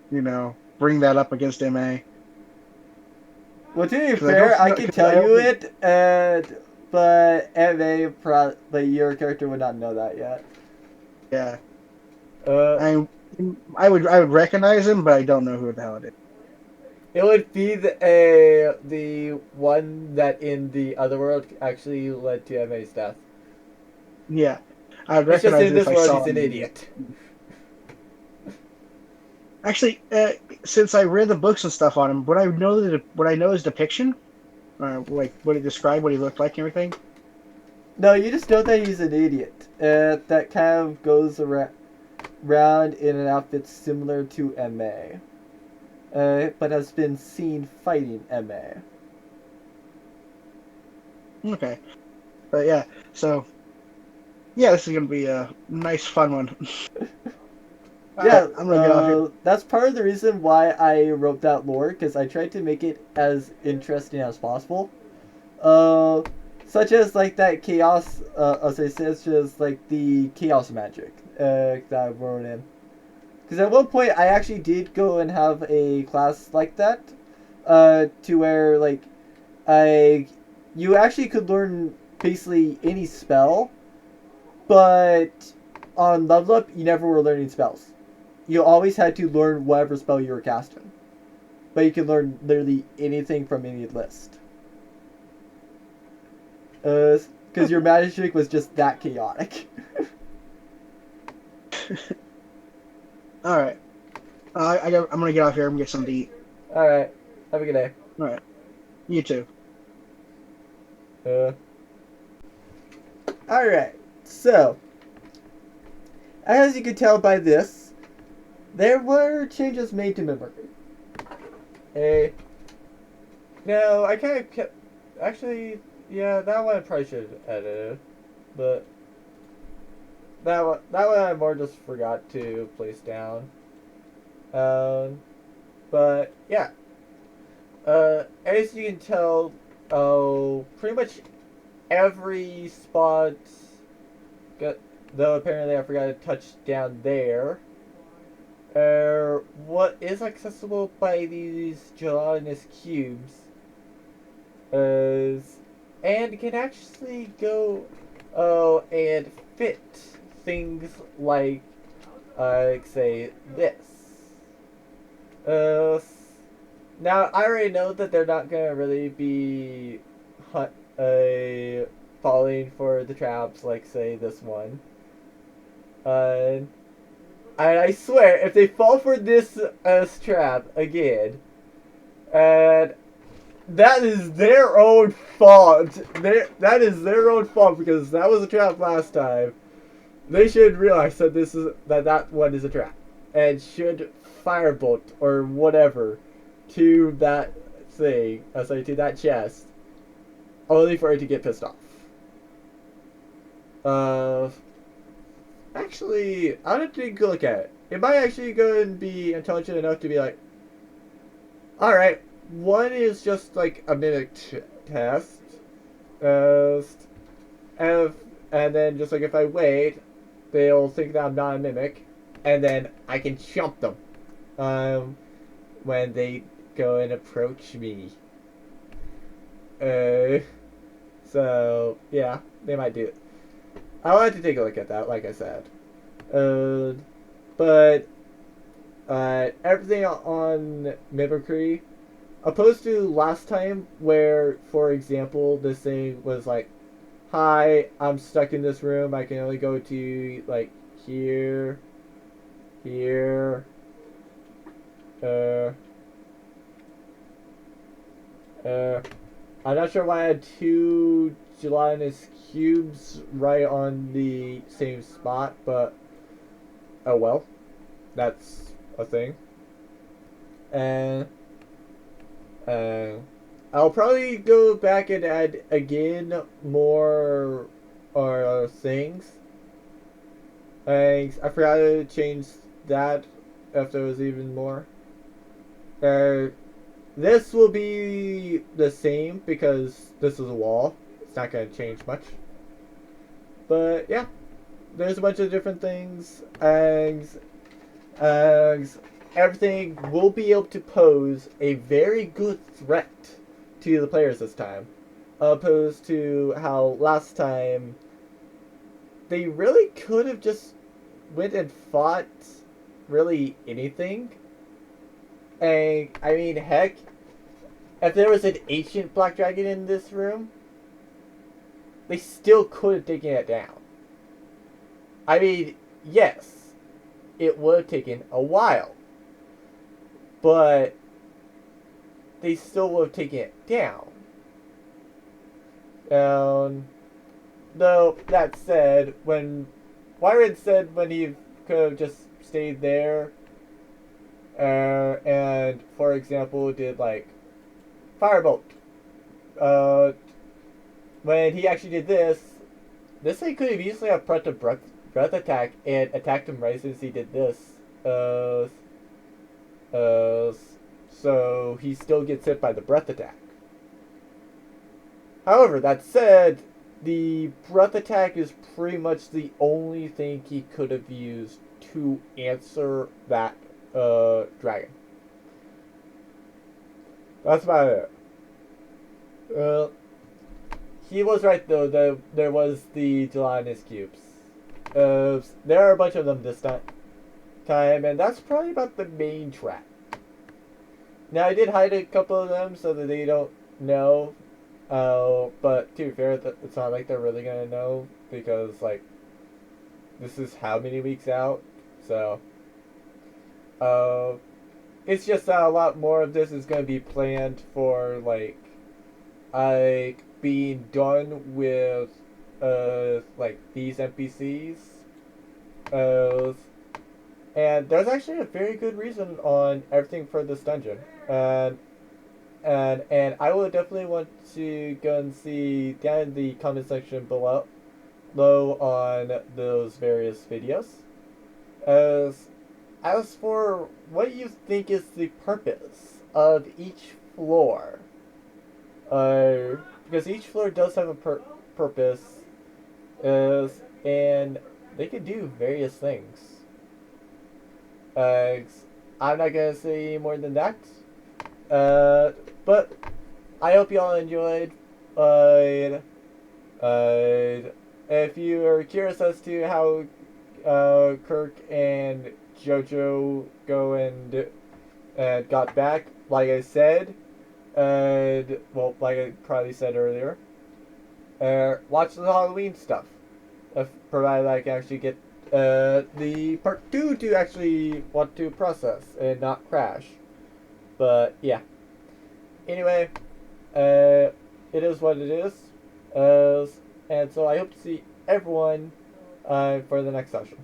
bring that up against MA Well, to be because I don't fair, I know can because tell I you only it, but but your character would not know that yet. yeah Uh, I I would recognize him, but I don't know who the hell it is. it would be the one that in the other world actually led to MA's death. Yeah, I would It's just recognize in it if this I world saw he's an him. idiot. Actually, since I read the books and stuff on him, would I know his depiction? Like, would it describe what he looked like and everything? No, you just know that he's an idiot. That kind of goes around in an outfit similar to MA. But has been seen fighting MA. Okay, but yeah, so yeah, this is gonna be a nice, fun one. Yeah, I'm gonna get off here. that's part of the reason why I wrote that lore, because I tried to make it as interesting as possible. Uh, Such as like that chaos, as I said, just like the chaos magic that I wrote in. Because at one point I actually did go and have a class like that, to where like I, you actually could learn basically any spell, but on level up you never were learning spells. You always had to learn whatever spell you were casting, but you could learn literally anything from any list. Because your magic was just that chaotic. All right. I'm gonna get off here and get something to eat. All right, have a good day. All right. You too. All right. So, as you can tell by this, there were changes made to memory. Hey. No, I kind of kept. Actually, yeah, that one I probably should have edited, but that one I more just forgot to place down. But yeah. As you can tell, pretty much every spot got, though apparently I forgot to touch down there. What is accessible by these gelatinous cubes is, and can actually go, and fit things like say this. Now I already know that they're not gonna really be falling for the traps like say this one. And I swear, if they fall for this trap again, and that is their own fault. That is their own fault because that was a trap last time. They should realize that that one is a trap, and should firebolt or whatever to that thing. Sorry, to that chest, only for it to get pissed off. Actually, I don't think look at it. It might actually go and be intelligent enough to be like, all right, one is just like a mimic test, and then just like if I wait, they'll think that I'm not a mimic, and then I can jump them, when they go and approach me. So yeah, they might do it. I wanted to take a look at that, like I said. But everything on Mimicry, opposed to last time where, for example, this thing was like, hi, I'm stuck in this room, I can only go to, like, here, here, I'm not sure why I had two gelatinous cubes right on the same spot, but oh well, that's a thing. And I'll probably go back and add again more things. I forgot to change that if there was even more. This will be the same because this is a wall. It's not going to change much. But yeah, there's a bunch of different things. And everything will be able to pose a very good threat to the players this time. Opposed to how last time they really could have just went and fought really anything. And I mean, heck, if there was an ancient black dragon in this room, they still could have taken it down. I mean, yes, it would have taken a while, but they still would have taken it down. Though, that said, when Wyron said when he could have just stayed there, and, for example, did, like, Firebolt. When he actually did this thing could have easily have pressed a breath attack and attacked him right since he did this. Uh, uh, so he still gets hit by the breath attack. However, that said, the breath attack is pretty much the only thing he could have used to answer that dragon. That's about it. He was right though. There was the gelatinous cubes. There are a bunch of them this time, and that's probably about the main trap. Now I did hide a couple of them so that they don't know. But to be fair, it's not like they're really gonna know because like this is how many weeks out. So, it's just that a lot more of this is gonna be planned for like being done with like these NPCs. And there's actually a very good reason on everything for this dungeon. And I will definitely want to go and see down in the comment section below on those various videos. As for what you think is the purpose of each floor, because each floor does have a purpose, and they can do various things. I'm not gonna say more than that. But I hope you all enjoyed. If you are curious as to how Kirk and JoJo go and got back, like I said, well, like I probably said earlier, watch the Halloween stuff. Provided I can actually get the part 2 to actually want to process and not crash. But yeah. Anyway, it is what it is. And so I hope to see everyone for the next session.